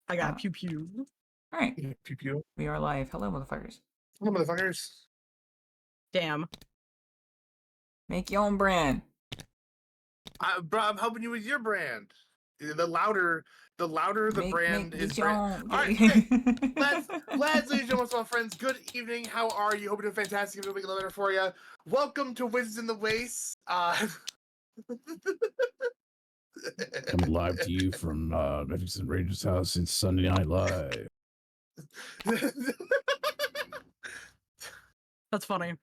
I got pew pew. All right. Pew pew. We are live. Hello, motherfuckers. Hello, motherfuckers. Damn. Make your own brand. Bro, I'm helping you with your brand. The louder the brand is. All right, okay. Lads, ladies and gentlemen, my friends, good evening. How are you? Hope you're doing fantastic. We're making a letter for you. Welcome to Wizards in the Waste. Coming live to you from Magnificent Ranger's house in Sunday Night Live. That's funny.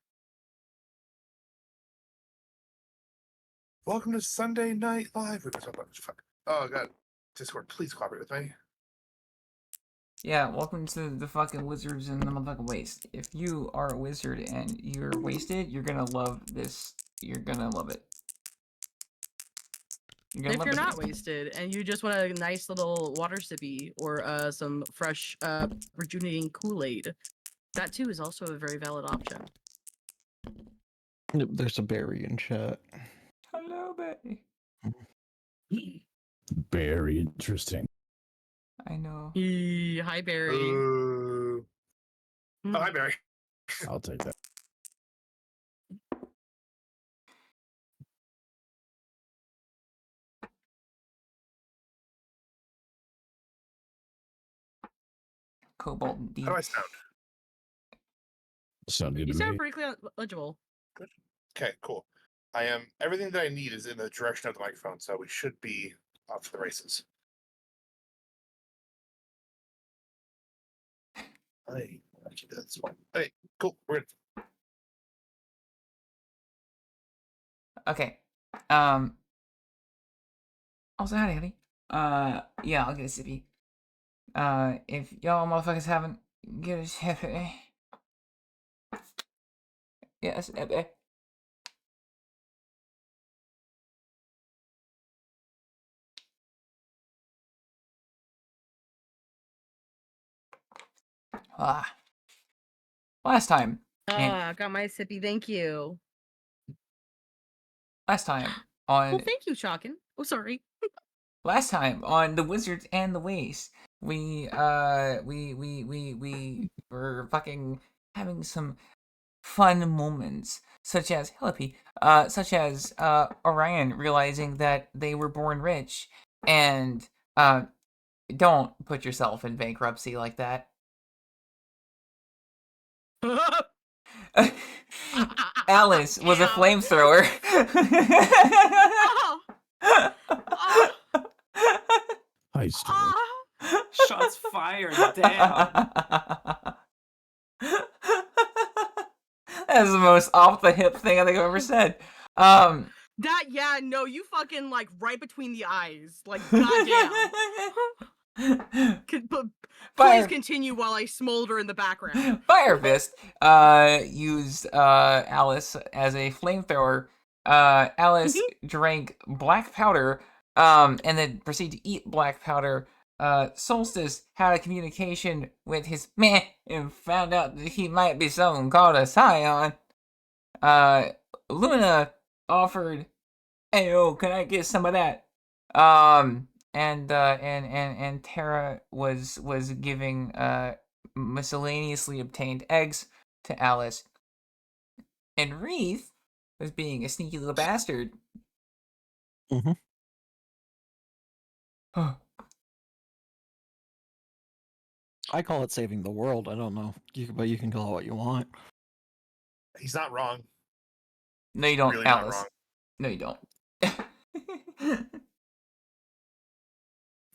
Welcome to Sunday Night Live. Wait, what's up? Fuck. Oh god, Discord, please cooperate with me. Yeah, welcome to the fucking Wizards in the motherfucking Waste. If you are a wizard and you're wasted, you're gonna love this. You're gonna love it. If you're not wasted and you just want a nice little water sippy or some fresh rejuvenating Kool-Aid, that too is also a very valid option. There's a berry in chat. Hello, Betty. Very interesting. I know. Hi, Barry. Oh, hi, Barry. I'll take that. Kobold indeed. How do I sound? Sound good You to sound me. pretty legible. Good. Okay, cool. I am. Everything that I need is in the direction of the microphone, so we should be off to the races. Hey, I keep that this one. Hey, cool. We're good. Okay. Also, howdy, howdy. Yeah, I'll get a sippy. If y'all motherfuckers haven't, get a sippy. Yes, sippy. Last time. Got my sippy. Thank you. Last time on. Well, thank you, Chalkin. Oh, sorry. Last time on the Wizards and the Waste, we were fucking having some fun moments, such as Orion realizing that they were born rich, and don't put yourself in bankruptcy like that. Alice was a flamethrower. Hi, Stuart. Shots fired. Damn. That's the most off the hip thing I think I've ever said. You fucking like right between the eyes. Like, goddamn. Please continue while I smolder in the background. Fire Fist used Alice as a flamethrower. Alice drank black powder and then proceeded to eat black powder. Solstice had a communication with his meh and found out that he might be someone called a scion. Luna offered, "Hey, can I get some of that?" And Tara was giving miscellaneously obtained eggs to Alice. And Wreath was being a sneaky little bastard. Mm-hmm. I call it saving the world. I don't know, but you can call it what you want. He's not wrong. No, you don't, really Alice. No, you don't.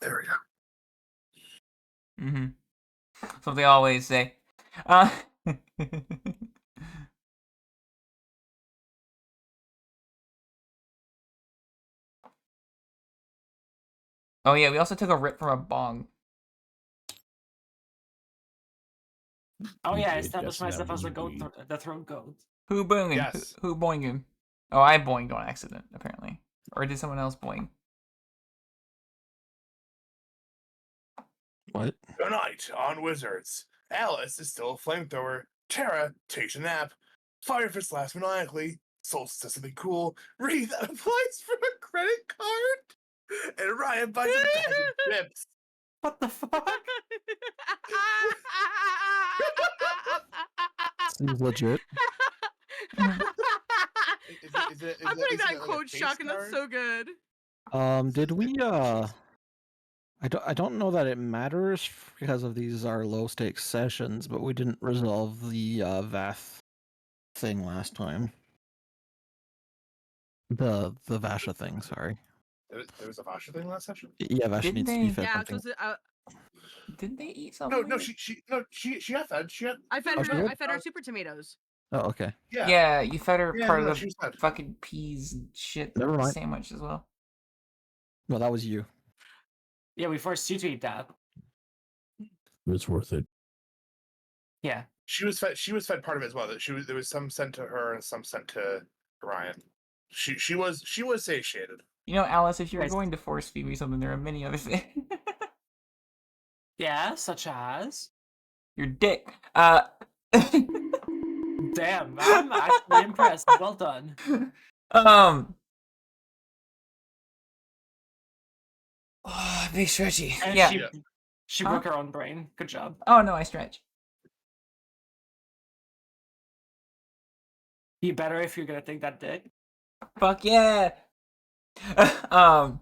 There we go. Mm-hmm. So they always say. Oh yeah, we also took a rip from a bong. Oh yeah, I established myself as the goat, the throat goat. Who boinging? Yes. Who boinging? Oh, I boinged on accident, apparently. Or did someone else boing? What? Tonight on Wizards, Alice is still a flamethrower. Tara takes a nap. Firefist laughs maniacally. Solstice does something cool. Wreath applies for a credit card. And Ryan buys a bag of chips. What the fuck? Seems legit. Is I'm putting that in like a quote face shock, and that's card? so good. Did we I don't know that it matters because of these are low stakes sessions, but we didn't resolve the Vath thing last time. The Vasha thing, sorry. There was a Vasha thing last session? Yeah, Vasha Didn't needs to be they- fed Yeah, something. because Didn't they eat something? No, she got fed. She had. I fed Oh, her. she did? I fed her super tomatoes. Oh, okay. Yeah. Yeah, you fed her Yeah, part no, of she the was fed. fucking peas and shit Never mind. sandwich as well. No, that was you. Yeah, we forced you to eat that. It's worth it. Yeah. She was fed part of it as well. That there was some sent to her and some sent to Ryan. She was satiated. You know, Alice, if you're Guys- going to force feed me something, there are many other things. Yeah, such as. Your dick. Damn, I'm actually impressed. Well done. Oh, big stretchy. And Yeah. she Huh? broke her own brain. Good job. Oh no, I stretch. Be better if you're gonna take that dick. Fuck yeah. I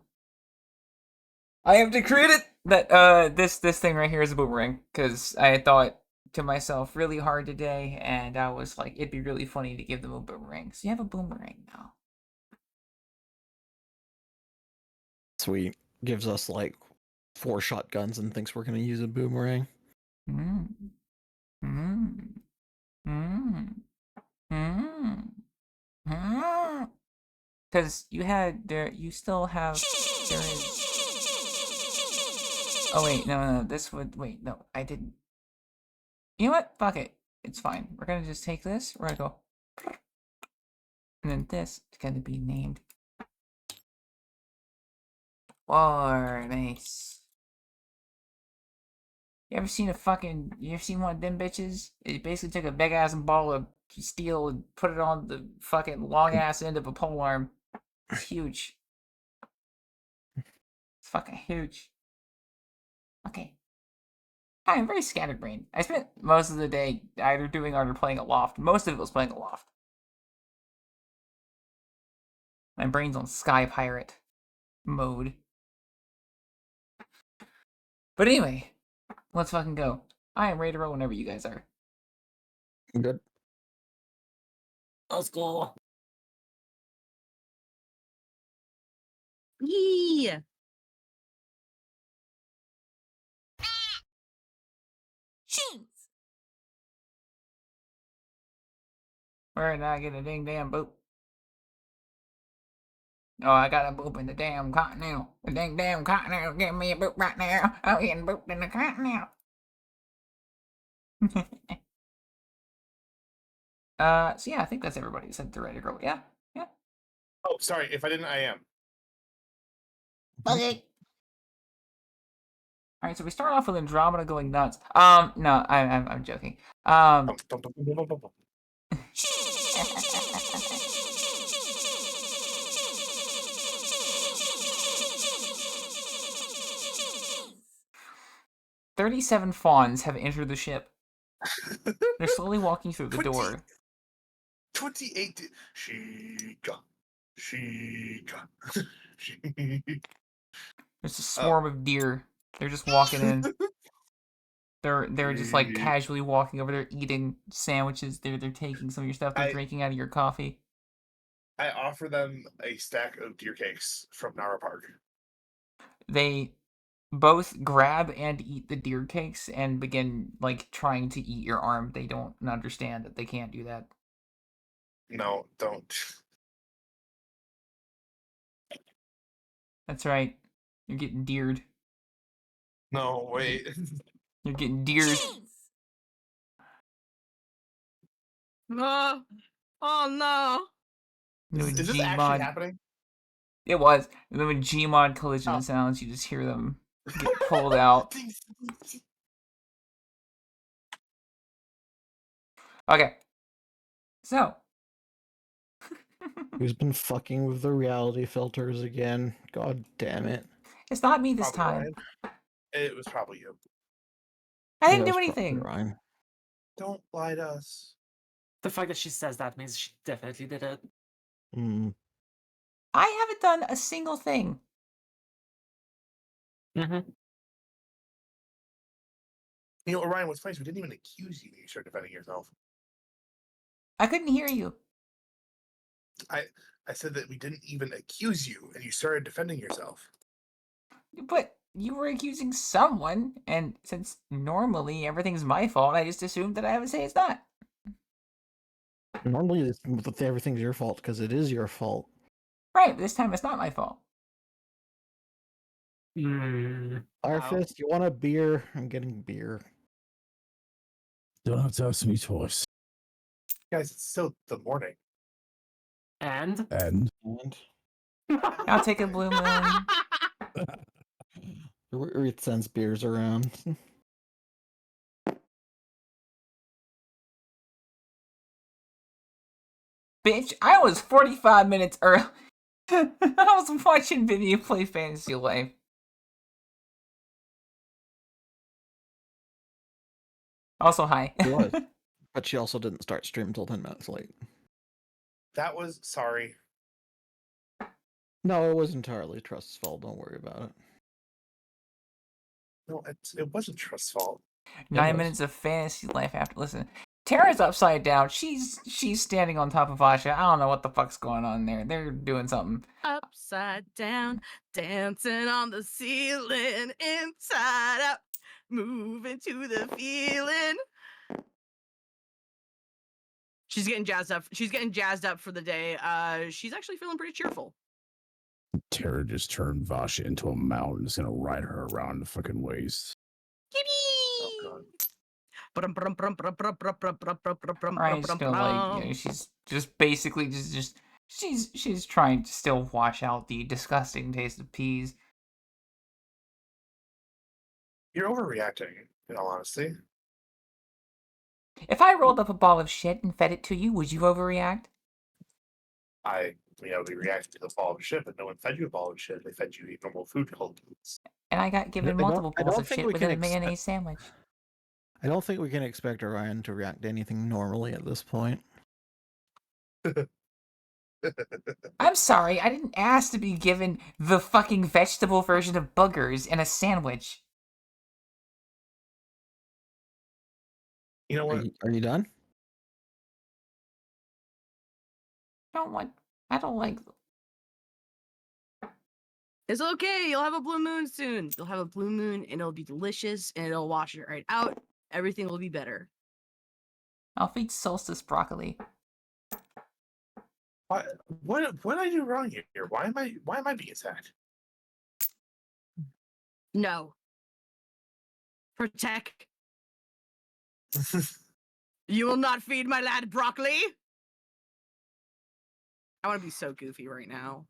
have decreed it that this thing right here is a boomerang because I thought to myself really hard today, and I was like, it'd be really funny to give them a boomerang. So you have a boomerang now. Sweet. Gives us like 4 shotguns and thinks we're gonna use a boomerang. Mm. Mm. Mm. Mm. Mm. Because you still have. There is. Oh wait, no, this would wait. No, I didn't. You know what? Fuck it. It's fine. We're gonna just take this. We're gonna go, and then this is gonna be named War Mace. You ever seen one of them bitches? It basically took a big ass ball of steel and put it on the fucking long ass end of a pole arm. It's huge. It's fucking huge. Okay. I'm very scatterbrained. I spent most of the day either doing art or playing Aloft. Most of it was playing Aloft. My brain's on Sky Pirate mode. But anyway, let's fucking go. I am ready to roll whenever you guys are. Good. Let's go. Yee. We're not getting a ding damn boop. Oh, I got a boop in the damn continental. The dang damn continental. Give me a boop right now. I'm getting booped in the continental. So yeah, I think that's everybody who said they're ready to roll. Yeah. Oh, sorry. If I didn't, I am. Okay. All right, so we start off with Andromeda going nuts. No, I'm joking. 37 fawns have entered the ship. They're slowly walking through the door. 28. Sheikah. There's a swarm of deer. They're just walking in. They're just like casually walking over. They're eating sandwiches. They're taking some of your stuff. They're drinking out of your coffee. I offer them a stack of deer cakes from Nara Park. They both grab and eat the deer cakes and begin like trying to eat your arm. They don't understand that they can't do that. No, don't. That's right. You're getting deered. No, wait. You're getting deered. Oh no. Is this actually happening? It was. And then when Gmod collision sounds, you just hear them get pulled out. Okay. So. Who's been fucking with the reality filters again? God damn it. It's not me this time. It was probably you. I Yeah, didn't it do was probably anything. Ryan. Don't lie to us. The fact that she says that means she definitely did it. Mm. I haven't done a single thing. Mm-hmm. You know, Orion, what's funny is we didn't even accuse you when you started defending yourself. I couldn't hear you. I said that we didn't even accuse you, and you started defending yourself. But you were accusing someone, and since normally everything's my fault, I just assumed that I would say it's not. Normally, everything's your fault because it is your fault. Right, this time it's not my fault. Fire Fist, you want a beer? I'm getting beer. Don't have to ask me twice. Guys, it's still the morning. And? And I'll take a blue moon. Ruth sends beers around. Bitch, I was 45 minutes early. I was watching Vivian play Fantasy Life. Also, hi. She was. But she also didn't start stream until 10 minutes late. That was sorry. No, it was entirely Trust's fault. Don't worry about it. No, it wasn't Trust's fault. 9 minutes of Fantasy Life after. Listen, Tara's upside down. She's standing on top of Asha. I don't know what the fuck's going on there. They're doing something. Upside down, dancing on the ceiling, inside out, moving to the feeling. She's getting jazzed up. She's getting jazzed up for the day. She's actually feeling pretty cheerful. Tara just turned Vasha into a mountain and is gonna ride her around the fucking waist. Oh god. Right, just gonna like, you know, she's just basically just she's trying to still wash out the disgusting taste of peas. You're overreacting, in all honesty. If I rolled up a ball of shit and fed it to you, would you overreact? I would be reacting to the ball of shit, but no one fed you a ball of shit. They fed you normal food called beans. And I got given multiple bowls of shit with a mayonnaise sandwich. I don't think we can expect Orion to react to anything normally at this point. I'm sorry, I didn't ask to be given the fucking vegetable version of boogers in a sandwich. You know what? Are you done? I don't like. It's okay. You'll have a blue moon soon. You'll have a blue moon, and it'll be delicious, and it'll wash it right out. Everything will be better. I'll feed solstice broccoli. What did I do wrong here? Why am I being attacked? No. Protect. You will not feed my lad broccoli. I want to be so goofy right now.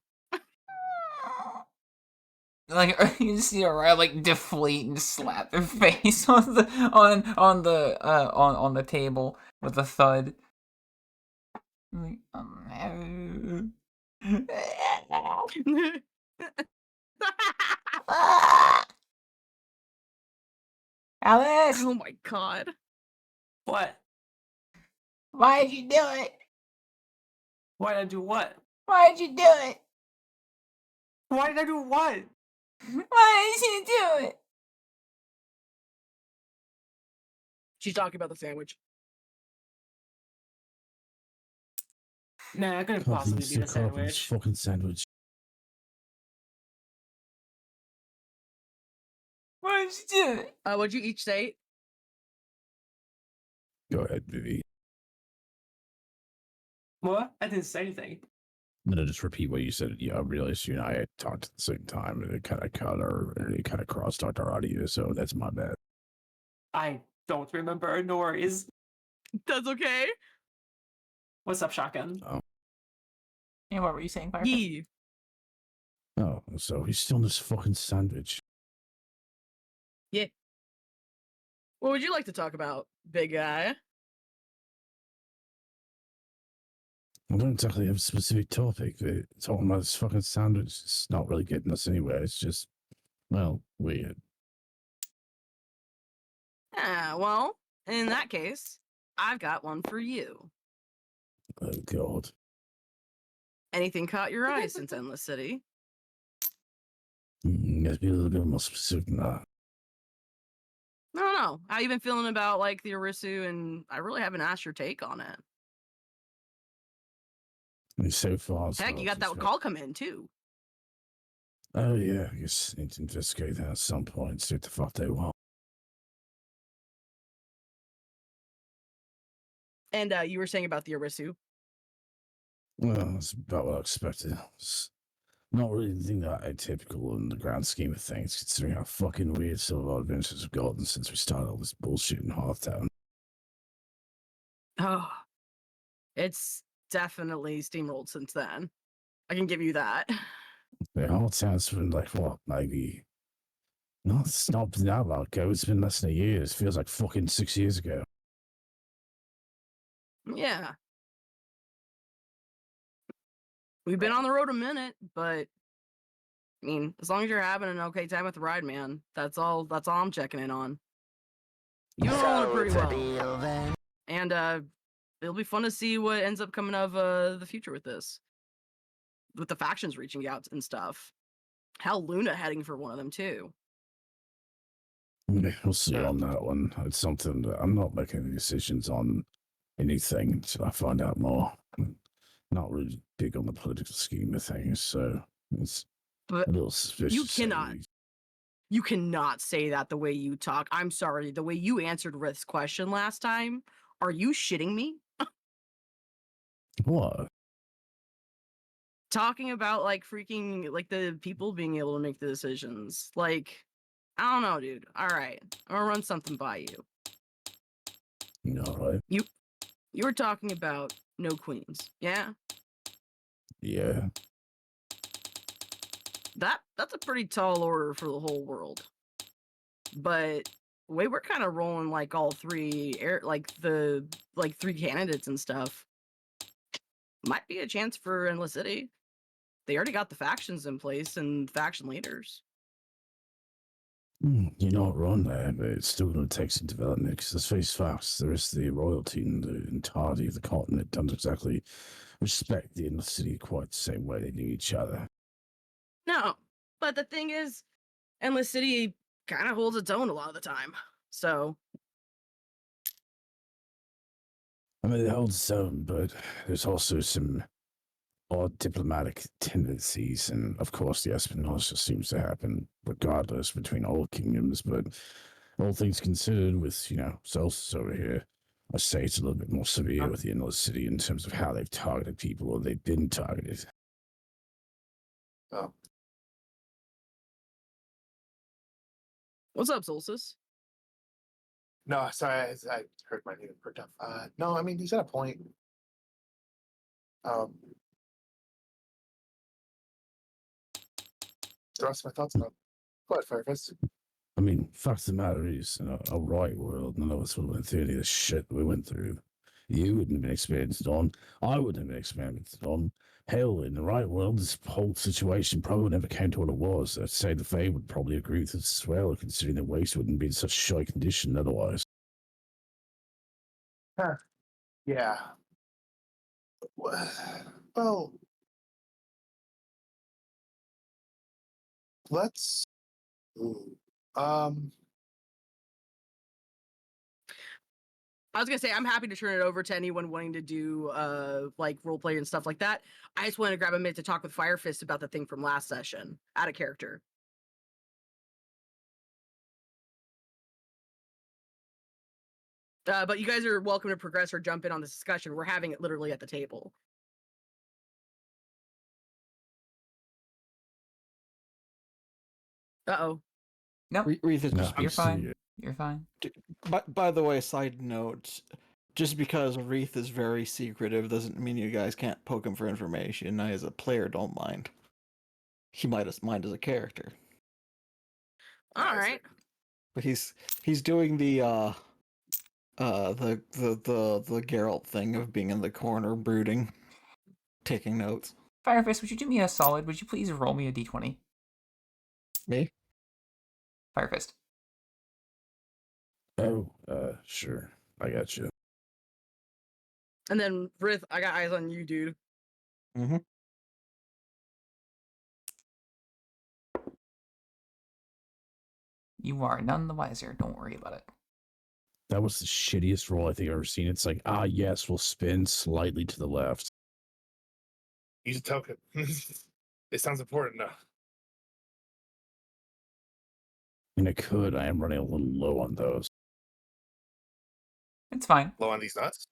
Like you see Orion like deflate and slap her face on the table with a thud. Like, Alice! Oh my god. What? Why'd you do it? Why did I do what? Why'd you do it? Why did I do what? Why did you do it? She's talking about the sandwich. Nah, I couldn't possibly be the sandwich. Fucking sandwich. Why did you do it? What'd you each say? Go ahead, Vivi. What? I didn't say anything. I'm gonna just repeat what you said. Yeah, I realized you and I had talked at the same time, and it kind of cross-talked our audio, so that's my bad. I don't remember. No worries. That's okay. What's up, Shotgun? Oh. Yeah, what were you saying, Parker? Yeah. Oh, so he's still in this fucking sandwich. Yeah. What would you like to talk about, big guy? I don't exactly have a specific topic. Talking about this fucking sandwich is not really getting us anywhere. It's just, well, weird. Well, in that case, I've got one for you. Oh God. Anything caught your eye since Endless City? Let's be a little bit more specific than that. I don't know. How you been feeling about like the Arisu? And I really haven't asked your take on it. I mean, so far, Heck, you got that call come in too. Oh yeah, I guess I need to investigate that at some point. See what the fuck they want. And you were saying about the Arisu? Well, that's about what I expected. It's not really anything that atypical in the grand scheme of things, considering how fucking weird some of our adventures have gotten since we started all this bullshit in Hearthtown. Oh, it's definitely steamrolled since then. I can give you that. The Hearthtown's been like, what, maybe... No, it's not been that long ago. It's been less than a year. It feels like fucking 6 years ago. Yeah. We've been on the road a minute, but I mean, as long as you're having an okay time with the ride, man, that's all I'm checking in on. You're rolling it pretty well. And it'll be fun to see what ends up coming of the future with this. With the factions reaching out and stuff. Hell, Luna heading for one of them too. We'll see on that one. It's something that I'm not making any decisions on anything until I find out more. I'm not really big on the political scheme of things, so it's But a little suspicious. you cannot say that the way you talk. I'm sorry, the way you answered Rith's question last time. Are you shitting me? What? Talking about like freaking like the people being able to make the decisions. Like, I don't know, dude. All right, I'm gonna run something by you. All right. You were talking about no queens, yeah? Yeah. That's a pretty tall order for the whole world. But the way we're kind of rolling like all three three candidates and stuff, might be a chance for Endless City. They already got the factions in place and faction leaders. You're not wrong there, but it's still going to take some development because let's face facts, the rest of the royalty and the entirety of the continent don't exactly respect the inner city quite the same way they do each other. No, but the thing is, Endless City kind of holds its own a lot of the time. So, I mean, it holds its own, but there's also some odd diplomatic tendencies, and of course, the espionage seems to happen regardless between all kingdoms. But all things considered, with Solstice over here, I say it's a little bit more severe with the Endless City in terms of how they've targeted people or they've been targeted. Oh. what's up, Solstice? No, sorry, I heard my name perked up. No, I mean, he's at a point. The rest of my thoughts about. Go ahead, Firefist. I mean, fact of the matter is, in a right world, none of us would have went through any of the shit we went through. You wouldn't have been experienced on. I wouldn't have been experienced on. Hell, in the right world, this whole situation probably never came to what it was. I'd say the Fae would probably agree with us as well, considering the waste wouldn't be in such shy condition otherwise. Huh. Yeah. Well, let's. Ooh. I was gonna say I'm happy to turn it over to anyone wanting to do like role play and stuff like that. I just wanted to grab a minute to talk with Firefist about the thing from last session, out of character. But you guys are welcome to progress or jump in on this discussion. We're having it literally at the table. Uh-oh. Nope. Reith is just You're fine. You're fine. By the way, side note, just because Reith is very secretive doesn't mean you guys can't poke him for information. I, as a player, don't mind. He might mind as a character. All right. But he's doing the Geralt thing of being in the corner brooding, taking notes. Firefist, would you do me a solid? Would you please roll me a d20? Me? Firefist. Oh, sure. I got you. And then Rith, I got eyes on you, dude. Mm-hmm. You are none the wiser. Don't worry about it. That was the shittiest roll I think I've ever seen. It's like, yes, we'll spin slightly to the left. Use a token. It sounds important though. And I could. I am running a little low on those. It's fine. Low on these nuts.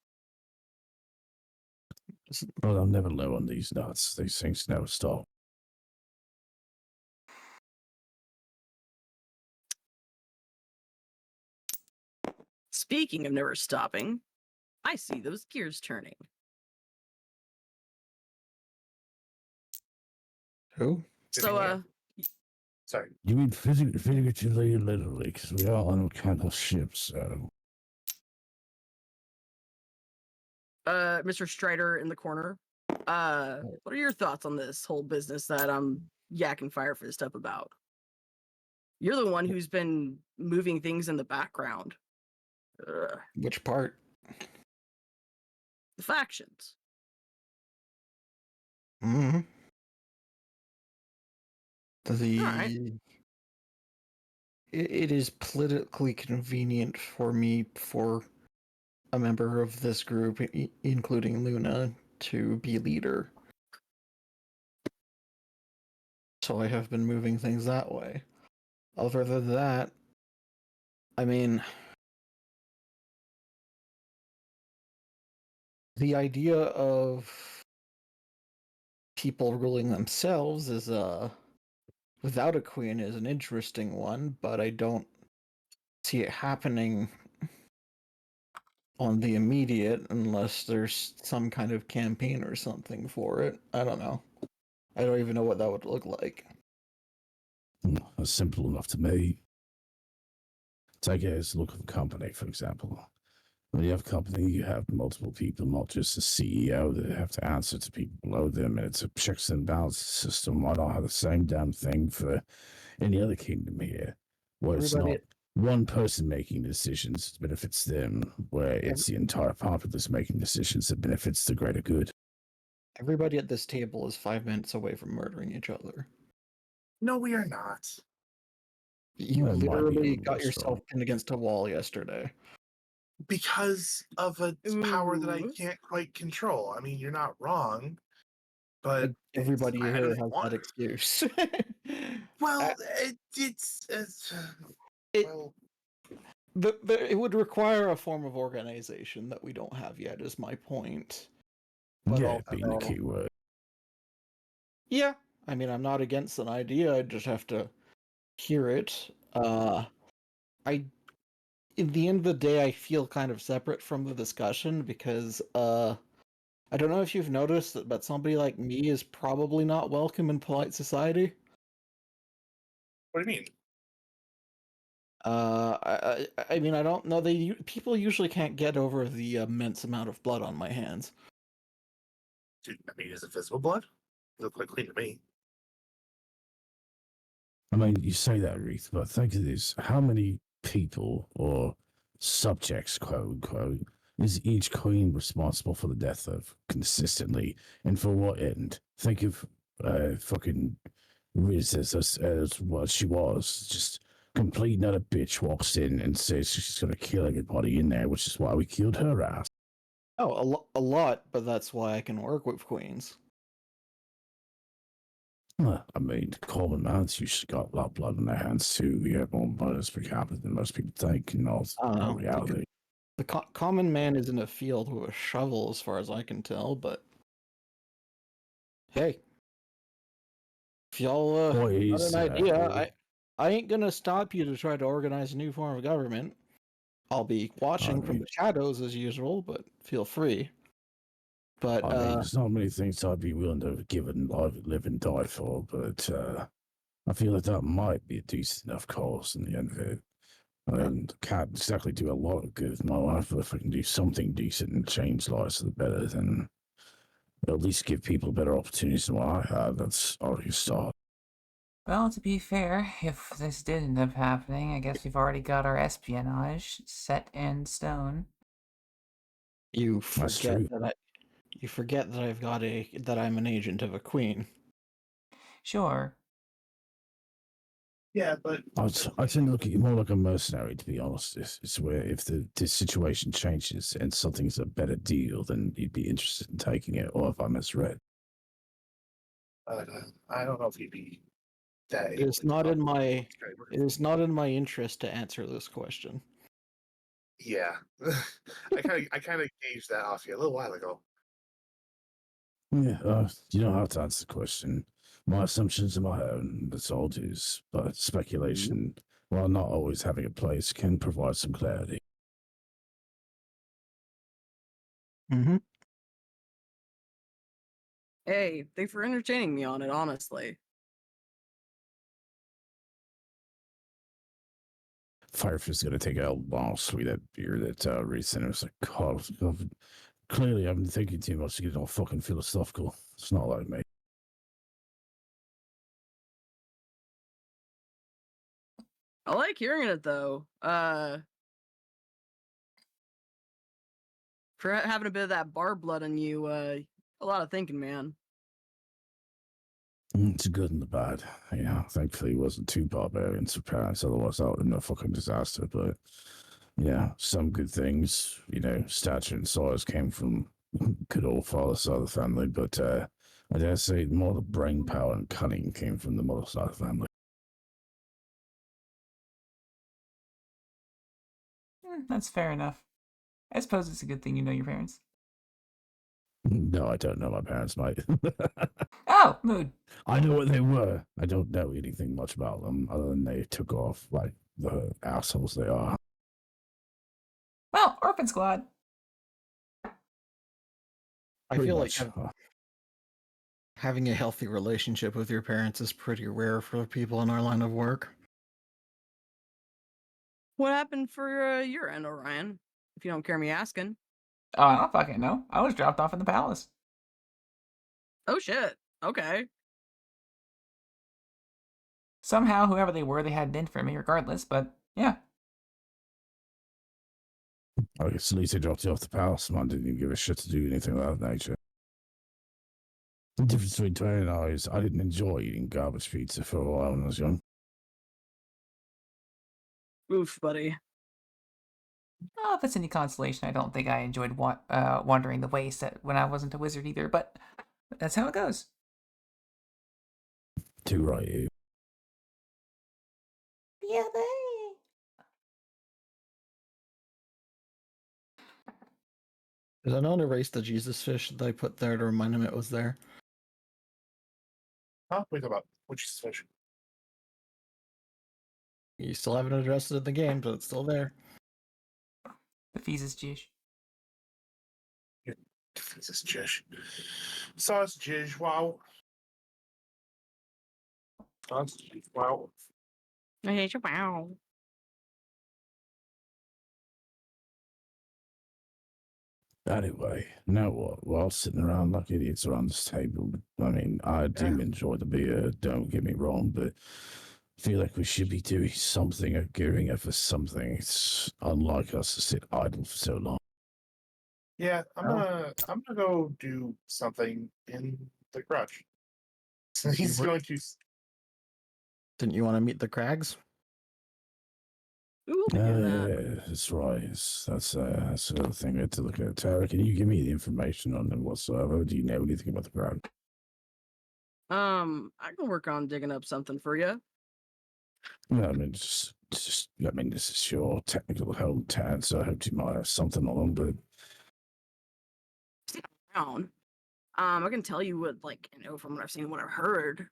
Well, I'm never low on these nuts. These things never stop. Speaking of never stopping, I see those gears turning. Who? So, Sorry. You mean figuratively or literally? Because we are on a kind of ship, so. Mr. Strider in the corner, what are your thoughts on this whole business that I'm yakking fire for this stuff about? You're the one who's been moving things in the background. Which part? The factions. Mm-hmm. Alright. It is politically convenient for me, for a member of this group, including Luna, to be leader. So I have been moving things that way. Other than that, I mean, the idea of people ruling themselves is without a queen is an interesting one, but I don't see it happening on the immediate unless there's some kind of campaign or something for it. I don't know. I don't even know what that would look like. That's simple enough to me. Take it as a look at the company, for example. When you have a company, you have multiple people, not just the CEO that have to answer to people below them, and it's a checks and balances system. Why not have the same damn thing for any other kingdom here? Where it's not one person making decisions that benefits them, where it's the entire populace making decisions that benefits the greater good. Everybody at this table is 5 minutes away from murdering each other. No, we are not. You Well, it might be a literally little got less yourself strong. pinned against a wall yesterday. Because of a power that I Ooh. can't quite control. I mean, you're not wrong, but Everybody I here don't has want. that excuse. Well, It- well, it would require a form of organization that we don't have yet, is my point. But Yeah, being the also, key word. yeah, I mean, I'm not against an idea. I just have to hear it. In the end of the day, I feel kind of separate from the discussion because, I don't know if you've noticed, but somebody like me is probably not welcome in polite society. what do you mean? I mean, I don't know. People usually can't get over the immense amount of blood on my hands. Dude, I mean, is it visible blood? It looked quite clean to me. I mean, you say that, Reith, but think of this. How many people or subjects, quote unquote, is each queen responsible for the death of consistently? And for what end? Think of fucking Riz as what she was. Just complete nut bitch walks in and says she's going to kill everybody in there, which is why we killed her ass. Oh, a lot, but that's why I can work with queens. I mean, common man's usually got a lot of blood on their hands too. We have more blood per capita than most people think, in all reality. The common man is in a field with a shovel, as far as I can tell, but hey, if y'all got an idea, I ain't gonna stop you to try to organize a new form of government. I'll be watching from the shadows as usual, but feel free. But I mean, there's not many things I'd be willing to give and live and die for, but I feel that might be a decent enough cause in the end of it. I mean, can't exactly do a lot of good with my life, but if I can do something decent and change lives for the better, then at least give people better opportunities than what I had, that's already a start. Well, to be fair, if this did end up happening, I guess we've already got our espionage set in stone. You That's forget true. that I'm an agent of a queen. Sure. Yeah, but I tend to look at you more like a mercenary, to be honest. It's where if the situation changes and something's a better deal, then you'd be interested in taking it, or if I misread. I don't know if he'd be that. It is not in my interest to answer this question. Yeah, I kind of gauged that off you a little while ago. Yeah, you don't have to answer the question. My assumptions are my own. That's all it is. But speculation, while not always having a place, can provide some clarity. Mm-hmm. Hey, thanks for entertaining me on it, honestly. Firefish is going to take a long sweet that beer that recent. It was like, God, clearly I've been thinking too much to get all fucking philosophical. It's not like me. I like hearing it though. For having a bit of that bar blood in you, a lot of thinking, man. It's the good and the bad. Yeah, thankfully it wasn't too barbarian for parents, otherwise that would have been a fucking disaster. But yeah, some good things, stature and size came from good old father's side of the family, but I dare say more the brain power and cunning came from the mother's side of the family. That's fair enough. I suppose it's a good thing you know your parents. No, I don't know my parents, mate. Oh, mood. I know what they were. I don't know anything much about them other than they took off like the assholes they are. Well, Orphan Squad. I Pretty feel much. like having a healthy relationship with your parents is pretty rare for people in our line of work. What happened for your end, Orion? If you don't care me asking. Oh, I don't fucking know. I was dropped off in the palace. Oh shit. Okay. Somehow, whoever they were, they had it in for me regardless, but yeah. I guess at least they dropped you off the palace. Man didn't even give a shit to do anything of that nature. The difference between Tony and I is I didn't enjoy eating garbage pizza for a while when I was young. Oof, buddy. Oh, if it's any consolation, I don't think I enjoyed wandering the waste when I wasn't a wizard either, but that's how it goes. Too right, you. Yeah, Did anyone erase the Jesus fish that I put there to remind him it was there? Huh? Wait about which is fish? You still haven't addressed it in the game, but it's still there. the fees is jish. Jesus, Jish. Sauce, Jish, wow. Sauce, Jish, wow. Wow. Anyway, now what? We're all sitting around like idiots around this table. I mean, I do enjoy the beer, don't get me wrong, but I feel like we should be doing something or gearing up for something. It's unlike us to sit idle for so long. Yeah, I'm gonna go do something in the garage. So he's going to. Didn't you want to meet the Crags? Ooh, we'll be doing that. Yeah, that's right. That's the thing we had to look at. Tara, can you give me the information on them whatsoever? Do you know anything about the crowd? I can work on digging up something for you. No, I mean, I mean, this is your technical hometown, so I hope you might have something on them, but Down. I can tell you what, from what I've seen and what I've heard.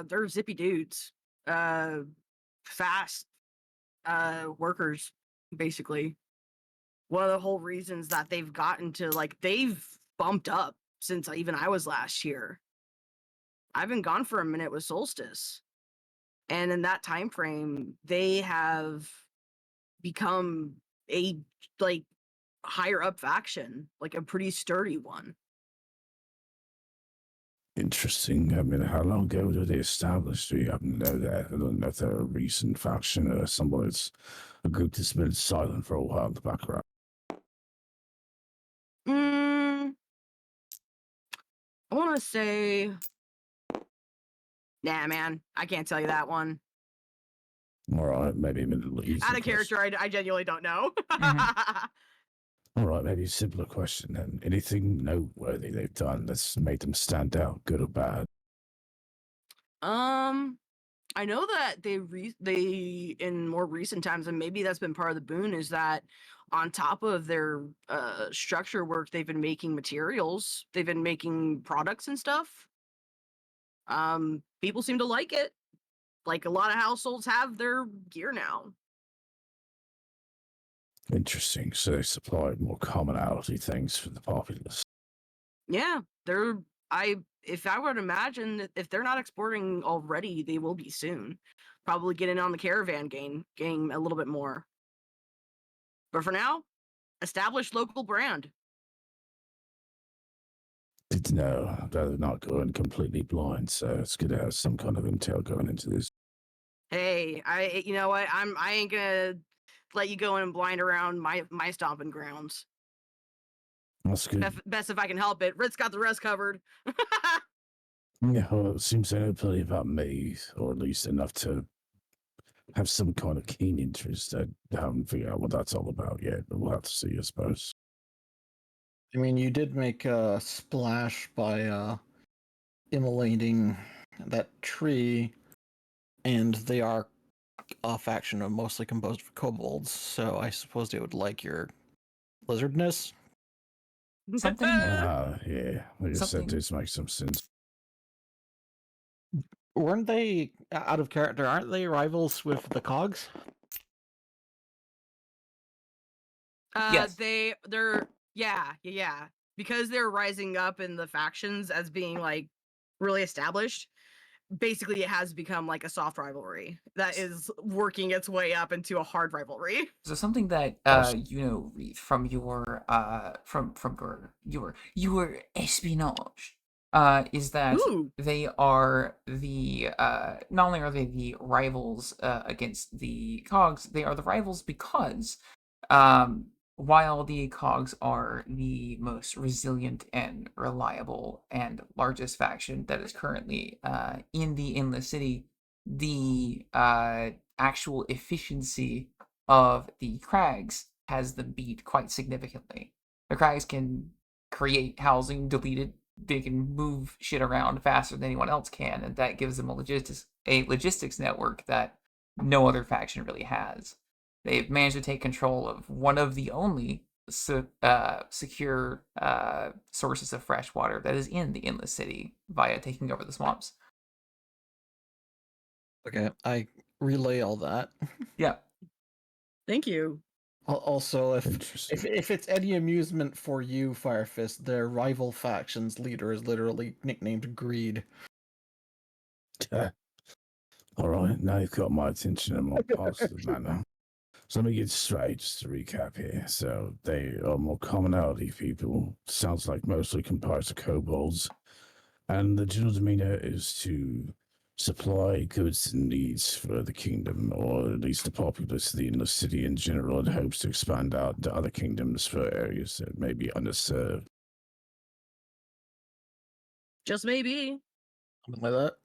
They're zippy dudes. Fast, workers, basically. One of the whole reasons that they've gotten to, they've bumped up since even I was last year. I've been gone for a minute with Solstice. And in that time frame, they have become a, higher up faction, a pretty sturdy one. Interesting. I mean, how long ago were they established? Do you happen to know that? I don't know if they're a recent faction or someone that's a group that's been silent for a while in the background. I want to say, nah, man, I can't tell you that one. All right, maybe a Middle East. Out of character, I genuinely don't know. All right, maybe a simpler question then. Anything noteworthy they've done that's made them stand out, good or bad? I know that they in more recent times, and maybe that's been part of the boon, is that on top of their structure work, they've been making materials, they've been making products and stuff. People seem to like it. Like, a lot of households have their gear now. Interesting. So they supply more commonality things for the populace. Yeah, if I were to imagine, if they're not exporting already, they will be soon. Probably get in on the caravan game a little bit more. But for now, establish local brand. Good to know. I'd rather not go in completely blind, so it's good to have some kind of intel going into this. Hey, you know what? I ain't gonna let you go in and blind around my stomping grounds. That's good. Best if I can help it. Rit's got the rest covered. Yeah, well, it seems they know plenty about me, or at least enough to have some kind of keen interest. I haven't figured out what that's all about yet, but we'll have to see, I suppose. I mean, you did make a splash by immolating that tree, and they are a faction of mostly composed of kobolds, so I suppose they would like your lizardness. Something. Yeah. Like I said, this makes some sense. Weren't they, out of character, aren't they rivals with the Cogs? Yes. They're yeah. Because they're rising up in the factions as being like really established, basically it has become like a soft rivalry that is working its way up into a hard rivalry. So something that you know, Reed, from your from your espionage is that Ooh. they are the not only are they the rivals against the Cogs, they are the rivals because while the Cogs are the most resilient and reliable and largest faction that is currently in the Endless City, the actual efficiency of the Crags has them beat quite significantly. The Crags can create housing, delete it, they can move shit around faster than anyone else can, and that gives them a logistics network that no other faction really has. They've managed to take control of one of the only secure sources of fresh water that is in the Endless City via taking over the swamps. Okay, I relay all that. Yeah. Thank you. Also, if it's any amusement for you, Firefist, their rival faction's leader is literally nicknamed Greed. All right, now you've got my attention in a more positive manner. So let me get straight, just to recap here. So they are more commonality people. Sounds like mostly comprised of kobolds. And the general demeanor is to supply goods and needs for the kingdom, or at least the populace of the Endless City in general, and hopes to expand out to other kingdoms for areas that may be underserved. Just maybe. Something like that.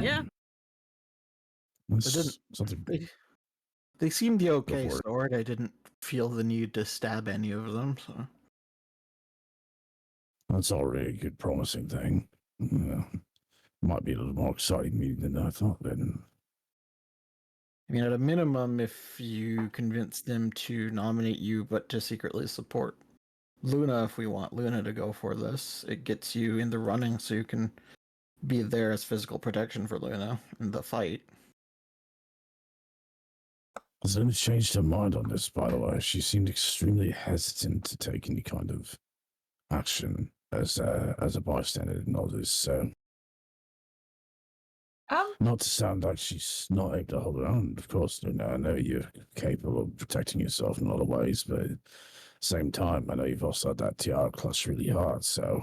Yeah. They seemed the okay sort. I didn't feel the need to stab any of them, so. That's already a good promising thing. Might be a little more exciting meeting than I thought then. I mean, at a minimum, if you convince them to nominate you, but to secretly support Luna, if we want Luna to go for this, it gets you in the running so you can be there as physical protection for Luna in the fight. Has Luna changed her mind on this, by the way? She seemed extremely hesitant to take any kind of action as a bystander in all this, so... Not to sound like she's not able to hold her own, of course, Luna. I know you're capable of protecting yourself in a lot of ways, but at the same time, I know you've also had that tiara clutch really hard, so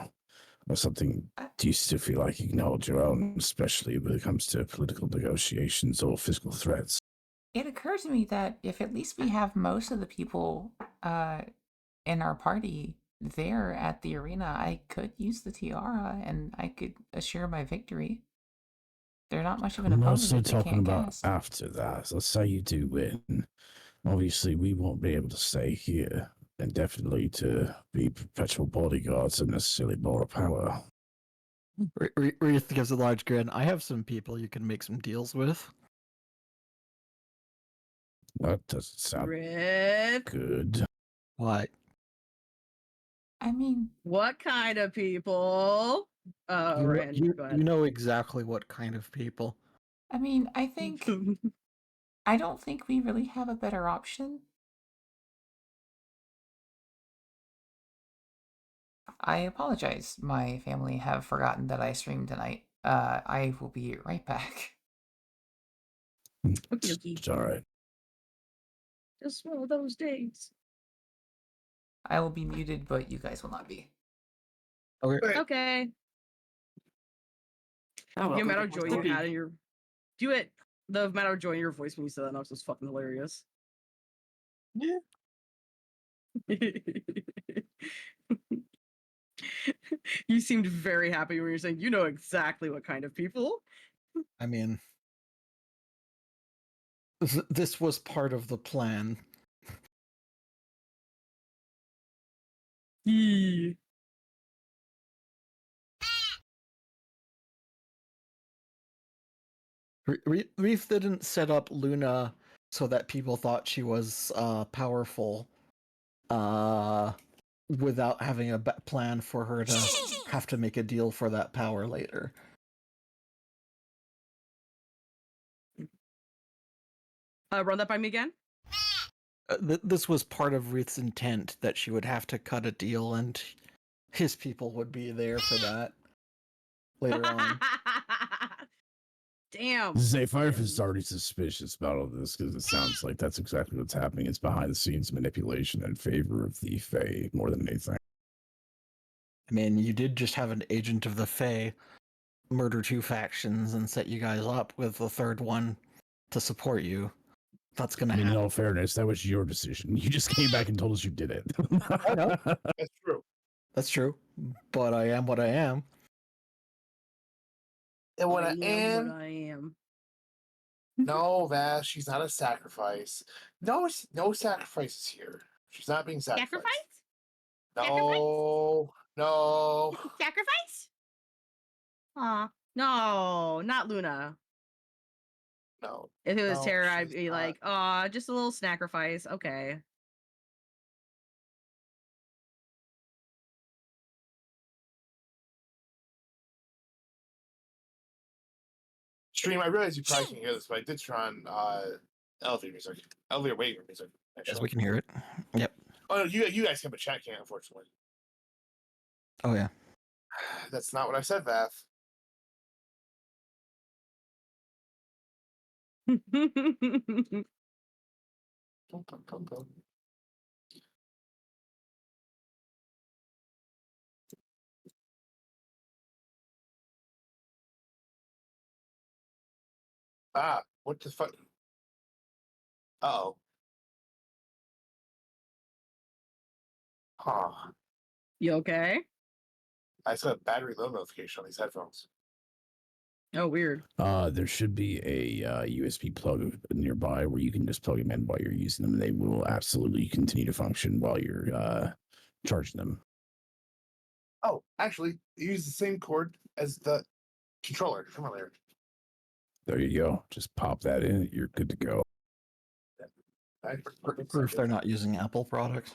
or something? Do you still feel like you can hold your own, especially when it comes to political negotiations or physical threats? It occurred to me that if at least we have most of the people in our party there at the arena, I could use the tiara and I could assure my victory. They're not much of an I'm opponent also if they talking can't about cast. after that. Let's say you do win. Obviously, we won't be able to stay here, and definitely to be perpetual bodyguards and necessarily more power. Reith gives a large grin. I have some people you can make some deals with. That doesn't sound Rip. good. What? I mean, What kind of people? Ryan, go You ahead. know exactly what kind of people. I mean, I don't think we really have a better option. I apologize. My family have forgotten that I streamed tonight. I will be right back. Okie dokie. It's all right. Just one of those days. I will be muted, but you guys will not be. Okay. Okay. Oh, The welcome amount to of joy Puerto you Rico. had in your the amount of joy in your voice when you said that Knox was fucking hilarious. Yeah. You seemed very happy when you're saying you know exactly what kind of people. I mean, this was part of the plan. Yee. Reef didn't set up Luna so that people thought she was powerful without having a plan for her to have to make a deal for that power later. Run that by me again. This was part of Reith's intent, that she would have to cut a deal and his people would be there for that later on. Damn. Say Firefist is already suspicious about all this because it sounds like that's exactly what's happening. It's behind the scenes manipulation in favor of the Fae more than anything. I mean, you did just have an agent of the Fae murder 2 factions and set you guys up with the third one to support you. That's gonna happen. In all fairness, that was your decision. You just came back and told us you did it. I know. That's true. That's true. But I am what I am. And when I I am what am, I am. no, Vash, she's not a sacrifice. No, no sacrifices here. She's not being sacrificed. No, no. Sacrifice? Aw. No, not Luna. No. If it was No, Terra, I'd she's be not. like, aw, just a little sacrifice. Okay. Stream, I realize you probably can't hear this, but I did turn on elevator music. Elevator waiting room music. As we can hear it. Yep. Oh no, you guys can, but chat can't, unfortunately. Oh yeah. That's not what I said, Vath. Ah, what the fuck? Uh-oh. Huh. You okay? I saw a battery low notification on these headphones. Oh, weird. There should be a USB plug nearby where you can just plug them in while you're using them. They will absolutely continue to function while you're charging them. Oh, actually, they use the same cord as the controller from earlier. There you go. Just pop that in. You're good to go. Proof they're not using Apple products.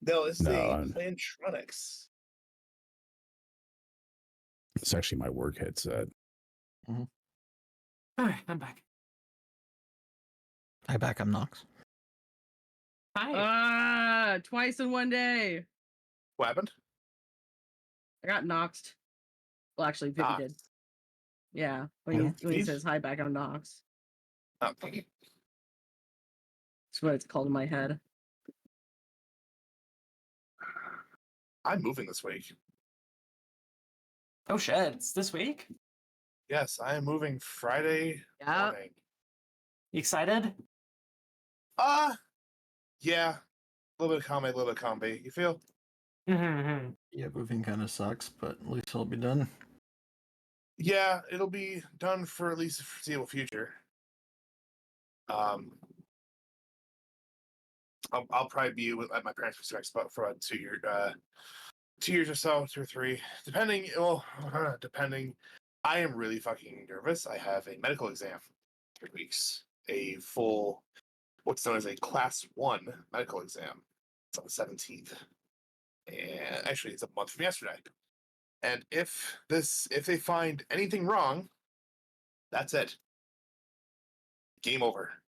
No, it's No, the Plantronics. It's actually my work headset. Alright, I'm back. Hi, back. I'm Knox. Hi. Twice in one day. What happened? I got knoxed. Well, actually, Vivi Ah. did. Yeah, when he Vivi? says hi back, I'm knoxed. Oh. That's what it's called in my head. I'm moving this week. Oh shit! It's this week. Yes, I am moving Friday morning. You excited? Yeah. A little bit of comedy, a little bit of comedy. You feel? Mm-hmm. Yeah, moving kind of sucks, but at least it'll be done. Yeah, it'll be done for at least the foreseeable future. I'll probably be at my parents' spot for about 2 years, 2 years or so, 2 or 3, depending. Well, depending. I am really fucking nervous. I have a medical exam in 3 weeks. A full, what's known as a class 1 medical exam. It's on the 17th, and actually, it's a month from yesterday. And if they find anything wrong, that's it. Game over.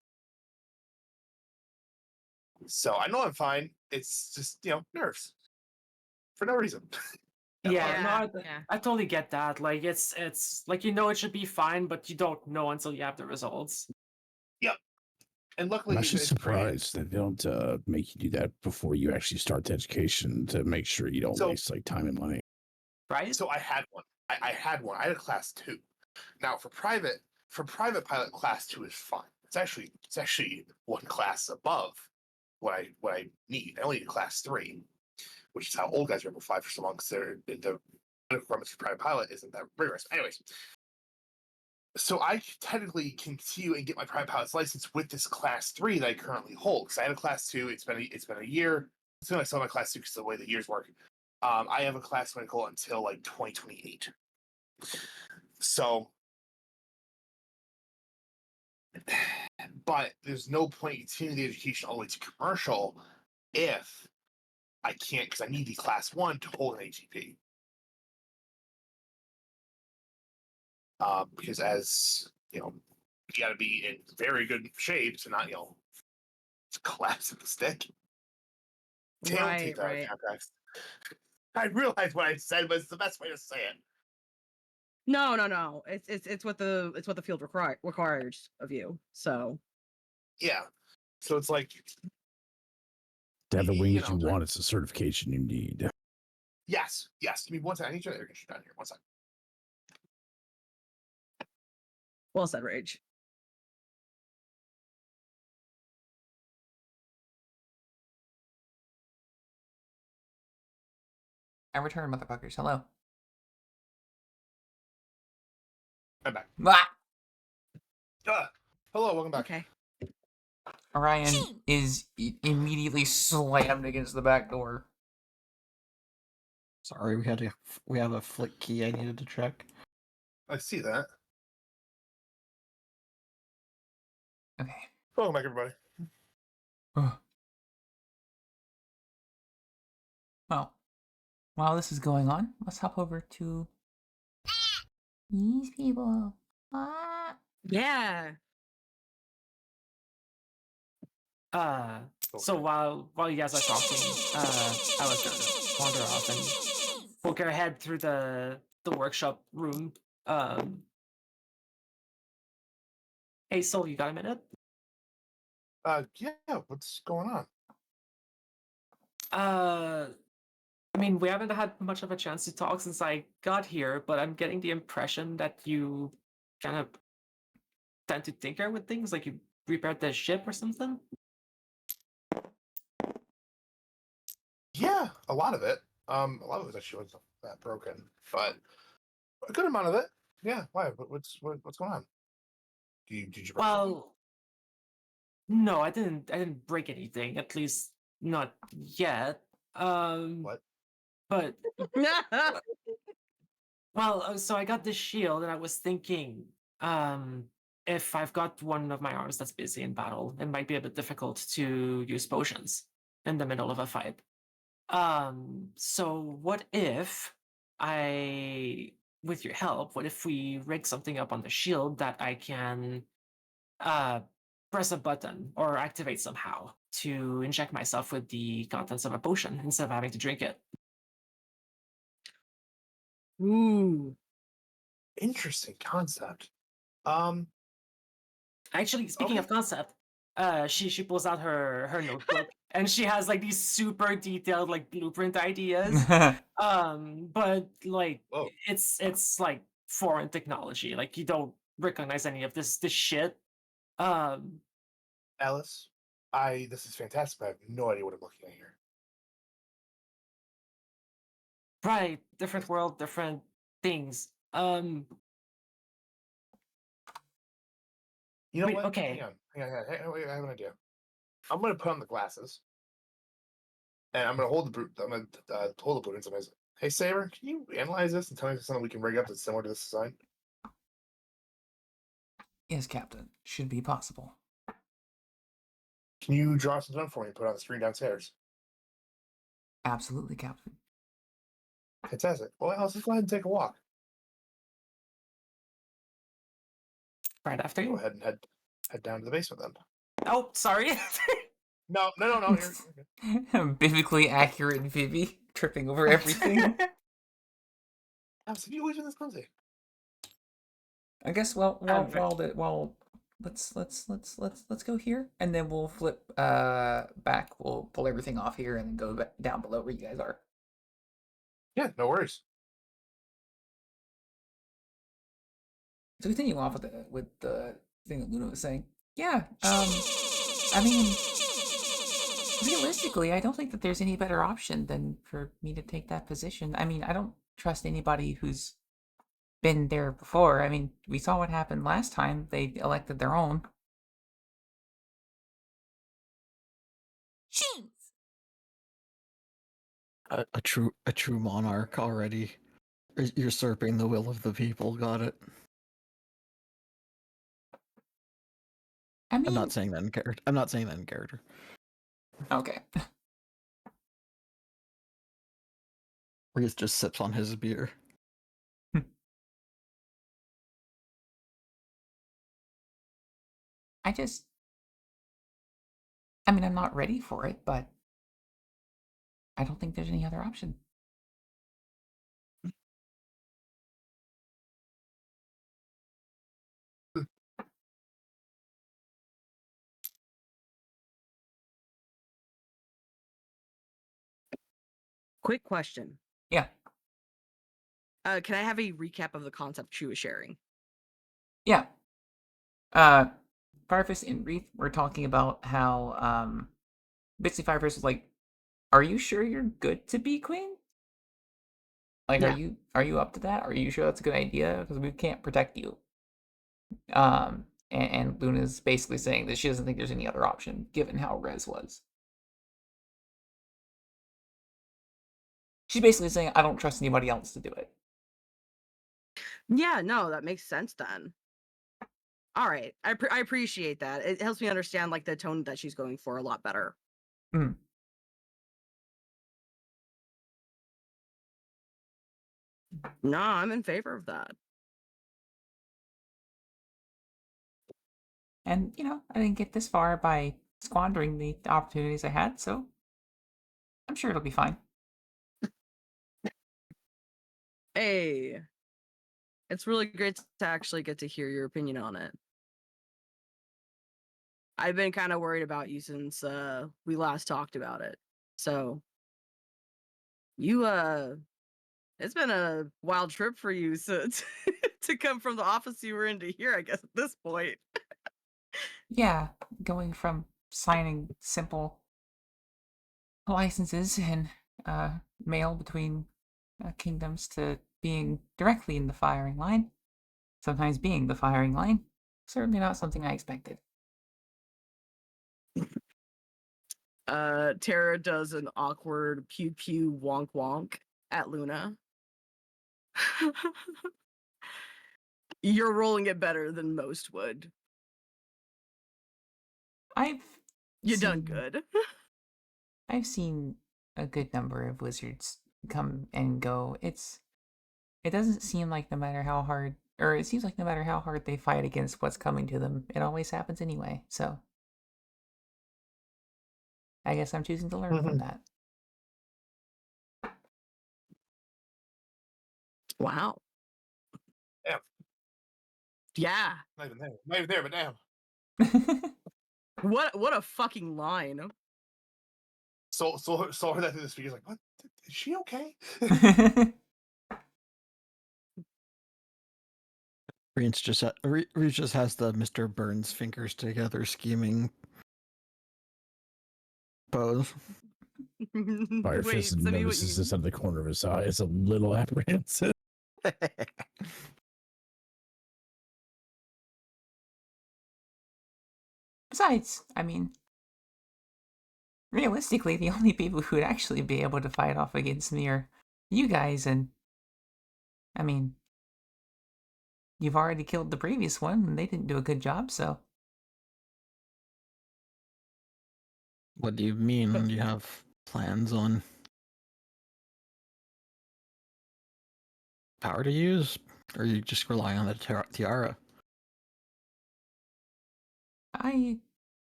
So I know I'm fine. It's just, nerves for no reason. Yeah, I totally get that. Like it's like it should be fine, but you don't know until you have the results. Yep. And luckily, I'm actually it's surprised that they don't make you do that before you actually start the education to make sure you don't waste like time and money. Right? So I had one. I had one. I had a class 2. Now for private pilot, class 2 is fine. It's actually one class above what I need. I only need a class 3, which is how old guys are able to fly for so long, because the requirements for private pilot isn't that rigorous. Anyways, so I technically continue and get my private pilot's license with this class 3 that I currently hold. Because I had a class 2. It's been a year. Soon I sell my class 2 because of the way the years work. I have a class medical until like 2028. So, but there's no point continuing the education all the way to commercial if I can't, because I need the class 1 to hold an ATP. Because as you got to be in very good shape to not collapse at the stick. Don't take that out of context. I realize what I said, but it's the best way to say it. No. It's what the field requires of you. So yeah. So it's like to have the wings you want, it's a certification you need. Yes. Give me one second. I need your air conditioner down here. 1 second. well said, Rage. I return, motherfuckers. Hello. I'm back. Ah! Hello, welcome back. Okay. Orion is immediately slammed against the back door. Sorry, we have a flick key I needed to check. I see that. Okay. Welcome back, everybody. Well, while this is going on, let's hop over to these people. Yeah. So while you guys are talking, I was gonna wander off and poke our head through the workshop room. Hey, Soul, you got a minute? Yeah. What's going on? I mean, we haven't had much of a chance to talk since I got here, but I'm getting the impression that you kind of tend to tinker with things, like you repaired the ship or something. Yeah, a lot of it. A lot of it actually wasn't that broken, but a good amount of it. Yeah. Why? What's going on? Did you break something? Well, no, I didn't break anything, at least not yet. What? But well, so I got this shield, and I was thinking, if I've got one of my arms that's busy in battle, it might be a bit difficult to use potions in the middle of a fight. So what if with your help, what if we rig something up on the shield that I can press a button or activate somehow to inject myself with the contents of a potion instead of having to drink it? Ooh. Interesting concept. Actually, speaking of concept, she pulls out her notebook and she has like these super detailed like blueprint ideas. But like Whoa. it's like foreign technology. Like you don't recognize any of this shit. Alice, this is fantastic, but I have no idea what I'm looking at here. Right, different world, different things. You know Wait, what? okay. Hang on. Wait, I have an idea. I'm gonna put on the glasses, and I'm gonna hold the brute. I'm gonna hold the blueprints. I'm gonna say, "Hey, Saber, can you analyze this and tell me if there's something we can rig up that's similar to this design?" Yes, Captain. Should be possible. Can you draw something up for me and put it on the screen downstairs? Absolutely, Captain. Fantastic. Well, Alice, let's go ahead and take a walk. Right after Go you. ahead and head down to the basement then. Oh, sorry. No. You're good. Biblically accurate Vivi tripping over everything. Alice, have you always been this clumsy? I guess let's go here and then we'll flip back. We'll pull everything off here and then go back down below where you guys are. Yeah, no worries. So continue off with the thing that Luna was saying. Yeah, I mean, realistically, I don't think that there's any better option than for me to take that position. I mean, I don't trust anybody who's been there before. I mean, we saw what happened last time. They elected their own. A true monarch already usurping the will of the people. Got it. I mean, I'm not saying that in character. I'm not saying that in character. Okay. Where he just sips on his beer. I mean, I'm not ready for it, but I don't think there's any other option. Quick question. Yeah. Can I have a recap of the concept she was sharing? Yeah. Firefist and Wreath were talking about how basically Firefist was like, "Are you sure you're good to be queen? Like, Yeah. are you up to that? Are you sure that's a good idea? Because we can't protect you." And Luna's basically saying that she doesn't think there's any other option given how Rez was. She's basically saying, "I don't trust anybody else to do it." Yeah, no, that makes sense then. All right, I appreciate that. It helps me understand like the tone that she's going for a lot better. Mm. No, I'm in favor of that. And, I didn't get this far by squandering the opportunities I had, so I'm sure it'll be fine. Hey, it's really great to actually get to hear your opinion on it. I've been kind of worried about you since we last talked about it. So, it's been a wild trip for you to come from the office you were in to here, I guess, at this point. Yeah, going from signing simple licenses and mail between kingdoms to being directly in the firing line, sometimes being the firing line, certainly not something I expected. Tara does an awkward pew pew wonk wonk at Luna. You're rolling it better than most would. You done good. I've seen a good number of wizards come and go. It doesn't seem like no matter how hard, or it seems like no matter how hard they fight against what's coming to them, it always happens anyway. So I guess I'm choosing to learn from that. Wow. Damn. Yeah. Not even there, but damn. What a fucking line. saw her that through the speakers, like, what? Is she okay? Reach just has the Mr. Burns fingers together scheming pose. Fire Wait, Fist send me what notices you. this out of the corner of his eye. It's a little apprehensive. Besides, I mean, realistically, the only people who would actually be able to fight off against me are you guys, and I mean, you've already killed the previous one, and they didn't do a good job, so. What do you mean? Do you have plans on power to use? Or are you just relying on the tiara?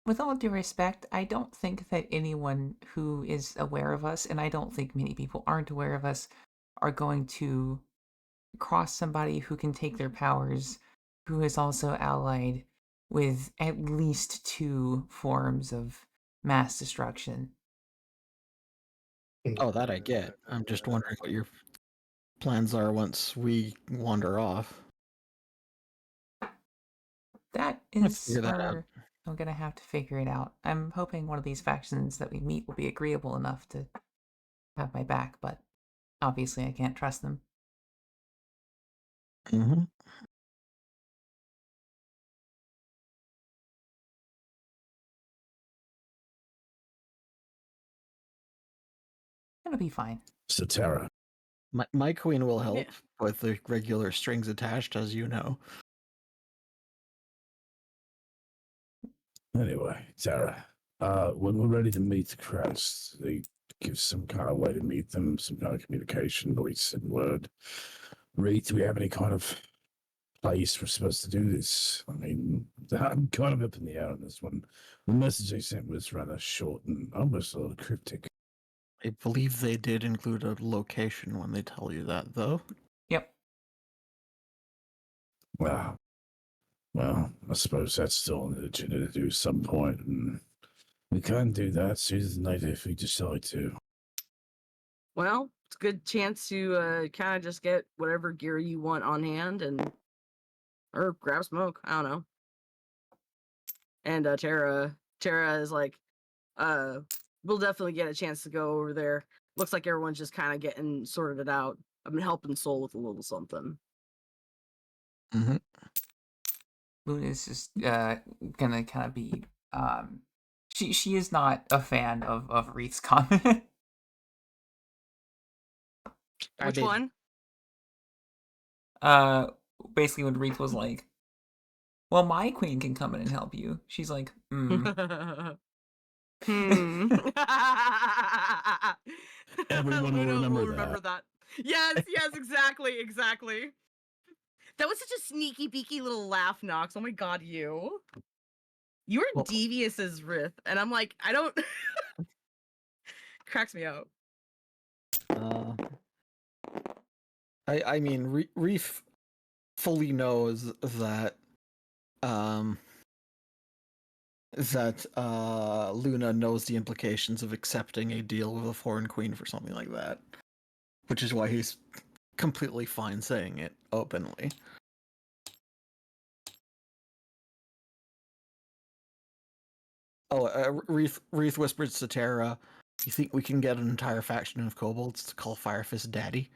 With all due respect, I don't think that anyone who is aware of us, and I don't think many people aren't aware of us, are going to cross somebody who can take their powers, who is also allied with at least 2 forms of mass destruction. Oh, that I get. I'm just wondering what your plans are once we wander off. That Let's is figure that out. where I'm gonna have to figure it out. I'm hoping one of these factions that we meet will be agreeable enough to have my back, but obviously I can't trust them. Mm-hmm. It'll be fine. Satara. My queen will help Yeah. with the regular strings attached, as you know. Anyway, Tara, when we're ready to meet the crowds, they give some kind of way to meet them, some kind of communication, voice and word. Reed, do we have any kind of place we're supposed to do this? I mean, I'm kind of up in the air on this one. The message they sent was rather short and almost a little cryptic. I believe they did include a location when they tell you that, though. Yep. Wow. Well, I suppose that's still an agenda to do some point, and we can do that sooner than later if we decide to. Well, it's a good chance to kind of just get whatever gear you want on hand or grab smoke. I don't know. And Tara is like, we'll definitely get a chance to go over there. Looks like everyone's just kind of getting sorted out. I've been helping Soul with a little something. Mm-hmm. Luna's just gonna kind of be she is not a fan of Wreath's comment. Which one? Basically when Wreath was like, well, my queen can come in and help you. She's like, Everyone will remember that. Yes, exactly. That was such a sneaky beaky little laugh, Nox. Oh my god, you were Well- devious as Rith, and I'm like, I don't cracks me up. I mean, Reef fully knows that Luna knows the implications of accepting a deal with a foreign queen for something like that, which is why he's completely fine saying it openly. Oh, Reef whispered to Tara, "You think we can get an entire faction of kobolds to call Firefist Daddy?"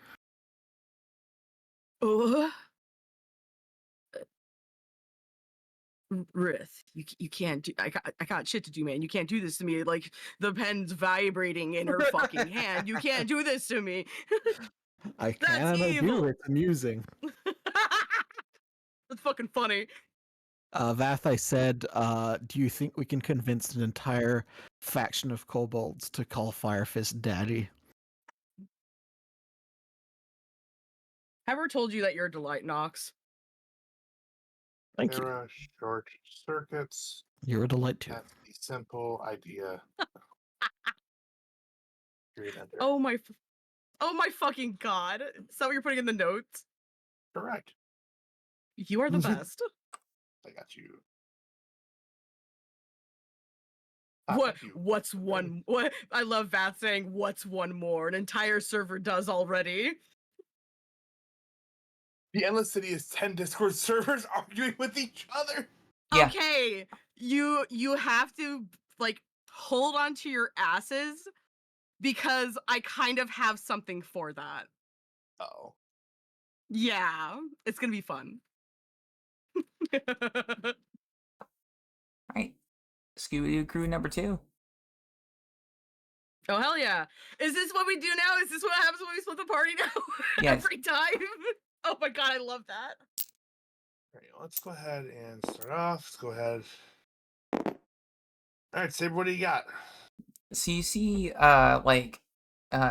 Rith, you can't do. I got shit to do, man. You can't do this to me. Like the pen's vibrating in her fucking hand. You can't do this to me. I That's can and I evil. do. It's amusing. That's fucking funny. Vath, I said, do you think we can convince an entire faction of kobolds to call Firefist Daddy? Have I ever told you that you're a delight, Nox? Thank you. Era short circuits. You're a delight too. That's the simple idea. Oh my fucking god! Is that what you're putting in the notes? Correct. You are the best. I got you. What? Thank you. What's one? What? I love Vath saying, "What's one more?" An entire server does already. The Endless City is 10 Discord servers arguing with each other. Yeah. Okay, you have to like hold on to your asses because I kind of have something for that. Oh. Yeah, it's gonna be fun. Right. Scooby-Doo crew number 2. Oh hell yeah! Is this what we do now? Is this what happens when we split the party now? Yes. Every time? Oh my god, I love that. All right, let's go ahead and start off. Let's go ahead. All right, Saber, what do you got? So you see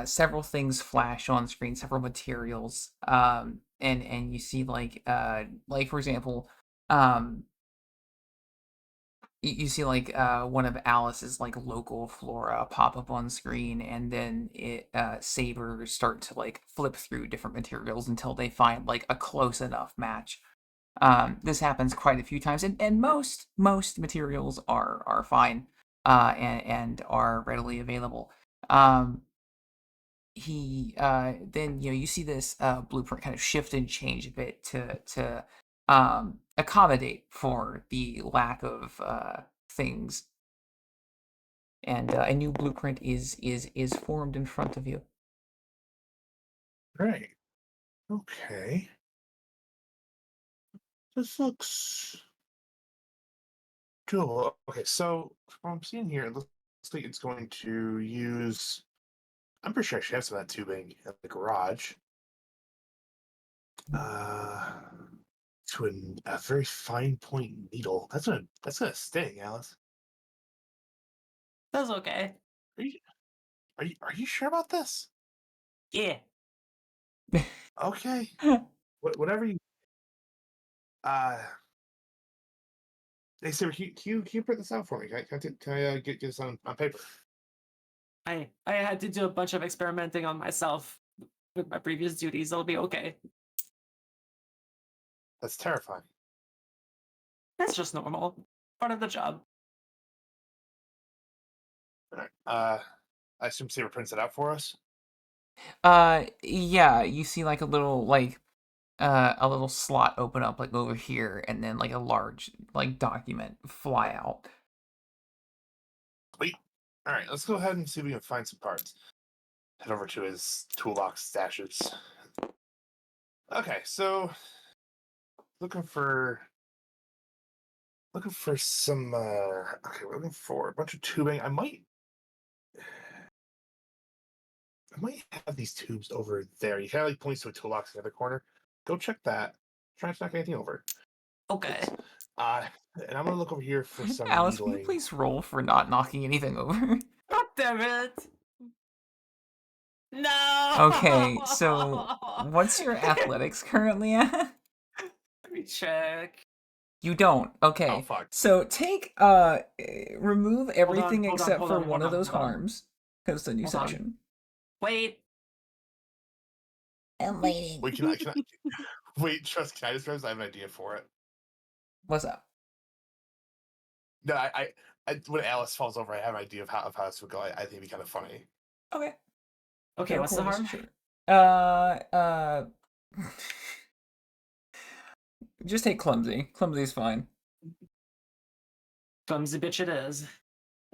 several things flash on screen, several materials. And you see like for example, you see like one of Alice's like local flora pop up on screen, and then it sabers start to like flip through different materials until they find like a close enough match. This happens quite a few times, and most materials are fine and are readily available. He then you see this blueprint kind of shift and change a bit to accommodate for the lack of things, and a new blueprint is formed in front of you. Right. Okay. This looks cool. Okay, so from what I'm seeing here, it looks like it's going to use. I'm pretty sure I should have some of that tubing in the garage. To a very fine point needle. That's gonna sting, Alice. That's okay. Are you sure about this? Yeah. Okay. Whatever you. Hey, Sarah, can you print this out for me? Can I get this on paper? I had to do a bunch of experimenting on myself with my previous duties. It'll be okay. That's terrifying. That's just normal. Part of the job. All right. I assume Saber prints it out for us. Yeah, you see like a little slot open up like over here, and then like a large like document fly out. Sweet. All right, let's go ahead and see if we can find some parts. Head over to his toolbox stashes. Okay, so looking for some. Okay, we're looking for a bunch of tubing. I might have these tubes over there. You kind of like points to a toolbox in the other corner. Go check that. Try not to knock anything over. Okay. And I'm gonna look over here for some Alice, will you needling. please roll for not knocking anything over? God damn it! No. Okay, so what's your athletics currently at? Let me check. You don't. Oh Okay. fuck. So take remove everything except for one of those hold on. harms. Because it's a new Hold on. session. Wait. I'm waiting. Wait, can I wait, trust, can I just realize I have an idea for it? What's up? No, I when Alice falls over, I have an idea of how this would go. I think it'd be kind of funny. Okay. Okay, Go what's the for it, harm? sure. Just take clumsy. Clumsy's fine. Clumsy bitch it is.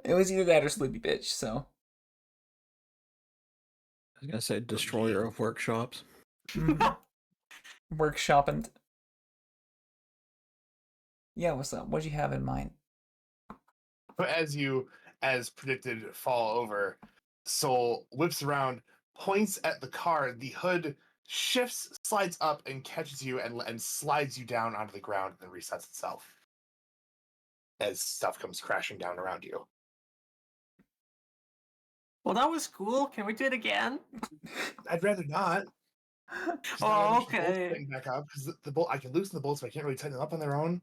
It was either that or sleepy bitch, so. I was gonna say destroyer of workshops. Workshopping. Yeah, what's up? What'd you have in mind? But as predicted, fall over, Soul whips around, points at the car, the hood shifts, slides up, and catches you and slides you down onto the ground and then resets itself. As stuff comes crashing down around you. Well, that was cool. Can we do it again? I'd rather not. Oh, okay. Bolts back up because the bolt I can loosen the bolts, but I can't really tighten them up on their own.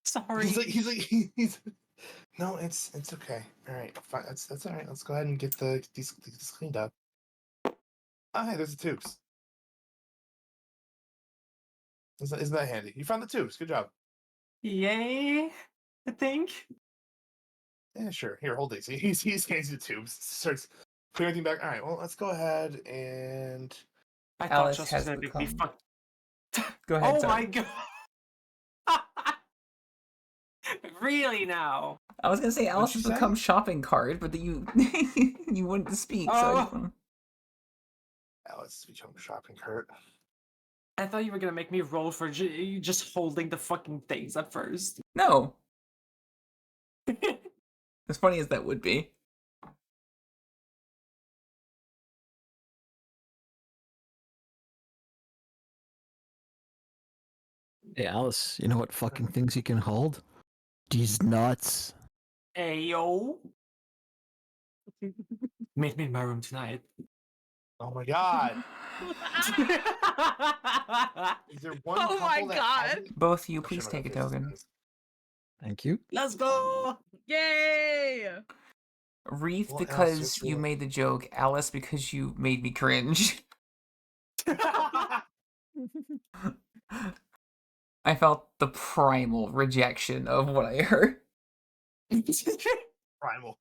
Sorry. He's no, it's okay. All right, fine. That's all right. Let's go ahead and get these cleaned up. Oh, hey, there's the tubes. Isn't that handy? You found the tubes. Good job. Yay, I think. Yeah, sure. Here, hold these. He scans the tubes, starts putting everything back. All right, well, let's go ahead and. I thought Alice Just was has gonna make me become. fuck. Go ahead. Oh Sorry. my god! Really now? I was gonna say Alice you has say? become shopping cart, but you you wouldn't speak. So I just Oh, wanna... Let's become shopping cart. I thought you were gonna make me roll for just holding the fucking things at first. No. As funny as that would be. Hey, Alice, you know what fucking things you can hold? These nuts. Ayo. Meet me in my room tonight. Oh my god! Is there one Oh my couple that God. hasn't? Both you, Oh, please shit, take a my face is token. nice. Thank you. Let's go! Yay! Wreath Well, Alice, because what's you your- made the joke. Alice because you made me cringe. I felt the primal rejection of what I heard. primal.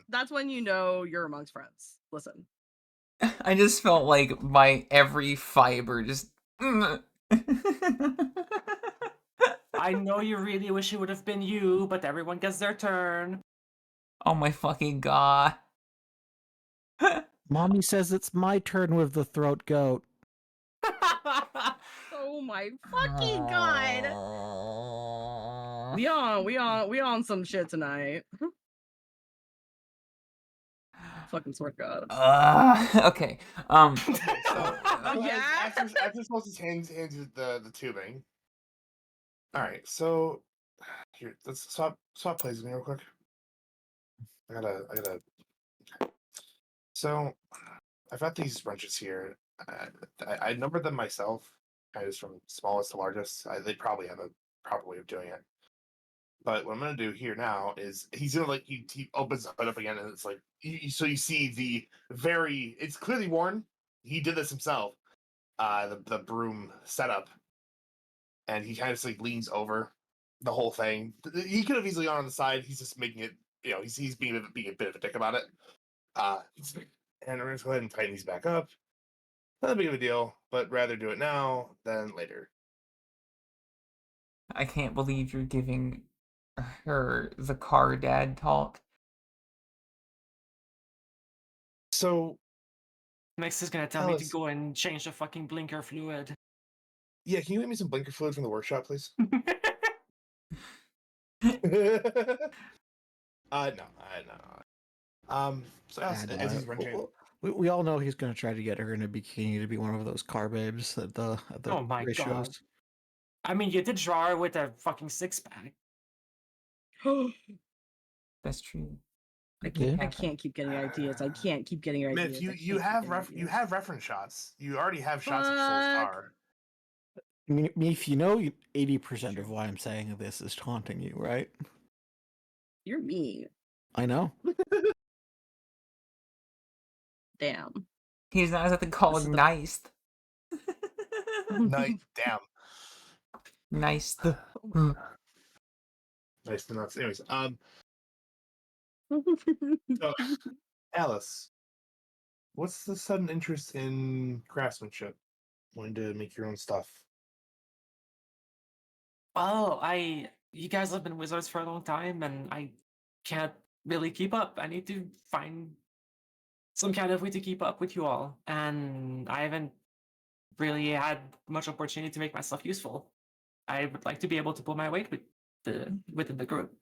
That's when you know you're amongst friends. Listen. I just felt like my every fiber just. I know you really wish it would have been you, but everyone gets their turn. Oh my fucking god. Mommy says it's my turn with the throat goat. Oh my fucking god. We on some shit tonight. Fucking swear to God. Okay. Okay, so Yeah? after Solstice hands you the tubing. All right, so here let's swap places with me real quick. I gotta. So I've got these wrenches here. I numbered them myself, kind of from smallest to largest. They probably have a proper way of doing it. But what I'm gonna do here now is he's gonna like he opens the hood up again, and it's like so you see it's clearly worn. He did this himself. The broom setup, and he kind of just like leans over the whole thing. He could have easily gone on the side. He's just making it. He's being a bit of a dick about it. And we're gonna go ahead and tighten these back up. Not that big of a deal, but rather do it now than later. I can't believe you're giving her the car dad talk. So Next is gonna tell me to Alice, go and change the fucking blinker fluid. yeah, can you get me some blinker fluid from the workshop, please? No. So Alice, And, as he's wrenching, we all know he's going to try to get her in a bikini to be one of those car babes at the Oh my race God. shows. I mean, you did draw her with a fucking six-pack. That's true. I Yeah. can't keep getting ideas. I can't keep getting ideas. Myth, I you can't keep have getting ideas. you have reference shots. You already have shots of Soul's Fuck. car. I mean, if you know 80% of why I'm saying this is taunting you, right? You're mean. I know. Damn. He's not exactly called This is the- nice. Nice, damn. Nice. Nice to know. Anyways, so, Alice, what's the sudden interest in craftsmanship? Wanting to make your own stuff? Well, you guys have been wizards for a long time, and I can't really keep up. I need to find some kind of way to keep up with you all, and I haven't really had much opportunity to make myself useful. I would like to be able to pull my weight within the group.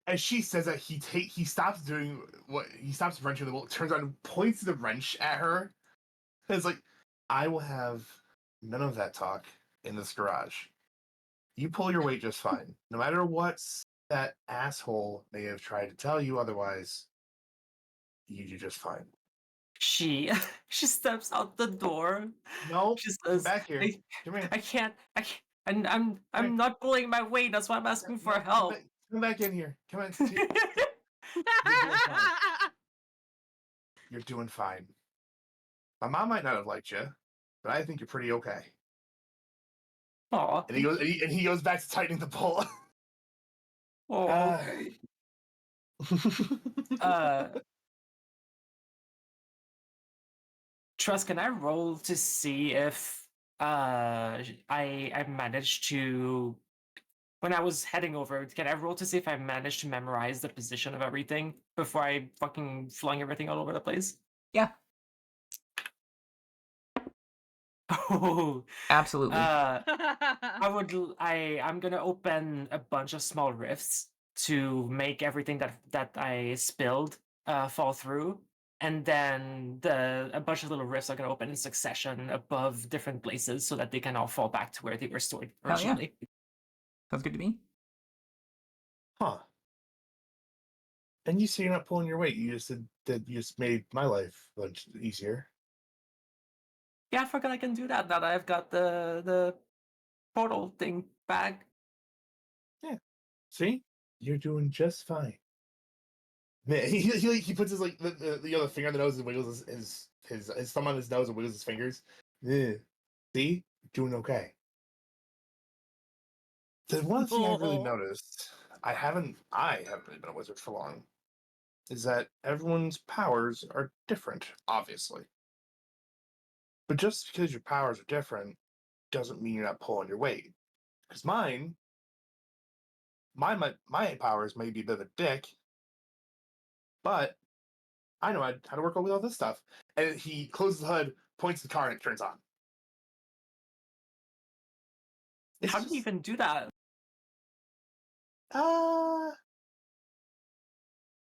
As she says that, he stops doing what he stops wrenching the bolt, turns around and points the wrench at her. And it's like, I will have none of that talk in this garage. You pull your weight just fine. No matter what that asshole may have tried to tell you otherwise, you do just fine. She she steps out the door. No, She come says, back here. Come here. I can't, and I'm not pulling my weight. That's why I'm asking for help. Come back in here. Come on. You're doing fine. My mom might not have liked you, but I think you're pretty okay. Aw. And he goes back to tightening the pull. Aw. Trust, can I roll to see if I managed to, when I was heading over, can I roll to see if I managed to memorize the position of everything before I fucking flung everything all over the place? Yeah, Oh, absolutely. I'm gonna open a bunch of small rifts to make everything that I spilled fall through, and then a bunch of little rifts are gonna open in succession above different places so that they can all fall back to where they were stored Hell yeah. originally. Sounds good to me. Huh. And you say you're not pulling your weight. You just said that you just made my life much easier. Yeah, I forgot I can do that now that I've got the portal thing back. Yeah. See? You're doing just fine. Man, he puts his like the other finger on the nose and wiggles his thumb on his nose and wiggles his fingers. Yeah. See? You're doing okay. The one thing I've really noticed, I haven't really been a wizard for long, is that everyone's powers are different, obviously. But just because your powers are different doesn't mean you're not pulling your weight. Because my powers may be a bit of a dick, but I know how to work with all this stuff. And he closes the hood, points the car, and it turns on. How did you even do that?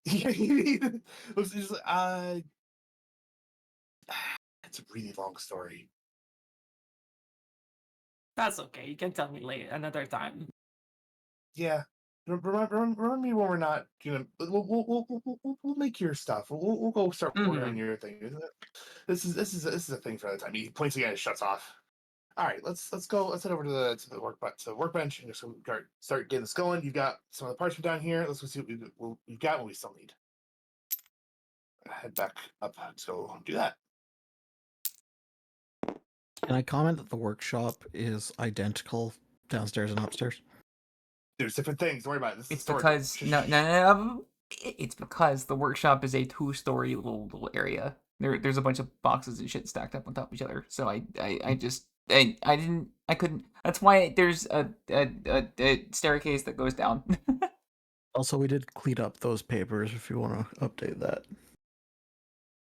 It's just, it's a really long story. That's okay. You can tell me later, another time. Yeah. Remind me when we're not, we'll make your stuff. We'll go start working on your thing. This is a thing for the time. He points again and shuts off. All right, let's go. Let's head over to the workbench and just start getting this going. You've got some of the parts from down here. Let's go see what we've got. What we still need. Head back up to do that. Can I comment that the workshop is identical downstairs and upstairs? There's different things. Don't worry about it. This is It's storage. because no. It's because the workshop is a 2-story little area. There's a bunch of boxes and shit stacked up on top of each other. So I couldn't. That's why there's a staircase that goes down. Also, we did clean up those papers if you want to update that.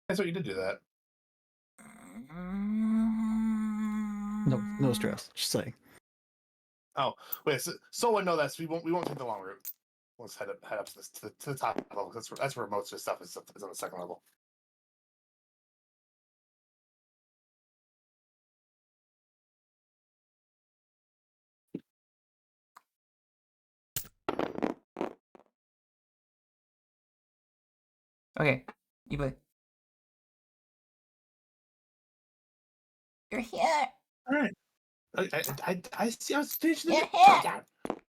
That's what you did do that. No stress. Just saying. Oh wait, so I know that. So we won't take the long route. Let's head up to the top level. That's where most of the stuff is on the second level. Okay, you play. You're here. All right. I see. I was finishing You're the here. All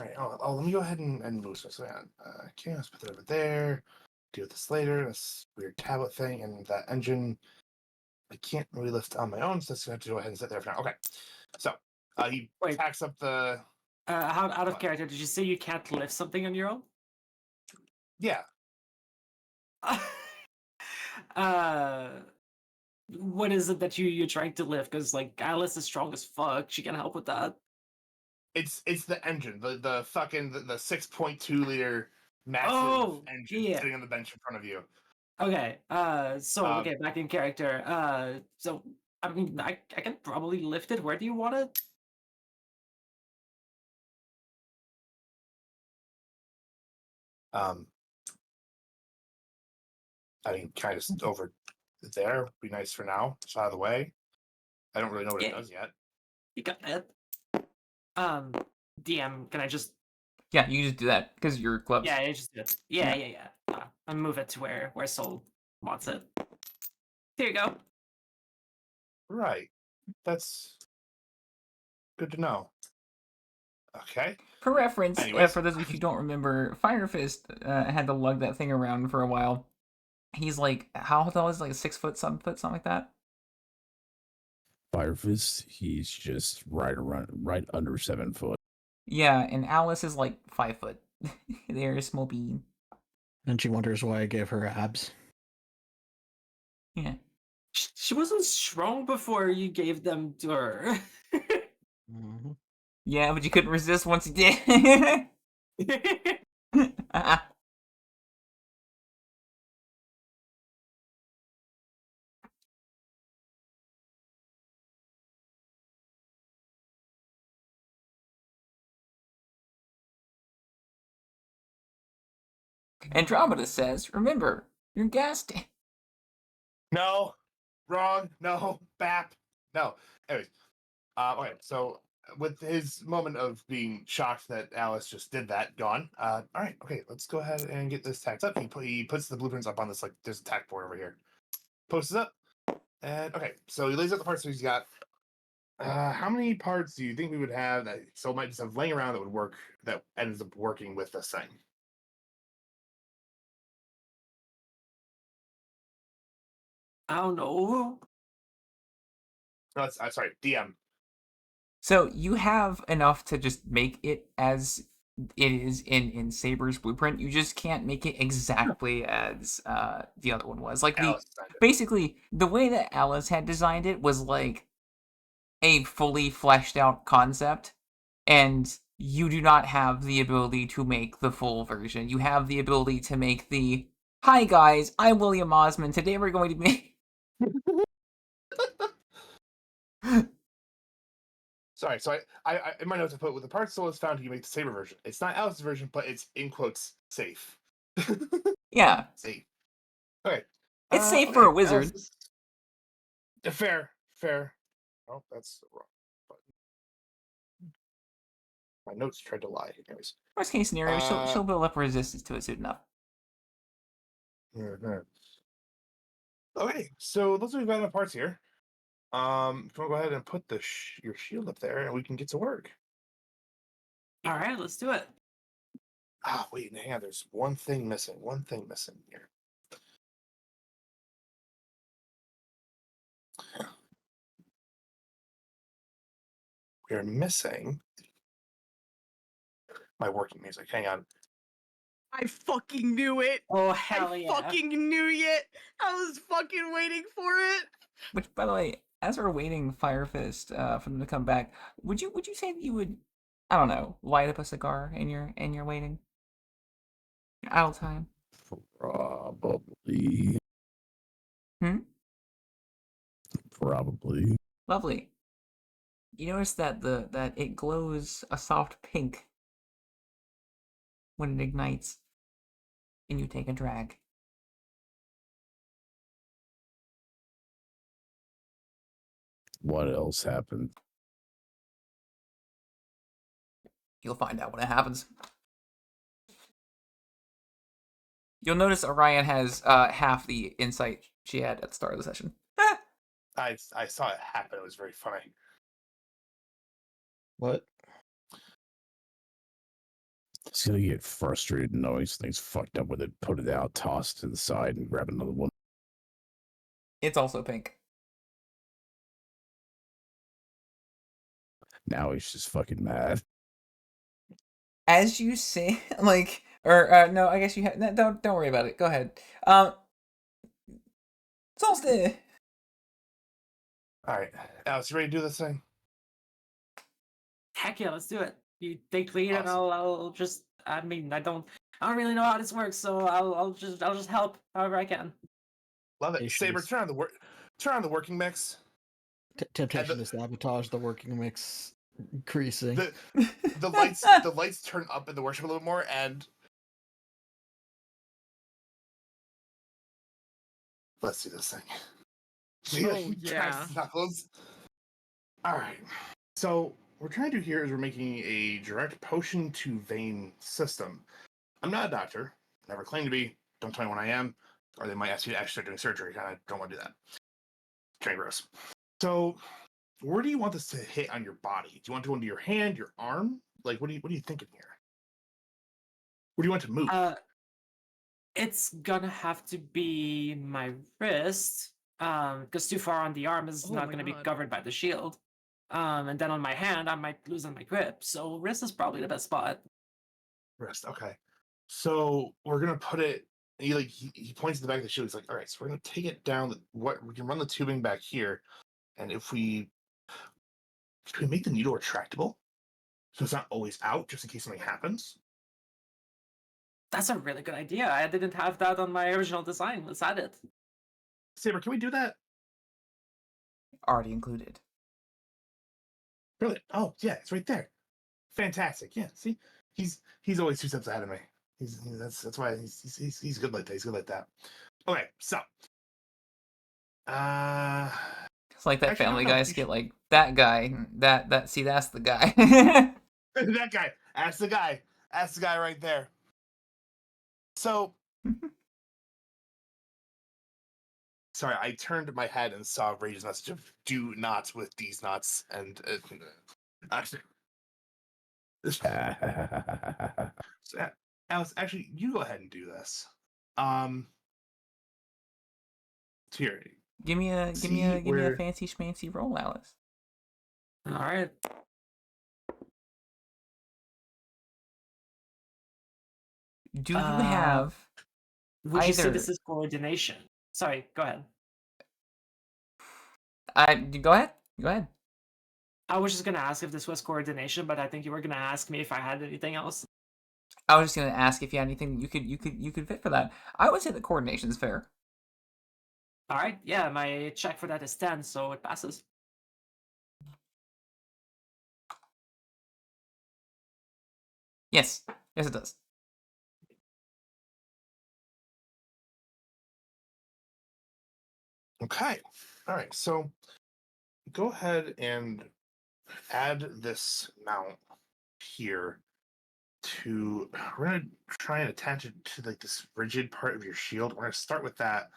right. Oh, let me go ahead and move this. Okay, let's put that over there. Deal with this later. This weird tablet thing and that engine. I can't really lift on my own, so I'm gonna have to go ahead and sit there for now. Okay. So he packs up the. How out of character? Did you say you can't lift something on your own? Yeah. What is it that you're trying to lift? Because like Alice is strong as fuck. She can help with that. It's the engine, the fucking the 6.2 liter massive engine sitting on the bench in front of you. Okay. Okay, back in character. So I mean, I can probably lift it. Where do you want it? I mean, kind of over there. Be nice for now. It's out of the way. I don't really know what it does yet. You got it. DM, can I just? Yeah, you just do that because you're gloves. Yeah, just do it. Yeah. I'll move it to where Soul wants it. Here you go. Right. That's good to know. Okay. For reference, Anyways. for those of you who don't remember, Fire Fist had to lug that thing around for a while. He's like, how tall is it? Like 6 foot, 7 foot, something like that? Firefist, he's just right under 7 foot. Yeah, and Alice is like 5 foot. There's small bean. And she wonders why I gave her abs. Yeah. She wasn't strong before you gave them to her. Mm-hmm. Yeah, but you couldn't resist once you did. Andromeda says, remember, you're gassed. No, wrong. No, bap. No. Anyways, okay. So with his moment of being shocked that Alice just did that, gone. All right. Okay, let's go ahead and get this tacked up. He puts the blueprints up on this, like, there's a tack board over here. Posts it up, and okay. So he lays out the parts that he's got. How many parts do you think we would have that so might just have laying around that would work, that ends up working with this thing? I don't know. No, I'm sorry, DM. So you have enough to just make it as it is in Saber's blueprint. You just can't make it exactly as the other one was. Like basically the way that Alice had designed it was like a fully fleshed out concept, and you do not have the ability to make the full version. You have the ability to make the "Hi guys, I'm William Osmond. Today we're going to make." Sorry, so I in my notes I put with the parts Soul has found, you make the Saber version. It's not Alice's version, but it's in quotes safe. Yeah, Safe. Okay. it's safe for a wizard. Fair. Oh, that's wrong button. My notes tried to lie. Anyways. Worst case scenario, she'll build up resistance to it soon enough. Mm-hmm. Okay, so those are we've got enough parts here. If you want to go ahead and put your shield up there, and we can get to work. All right, let's do it. Ah, wait, hang on. There's one thing missing. Here. We are missing my working music. Hang on. I fucking knew it. Oh, hell yeah. I fucking knew it. I was fucking waiting for it. Which, by the way, as we're waiting Firefist for them to come back, would you say that you would, I don't know, light up a cigar in your waiting? Your idle time? Probably. Probably. Lovely. You notice that that it glows a soft pink when it ignites, and you take a drag. What else happened? You'll find out when it happens. You'll notice Orion has half the insight she had at the start of the session. I saw it happen. It was very funny. What? He's gonna get frustrated knowing things fucked up with it, put it out, toss it to the side, and grab another one. It's also pink. Now he's just fucking mad. As you say, like, or no, I guess you have. No, don't worry about it. Go ahead. Solstice. All right, Alex, you ready to do this thing? Heck yeah, let's do it. You take lead, and Awesome. I'll just. I mean, I don't really know how this works, so I'll just help however I can. Love it, Patience. Saber. Turn on the working mix. Temptation to sabotage the working mix increasing. The lights turn up in the worship a little more, and let's do this thing. Oh, yeah. Knuckles. All right. So what we're trying to do here is we're making a direct potion to vein system. I'm not a doctor. Never claimed to be. Don't tell me when I am, or they might ask you to actually start doing surgery. I don't want to do that. Kind of gross. So where do you want this to hit on your body? Do you want it to go into your hand, your arm? Like, what are you thinking here? Where do you want it to move? It's gonna have to be my wrist. because too far on the arm is Oh not my going to be God. covered by the shield. And then on my hand, I might lose on my grip. So wrist is probably the best spot. Wrist. Okay. So we're gonna put it. He points to the back of the shield. He's like, all right. So we're gonna take it down. What we can run the tubing back here, and if we can we make the needle retractable, so it's not always out, just in case something happens. That's a really good idea. I didn't have that on my original design. Let's add it. Saber, can we do that? Already included. Brilliant. Oh yeah, it's right there. Fantastic. Yeah. See, he's always 2 steps ahead of me. That's why he's good like that. He's good like that. Okay, so It's like that actually, Family no, Guy you skit, like that guy, see, that's the guy. that guy. That's the guy. That's the guy right there. So sorry, I turned my head and saw Rage's message of "do not with these nuts," and actually, so, Alice, actually, you go ahead and do this. Here, give me a see where fancy schmancy roll, Alice. All right. Do you have Would you say either? this is coordination? Sorry, go ahead. Go ahead. Go ahead. I was just gonna ask if this was coordination, but I think you were gonna ask me if I had anything else. I was just gonna ask if you had anything you could fit for that. I would say the coordination is fair. All right, yeah, my check for that is 10, so it passes. Yes, it does. Okay. All right. So go ahead and add this mount here to. We're gonna try and attach it to like this rigid part of your shield. We're gonna start with that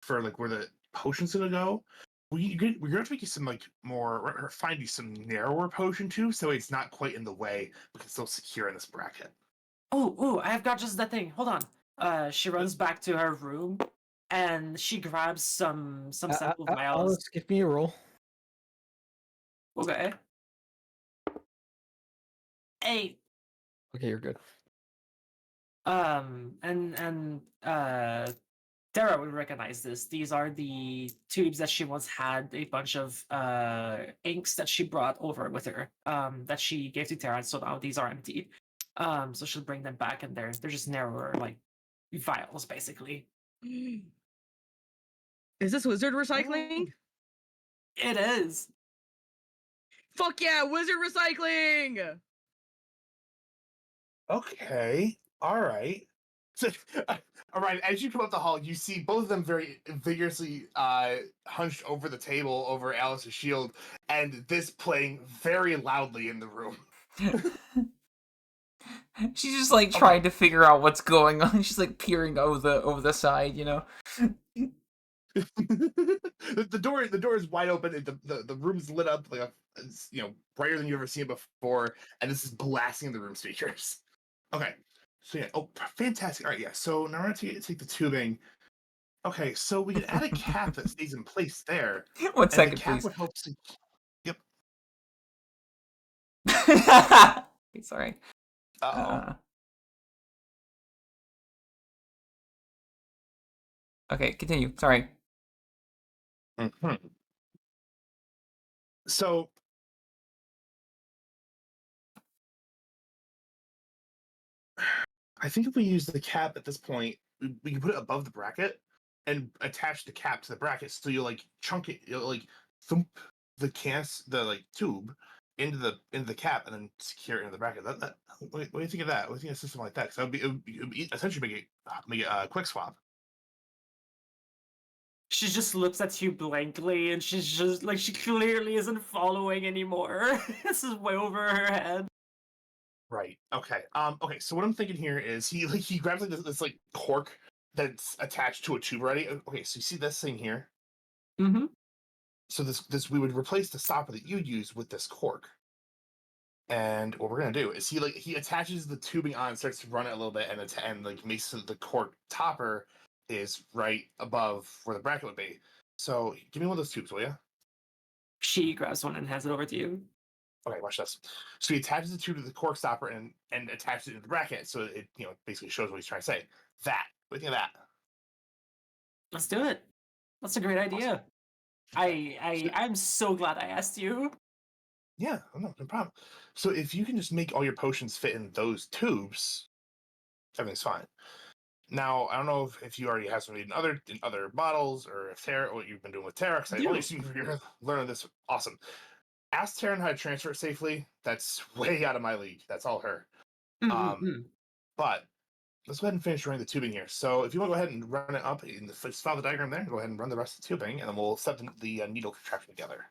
for like where the potion's gonna go. We're gonna make you some like more. We're gonna find you some narrower potion too, so it's not quite in the way, but it's still secure in this bracket. Oh, I have got just that thing. Hold on. She runs back to her room and she grabs some sample vials. Alice, give me a roll. Okay. 8. Okay, you're good. And Dara would recognize this. These are the tubes that she once had a bunch of inks that she brought over with her, that she gave to Tara, so now these are empty. So she'll bring them back, and they're just narrower, like vials, basically. Is this wizard recycling? It is. Fuck yeah, wizard recycling! Okay. All right. So, all right. As you come up the hall, you see both of them very vigorously hunched over the table over Alice's shield, and this playing very loudly in the room. She's just like trying to figure out what's going on. She's like peering over the side, you know. The door is wide open. The room's lit up like brighter than you've ever seen it before, and this is blasting the room speakers. Okay, so yeah, fantastic. All right, yeah. So now we're gonna take the tubing. Okay, so we can add a cap that stays in place there. 1 and second, the cap please. would help. Yep. Sorry. Okay, continue. Sorry. Mm-hmm. So I think if we use the cap at this point, we can put it above the bracket and attach the cap to the bracket. So you'll like chunk it, you'll like thump the tube into the cap and then secure it into the bracket. What do you think of that? What do you think of a system like that? Because it would be essentially make it a quick swap. She just looks at you blankly, and she's just like, she clearly isn't following anymore. This is way over her head. Right. Okay. Okay. So what I'm thinking here is he grabs like this like cork that's attached to a tube already. Okay. So you see this thing here. Mm-hmm. So this we would replace the stopper that you use with this cork. And what we're gonna do is he attaches the tubing on, starts to run it a little bit, and like makes the cork topper is right above where the bracket would be. So give me one of those tubes, will you? She grabs one and hands it over to you. Okay, watch this. So he attaches the tube to the cork stopper and attaches it to the bracket, so it basically shows what he's trying to say. That. What do you think of that? Let's do it. That's a great idea. I'm so glad I asked you. Yeah, no problem. So if you can just make all your potions fit in those tubes, everything's fine. Now, I don't know if you already have somebody in other bottles, or if Tara, what you've been doing with Tara, because I only assume you're learning this. Awesome. Ask Taryn how to transfer it safely. That's way out of my league. That's all her. But let's go ahead and finish running the tubing here. So if you want to go ahead and run it up, just follow the diagram there, go ahead and run the rest of the tubing, and then we'll set the needle contraption together.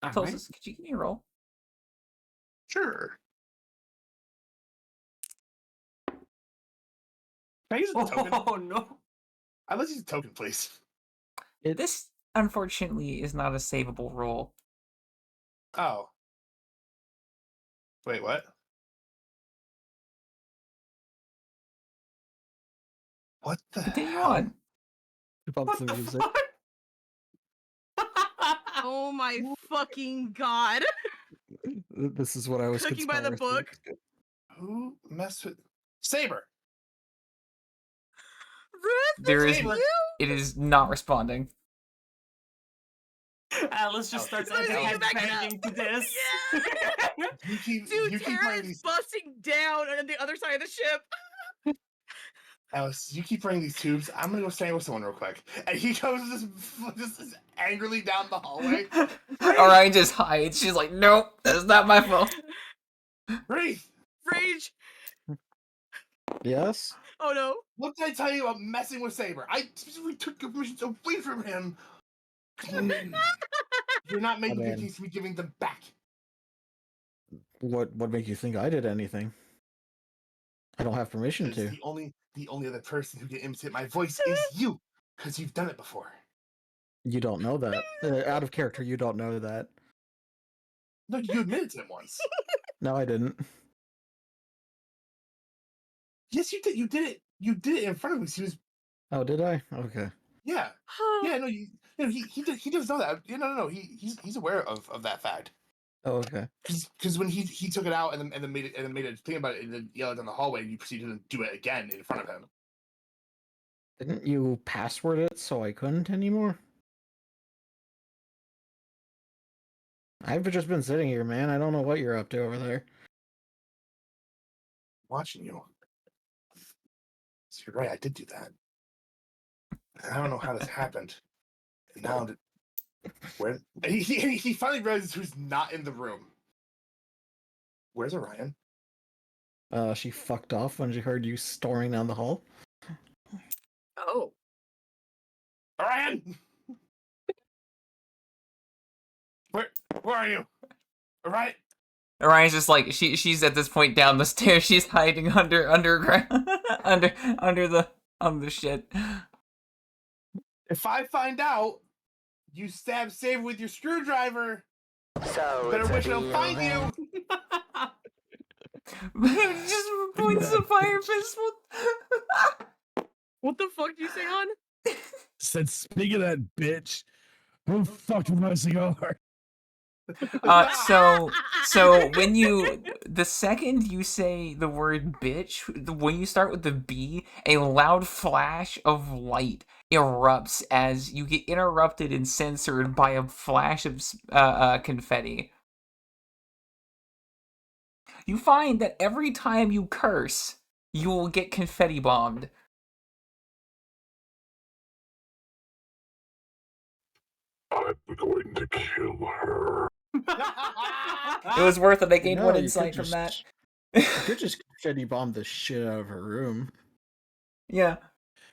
Tulsis, could you give me a roll? Sure. Can I use a token? Oh no! Let's use a token, please. This, unfortunately, is not a savable roll. Oh. Wait, what? What the Continue hell? on. Bump the music. Oh my fucking god! This is what I was Cooking by the book. Who messed with Saber? Ruth, There this is. you? It is not responding. Alice just starts banging to this. Yeah. Dude, Tara is busting down on the other side of the ship. Alice, you keep running these tubes. I'm gonna go stand with someone real quick. And he goes just angrily down the hallway. Orion just hides. She's like, nope, that's not my fault. Breathe! Rage! Yes? Oh no. What did I tell you about messing with Saber? I specifically took your permissions away from him. You're not making good case to me giving them back. What make you think I did anything? I don't have permission to. The only other person who can imitate my voice is you, because you've done it before. You don't know that. Out of character, you don't know that. No, you admitted to him once. No, I didn't. Yes, you did. You did it. You did it in front of me. He was. Oh, did I? Okay. Yeah. Yeah. No. He does know that. No. He's aware of that fact. Oh, okay. Because when he took it out and then made it think about it and then yelled down the hallway, and you proceeded to do it again in front of him. Didn't you password it so I couldn't anymore? I've just been sitting here, man. I don't know what you're up to over there. Watching you. So you're right. I did do that. I don't know how this happened. And now where he finally realizes who's not in the room. Where's Orion? She fucked off when she heard you storming down the hall. Oh. Orion! Where are you? Alright. Orion's just like she's at this point down the stairs. She's hiding underground under the shit. If I find out you stab Saber with your screwdriver, so better wish I don't find you. Just points the fire pistol. What the fuck do you say, hon? Said, speak of that bitch. Who fucked with my cigar? So when the second you say the word bitch, when you start with the B, a loud flash of light erupts as you get interrupted and censored by a flash of confetti. You find that every time you curse, you will get confetti bombed. I'm going to kill her. It was worth it. I gained one insight from that. You could just confetti bomb the shit out of her room. Yeah.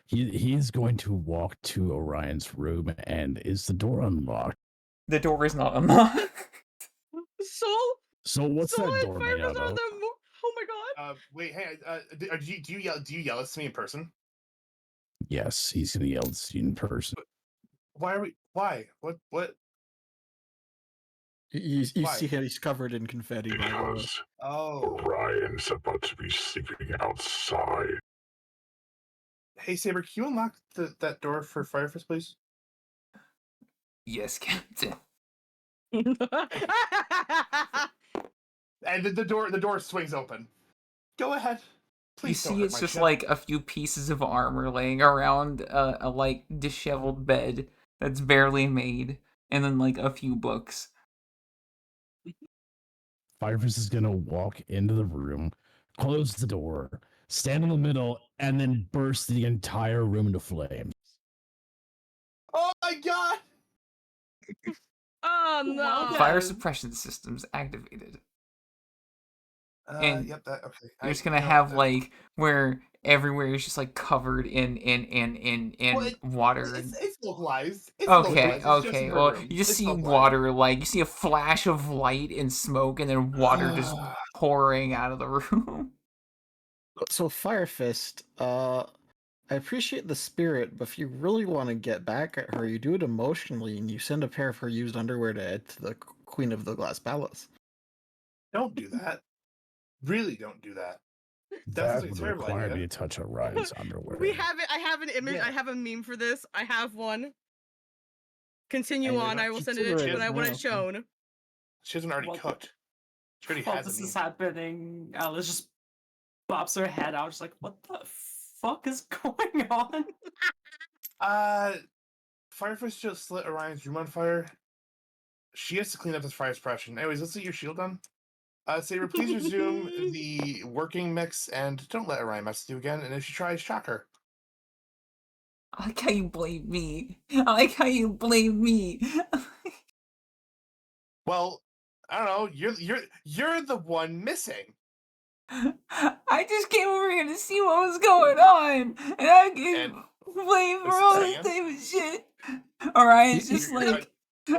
He's going to walk to Orion's room, and is the door unlocked? The door is not unlocked. So what's that door made out of? Oh my god. Wait, hey, do you yell this to me in person? Yes, he's gonna yell this to you in person. Why? What? You see how he's covered in confetti. Because Oh, Orion's about to be sleeping outside. Hey, Saber, can you unlock that door for Firefist, please? Yes, Captain. And the door swings open. Go ahead. You Please don't see hurt it's my just ship. like a few pieces of armor laying around a like disheveled bed that's barely made, and then like a few books. Firefist is gonna walk into the room, close the door, stand in the middle, and then burst the entire room into flames. Oh my god! Oh no! Fire suppression systems activated. And Yep, that okay. you're just gonna have like where everywhere is just like covered in well, water. It's localized. It's Okay, localized. It's just okay. in her Well, room. you just It's see localized. water, like you see a flash of light and smoke, and then water just pouring out of the room. So Fire Fist, I appreciate the spirit, but if you really want to get back at her, you do it emotionally, and you send a pair of her used underwear to the Queen of the Glass Palace. Don't do that. Really, don't do that. That Like would a terrible require idea. me to touch Orion's underwear. We have it. I have an image. Yeah. I have a meme for this. I have one. Continue And on. I will send it consider when it I want now. it shown. She hasn't already What? cooked. She already While has this it. is happening, Alice just pops her head out, just like, what the fuck is going on? Firefist just lit Orion's room on fire. She has to clean up this fire suppression. Anyways, let's get your shield done. Saber, please resume the working mix and don't let Orion mess with you again. And if she tries, shock her. I like how you blame me. I like how you blame me. Well, I don't know. You're the one missing. I just came over here to see what was going on, and I get blamed for all this type of shit. Orion's just like,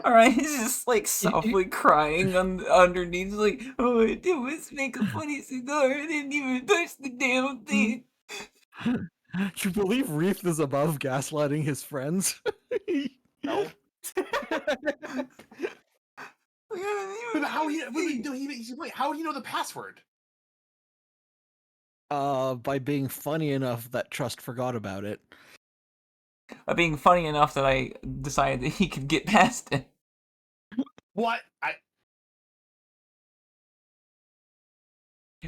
Orion's just like softly crying underneath, like, oh, I did was make a funny cigar. I didn't even touch the damn thing. You believe Reef is above gaslighting his friends? No. But how would he know the password? By being funny enough that Trust forgot about it. Being funny enough that I decided that he could get past it. What?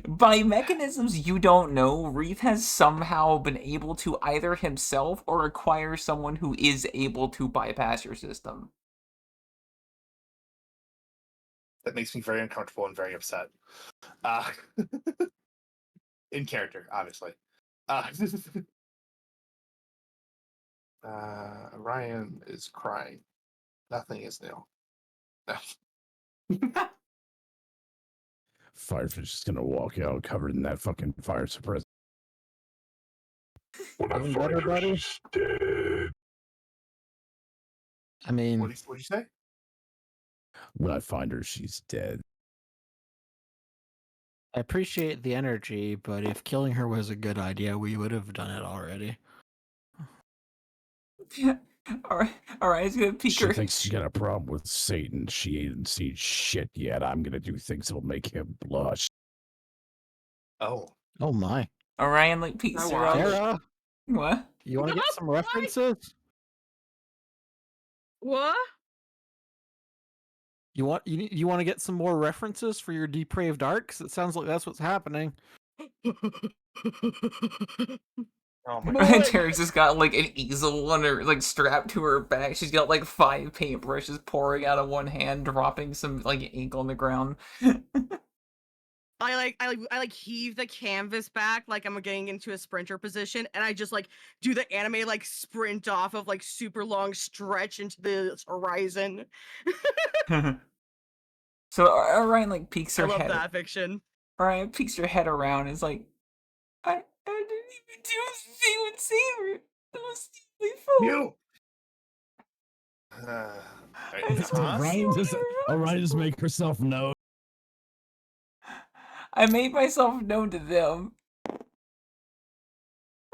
By mechanisms you don't know, Reef has somehow been able to either himself or acquire someone who is able to bypass your system. That makes me very uncomfortable and very upset. In character, obviously. Ryan is crying. Nothing is new. Firefish is gonna walk out covered in that fucking fire suppressor. Feeling better, buddy? I mean, What'd you say? When I find her, she's dead. I appreciate the energy, but if killing her was a good idea, we would have done it already. Alright, it's gonna peek She her. thinks she got a problem with Satan. She ain't seen shit yet. I'm gonna do things that'll make him blush. Oh. Oh my. Orion like peeks her up. Sarah, What? you want to get some references? What? You want to get some more references for your depraved art? 'Cause it sounds like that's what's happening. Oh my god. Terry's just got like an easel on her, like strapped to her back. She's got like 5 paintbrushes pouring out of one hand, dropping some like ink on the ground. I heave the canvas back like I'm getting into a sprinter position, and I just like do the anime like sprint off of like super long stretch into the horizon. So Orion like peeks her I love head. that fiction. Orion peeks her head around and is like, I didn't even do anything with Saber. That was really fun. You. Orion just make herself known. I made myself known to them.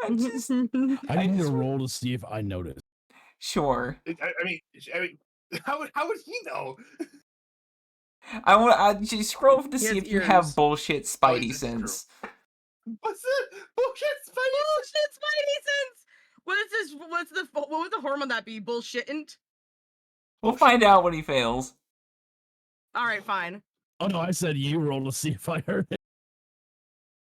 I need to roll to see if I notice. Sure. I mean, how would he know? I just scroll to see if you have ears. bullshit Spidey sense. What's it? Bullshit Spidey Bullshit Spidey sense! What is this? What would the harm on that be? Bullshitting? We'll find out when he fails. All right, fine. Oh no, I said you roll to see if I heard it.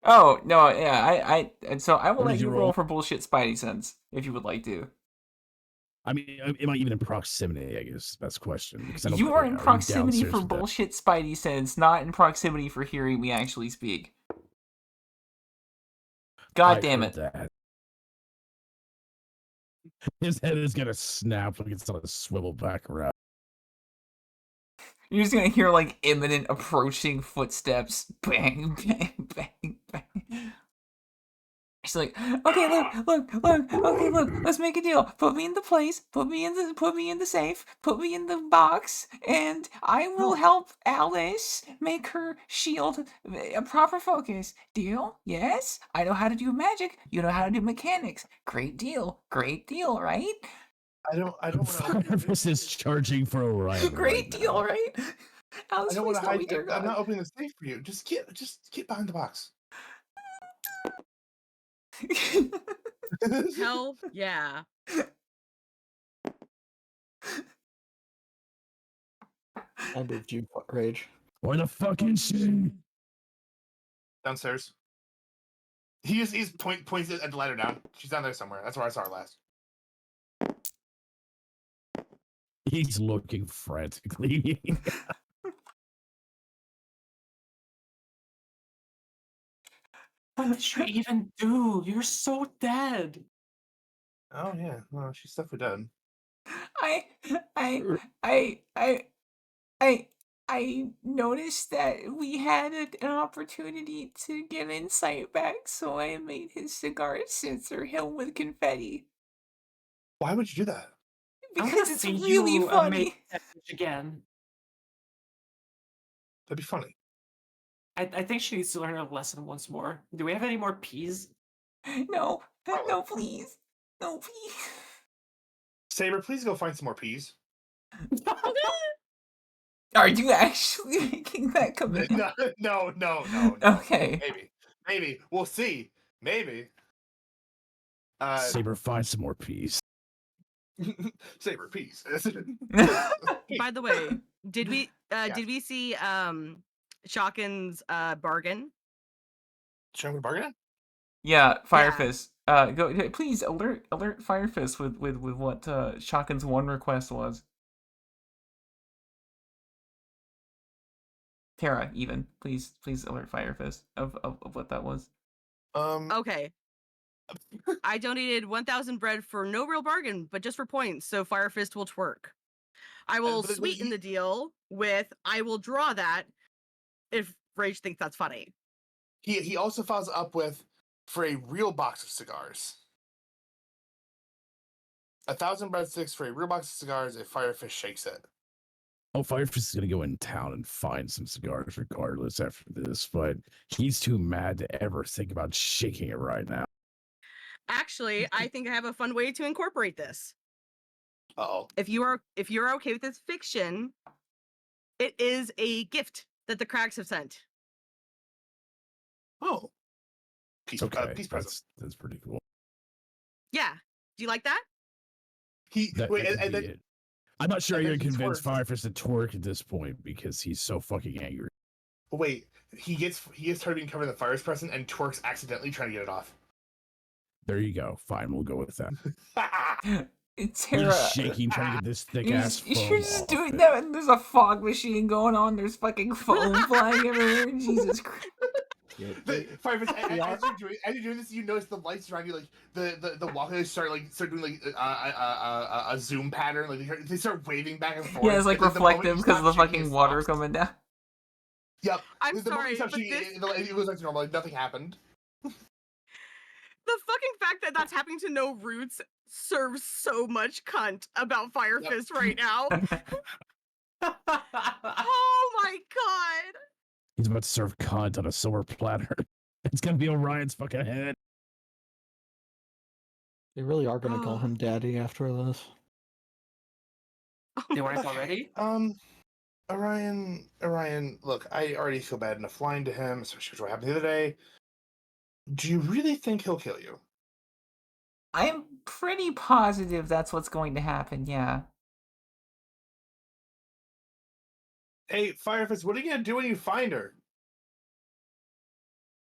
Oh no, yeah, and so I will What let did you you roll roll? for bullshit Spidey sense if you would like to. I mean, am I even in proximity? I guess that's the question. Because I don't You know, are in are you proximity downstairs for with that? bullshit Spidey sense, not in proximity for hearing me actually speak. God I damn heard it. that. His head is gonna snap like it's on a swivel back around. You're just gonna hear like imminent approaching footsteps. Bang, bang, bang, bang. She's like, okay, look, okay, look, let's make a deal. Put me in the place, put me in the safe, put me in the box, and I will help Alice make her shield a proper focus. Deal? Yes? I know how to do magic, you know how to do mechanics. Great deal, right? I don't want to. Firefist is charging for Orion right Great deal, now. right? Alice, I don't please want to tell me, hide. dear I'm God. not opening the safe for you. Just get behind the box. Hell yeah. I moved you, Rage. Where the fuck is she? Downstairs. He's points at the ladder down. She's down there somewhere. That's where I saw her last. He's looking frantically. What did you even do? You're so dead. Oh yeah, well she's definitely dead. I noticed that we had an opportunity to get insight back, so I made his cigar censor him with confetti. Why would you do that? I'm Because gonna it's see really you make funny. that bitch again. That'd be funny. I think she needs to learn a lesson once more. Do we have any more peas? No, Probably. no, please. No, please. Saber, please go find some more peas. Are you actually making that command? No. Okay. Maybe. We'll see. Maybe. Saber, find some more peas. Saber, peas. By the way, did we see Shawkin's bargain? Show me the bargain? Yeah, Fire Yeah. Fist. Go please alert Fire Fist with what Shotgun's one request was. Tara, even please alert Fire Fist of what that was. Okay. I donated 1,000 bread for no real bargain, but just for points, so Fire Fist will twerk. I will sweeten the deal with I will draw that if Rage thinks that's funny. He also follows up with for a real box of cigars. 1,000 breadsticks for a real box of cigars if Firefish shakes it. Oh, Firefist is gonna go in town and find some cigars regardless after this, but he's too mad to ever think about shaking it right now. Actually, I think I have a fun way to incorporate this. Uh-oh. If you're okay with this fiction, it is a gift that the Cracks have sent. Oh. Peace present. That's pretty cool. Yeah. Do you like that? I'm not sure and you're then gonna he convince twerks. Firefist to twerk at this point because he's so fucking angry. Wait, he gets tired being covered in the fire's present and twerks accidentally trying to get it off. There you go. Fine, we'll go with that. Tara, He's shaking, trying to get this thick ass foam you're just off. doing that, and there's a fog machine going on. There's fucking foam flying everywhere. Jesus Christ. Firefish, as you're doing this, you notice the lights around you, like the walkers start doing like a zoom pattern, like they start waving back and forth. Yeah, it's like and reflective because of the fucking water stops. coming down. Yep. I'm the sorry, moment but it was like normal, like nothing happened. The fucking fact that that's happening to no roots serves so much cunt about Fire Fist right now. Oh my god! He's about to serve cunt on a silver platter. It's gonna be Orion's fucking head. They really are gonna call him daddy after this. They weren't already? Orion, look, I already feel bad enough lying to him, especially what happened the other day. Do you really think he'll kill you? I am pretty positive that's what's going to happen, yeah. Hey, Firefist, what are you gonna do when you find her?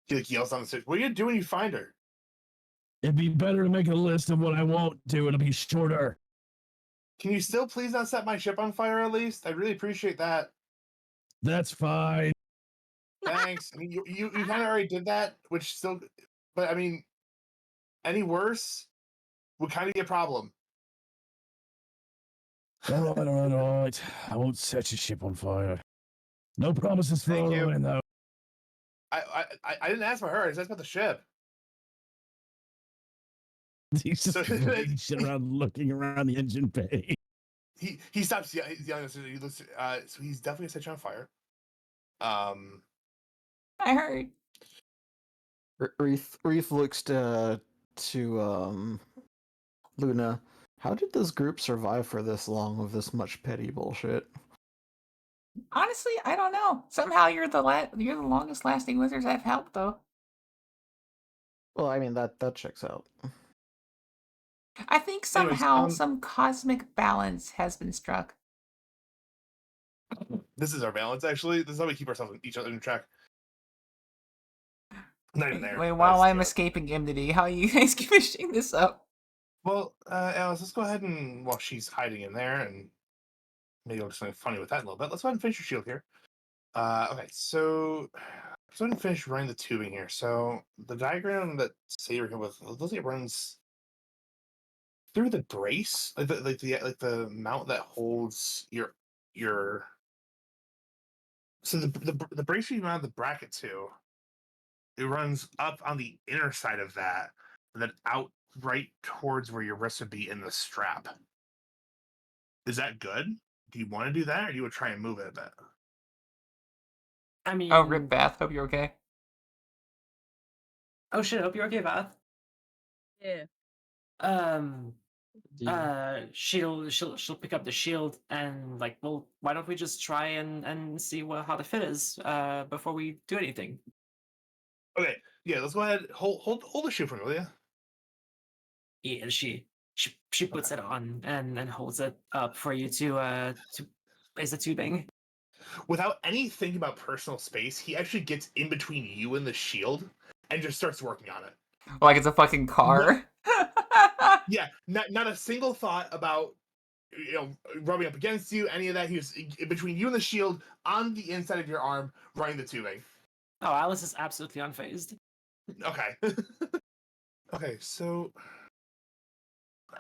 He like yells down the stairs. What are you gonna do when you find her? It'd be better to make a list of what I won't do. It'll be shorter. Can you still please not set my ship on fire at least? I'd really appreciate that. That's fine. Thanks. I mean, you kind of already did that, which still, but I mean, any worse would kind of be a problem. All right. I won't set your ship on fire. No promises for Thank you. Orion, though. I didn't ask for her. I just asked about the ship. He's just reaching around, looking around the engine bay. He stops. Yeah, he's yelling. He looks. So he's definitely gonna set you on fire. I heard. Reef looks to Luna. How did this group survive for this long with this much petty bullshit? Honestly, I don't know. Somehow you're the longest lasting wizards I've helped, though. Well, I mean that checks out. I think somehow some cosmic balance has been struck. This is our balance, actually. This is how we keep ourselves each other in track. Not even there. Wait, while I'm escaping enmity, how are you guys finishing this up? Well, Alice, let's go ahead and while she's hiding in there, and maybe I'll do something funny with that a little bit. Let's go ahead and finish your shield here. Okay, so let's go ahead and finish running the tubing here. So the diagram that Saber came with, looks like it runs through the brace, like the mount that holds your. So the brace you mount the bracket to, it runs up on the inner side of that, and then out right towards where your wrist would be in the strap. Is that good? Do you want to do that, or do you would try and move it a bit? I mean, Oh, rip Bath. Hope you're okay. Oh shit! Hope you're okay, Bath. Yeah. She'll pick up the shield and like, well, why don't we just try and see how the fit is before we do anything? Okay, yeah, let's go ahead. Hold the shoe for me, will you? Yeah, she puts it on and holds it up for you to place the tubing. Without any thinking about personal space, he actually gets in between you and the shield and just starts working on it. Like it's a fucking car. Yeah, not a single thought about rubbing up against you, any of that. He was in between you and the shield on the inside of your arm, running the tubing. Oh, Alice is absolutely unfazed. Okay. Okay, so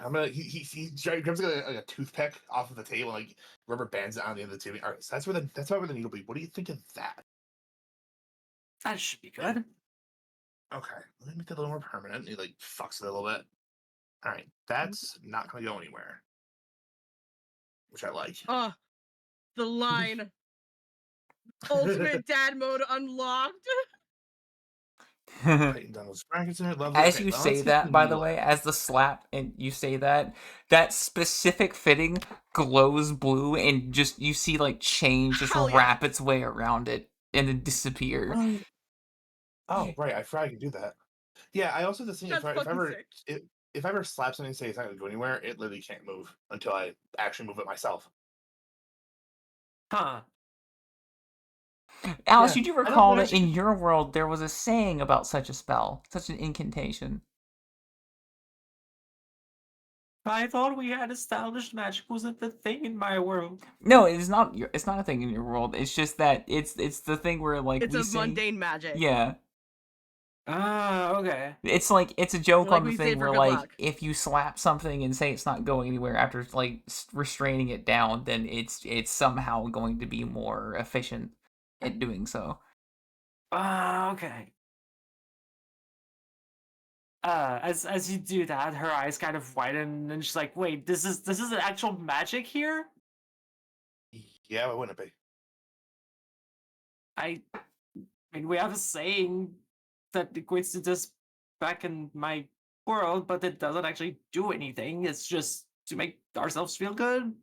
I'm gonna. He grabs like a toothpick off of the table, and like rubber bands it on the end of the tubing. All right, so that's where the needle will be. What do you think of that? That should be good. Okay, let me make that a little more permanent. He like fucks it a little bit. All right, that's not gonna go anywhere, which I like. The line. Ultimate dad mode unlocked. Tighten down those brackets in it. Lovely. As Okay, you well, say let's get that, the by the needle way, out. as the slap and you say that, that specific fitting glows blue, and just you see like change just Hell yeah. wrap its way around it and then disappear. Oh, right, I forgot I could do that. Yeah, I also just think That's fucking sick. if I ever slap something and say it's not gonna go anywhere, it literally can't move until I actually move it myself. Huh. Alice, Yeah, you do I know, recall but that actually- in your world there was a saying about such a spell, such an incantation. I thought we had established magic wasn't the thing in my world. No, it's not. It's not a thing in your world. It's just that it's the thing where like It's we a say, mundane magic. yeah. Ah, okay. It's like it's a joke Like on the we say thing for where good like luck. if you slap something and say it's not going anywhere after like restraining it down, then it's somehow going to be more efficient at doing so. Ah, okay. As you do that, her eyes kind of widen, and she's like, "Wait, this is an actual magic here?" Yeah, why wouldn't it be? I mean, we have a saying that equates to this back in my world, but it doesn't actually do anything. It's just to make ourselves feel good.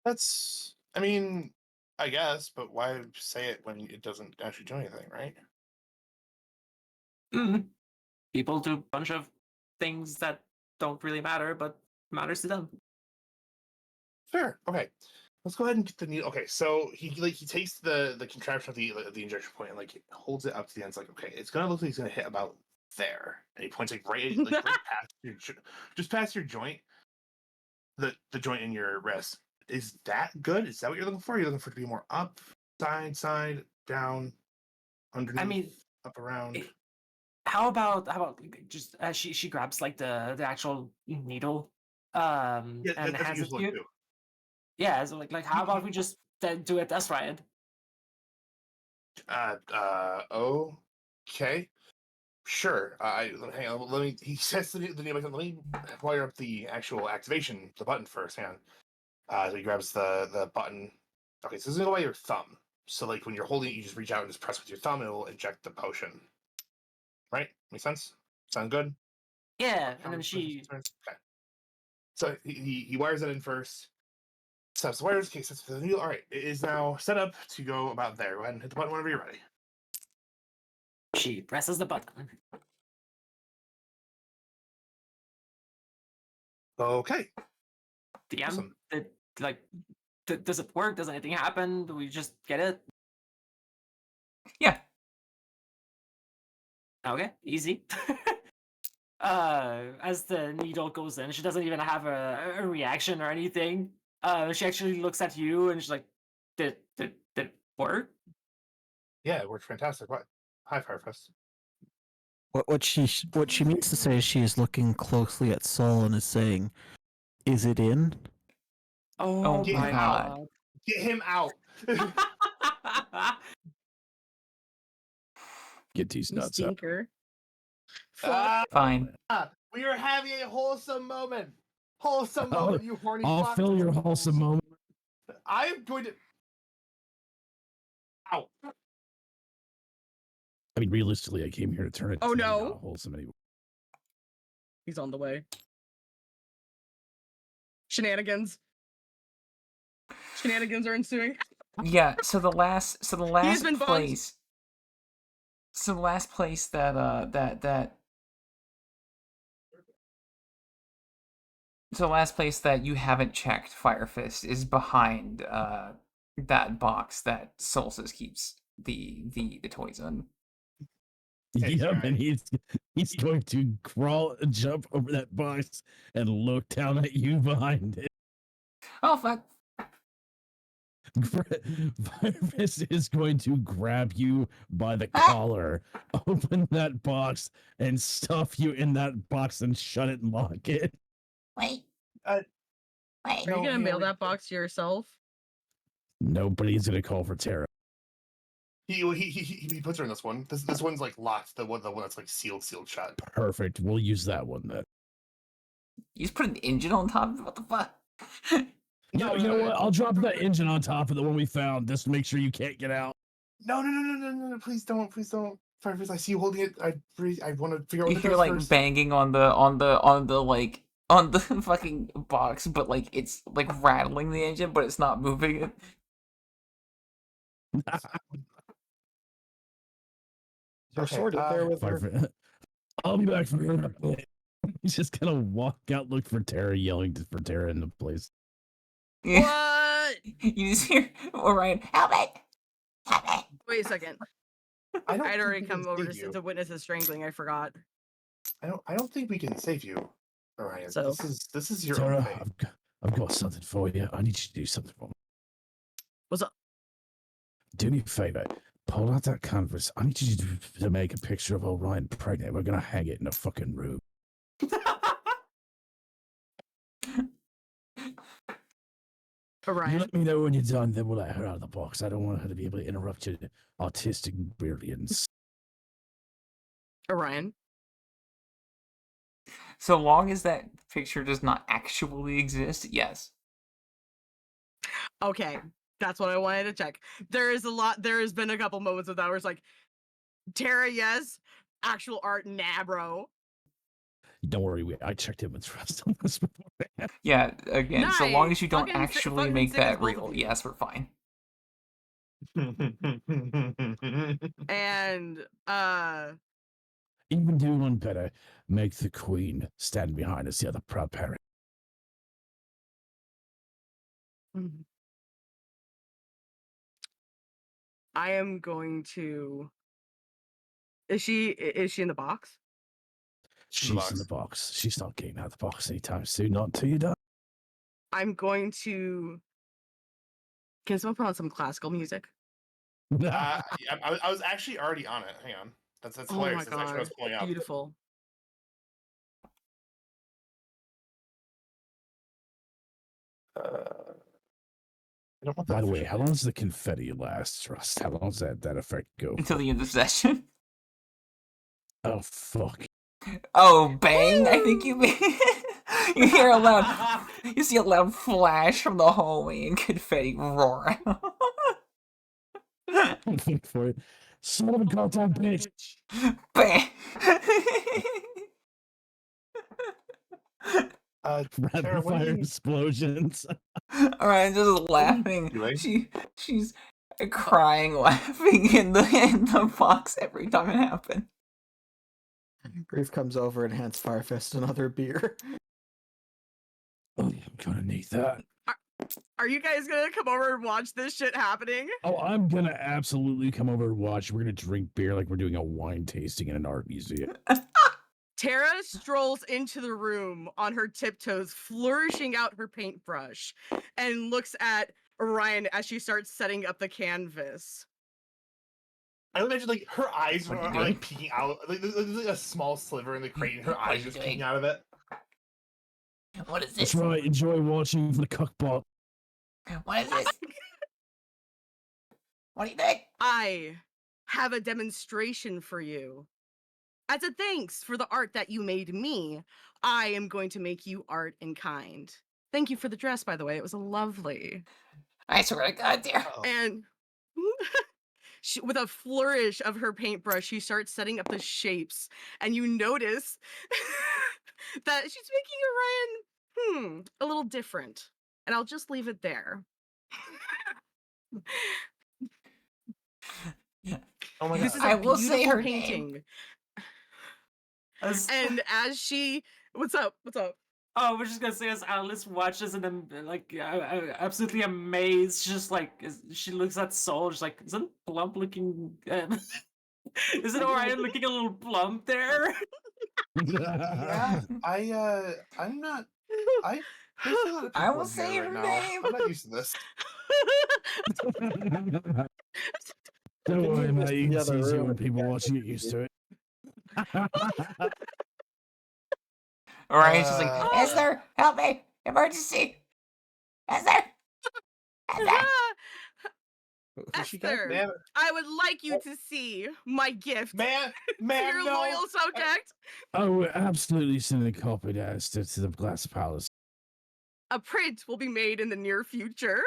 That's, I mean, I guess, but why say it when it doesn't actually do anything, right? People do a bunch of things that don't really matter, but matters to them. Sure. Okay. Let's go ahead and get the needle. Okay, so he takes the contraption of the injection point and like holds it up to the end. It's like, okay, it's gonna look like he's gonna hit about there, and he points like right past just past your joint, the joint in your wrist. Is that good? Is that what you're looking for? You're looking for it to be more up, side, down, underneath, I mean, up, around. how about just she grabs like the actual needle, Yeah, and that's hands it useful to you. too. Yeah, so like how about we just then do a test ride? Okay. Sure. Hang on. Let me. He sets the name. Let me wire up the actual activation, the button first. Hang on. So he grabs the button. Okay, so this is gonna go by your thumb. So like when you're holding it, you just reach out and just press with your thumb, and it will inject the potion. Right? Make sense? Sound good? Yeah, and then she. Okay. So he wires it in first. Steps the wires. Okay, sets the needle. All right, it is now set up to go about there. Go ahead and hit the button whenever you're ready. She presses the button. Okay. DM. Awesome. Does it work? Does anything happen? Do we just get it? Yeah. Okay, easy. As the needle goes in, she doesn't even have a reaction or anything. She actually looks at you and she's like, "Did it work?" Yeah, it worked fantastic. What? Hi, Firefest. What she means to say is she is looking closely at Saul and is saying, "Is it in?" Oh Get my him out. Get him out. Get these You nuts out. stinker. Fuck. Fine. We are having a wholesome moment. Wholesome I'll- moment, you horny I'll fuck. fill your wholesome moment. I'm going to. Ow. I mean, realistically, I came here to turn it. Oh, into no. not wholesome anyway. He's on the way. Shenanigans. Shenanigans are ensuing. Yeah. So the last been bugged. place. So the last place that So the last place that you haven't checked Fire Fist is behind that box that Solstice keeps the toys in. Hey, Yeah, sorry. and he's going to crawl and jump over that box and look down at you behind it. Oh fuck. Firefist is going to grab you by the collar, open that box, and stuff you in that box and shut it and lock it. Wait. Wait. Are you gonna mail that box to yourself? Nobody's gonna call for Tara. He puts her in this one. This one's like locked. The one that's like sealed shut. Perfect. We'll use that one then. You just put an engine on top of it? What the fuck? No, you know what? I'll drop that engine on top of the one we found just to make sure you can't get out. No, please don't. Firefest, I see you holding it. I want to figure out You what hear it does like first. banging on the fucking box, but like it's like rattling the engine, but it's not moving it. Your sword in there with her. I'll be back for your. He's just gonna walk out, look for Tara, yelling for Tara in the place. What? You just hear Orion, help me! Help me! Wait a second. I don't I'd think already we can come over save you. to witness his strangling. I forgot. I don't think we can save you, Orion. So- This is your Tara, own fate. I've got something for you. I need you to do something for me. What's up? Do me a favor. Pull out that canvas. I need you to make a picture of Orion pregnant. We're gonna hang it in the fucking room. You Orion. let me know when you're done, then we'll let her out of the box. I don't want her to be able to interrupt your artistic brilliance. Orion. So long as that picture does not actually exist, yes. Okay, that's what I wanted to check. There has been a couple moments of that where it's like, Tara, yes. Actual art, nah, bro. Don't worry, I checked in with Trust on this before. Yeah, again, so long Nice. as you don't Fucking actually fucking make sick as that both of real, you. yes, we're fine. And even do one better. Make the queen stand behind us, the other proud parent. Mhm. I am going to. Is she in the box? She's in the box. She's not getting out of the box anytime soon. Not until you're done. I'm going to. Can someone put on some classical music? I was actually already on it. Hang on. That's Oh hilarious. my That's actually what I was god, pulling up. beautiful. I don't want By that the way, official how name. long does the confetti last, Trust? How long does that effect go Until for? the end of the session. Oh, fuck. Oh, bang! I think you you hear a loud, you see a loud flash from the hallway and confetti roar out. I'm looking for it. Son of a goddamn bitch. Bang! Rapid Tara, what are fire you explosions. Alright, just laughing. doing? She's crying, laughing in the box every time it happened. Grief comes over and hands Firefist another beer. Oh, I'm gonna need that. Are you guys gonna come over and watch this shit happening? Oh, I'm gonna absolutely come over and watch. We're gonna drink beer like we're doing a wine tasting in an art museum. Tara strolls into the room on her tiptoes, flourishing out her paintbrush, and looks at Orion as she starts setting up the canvas. I imagine like her eyes What are are, you are doing? like peeking out. Like there's like a small sliver in the crate, and her What are eyes you just peeking doing? out of it. What is That's this? right. Enjoy watching for the cockbot. What is this? What are you doing? I have a demonstration for you. As a thanks for the art that you made me, I am going to make you art in kind. Thank you for the dress, by the way. It was lovely. I swear to God, dear. Uh-oh. And with a flourish of her paintbrush, she starts setting up the shapes, and you notice that she's making Orion, a little different. And I'll just leave it there. Oh my This god. is a I will say beautiful her name. painting. As, And as she, what's up? What's up? oh, we're just gonna say as Alice watches and then like absolutely amazed, just like she looks at Soul, just like isn't Plump looking? Isn't Orion looking a little plump there? Yeah, I'm not. There's a lot of I people will in say here her right now. name. I'm not used to this. Don't worry, You missed mate. You the can other see it room when if you people guys watching it used to it. Orion's just like, Esther, help me! Emergency! Esther! Esther! Who she got? Esther, Man, I would like you to see my gift to your no. loyal subject. Oh, we're absolutely sending a copy to the Glass Palace. A print will be made in the near future.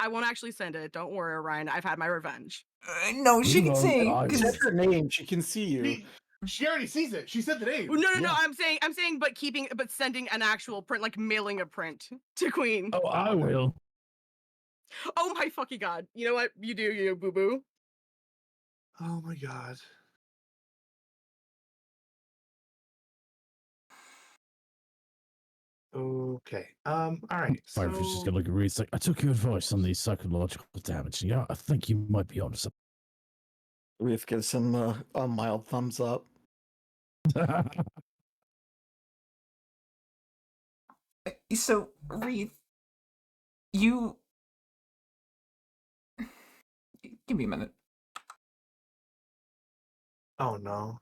I won't actually send it. Don't worry, Orion. I've had my revenge. No, she can Meanwhile, say. I Said will- her name. She can see you. She already sees it. She said the name. No. Yeah. I'm saying, but sending an actual print, like mailing a print to Queen. Oh, I will. Oh my fucking god! You know what? You do, you boo boo. Oh my god. Okay. All right. Firefish is So gonna look at Reed. It's like, I took your advice on the psychological damage. Yeah, I think you might be onto something. Reef gives him a mild thumbs up. So, Reed, you. Give me a minute. oh no.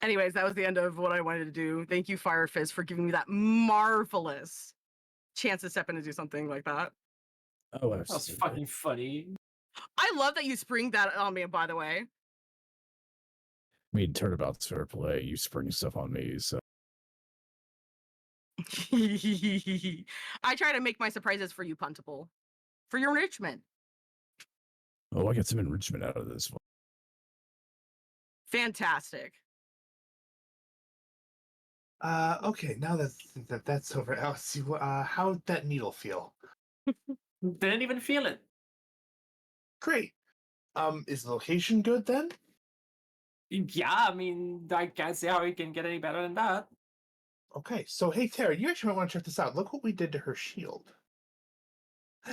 Anyways, that was the end of what I wanted to do. Thank you, Firefist, for giving me that marvelous chance to step in and do something like that. Oh, That was absolutely. fucking funny. I love that you spring that on me, by the way. I mean, turnabout's fair play. You spring stuff on me, so. I try to make my surprises for you, Puntable. For your enrichment. Oh, I get some enrichment out of this one. Fantastic. Okay, now that's over. Let's see how'd that needle feel? Didn't even feel it. Great. Is the location good then? Yeah, I mean, I can't see how you can get any better than that. Okay, so hey Tara, you actually might want to check this out. Look what we did to her shield.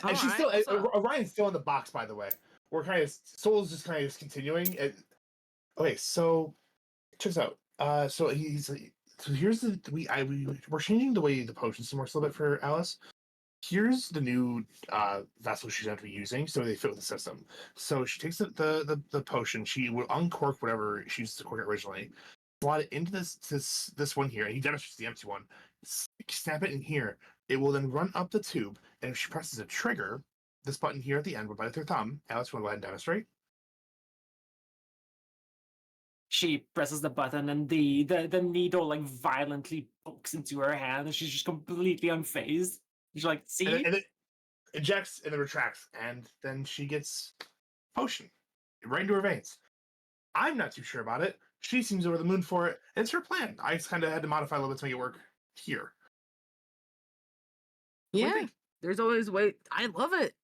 All And she's right, what's still up? Orion's still in the box, by the way. We're kind of Soul's just kind of just continuing. Okay, so check this out. So here's we're changing the way the potions works a little bit for Alice. Here's the new vessel she's going to be using, so they fit with the system. So she takes the potion, she will uncork whatever she used to cork it originally, slot it into this one here, and he demonstrates the empty one. Snap it in here. It will then run up the tube, and if she presses a trigger, this button here at the end will bite with her thumb. Alice, you want to go ahead and demonstrate? She presses the button, and the needle like violently pokes into her hand, and she's just completely unfazed. She's like, "See." And it ejects and then retracts, and then she gets potion right into her veins. I'm not too sure about it. She seems over the moon for it. It's her plan. I just kind of had to modify a little bit to make it work here. What do you Yeah, think? there's always way. I love it.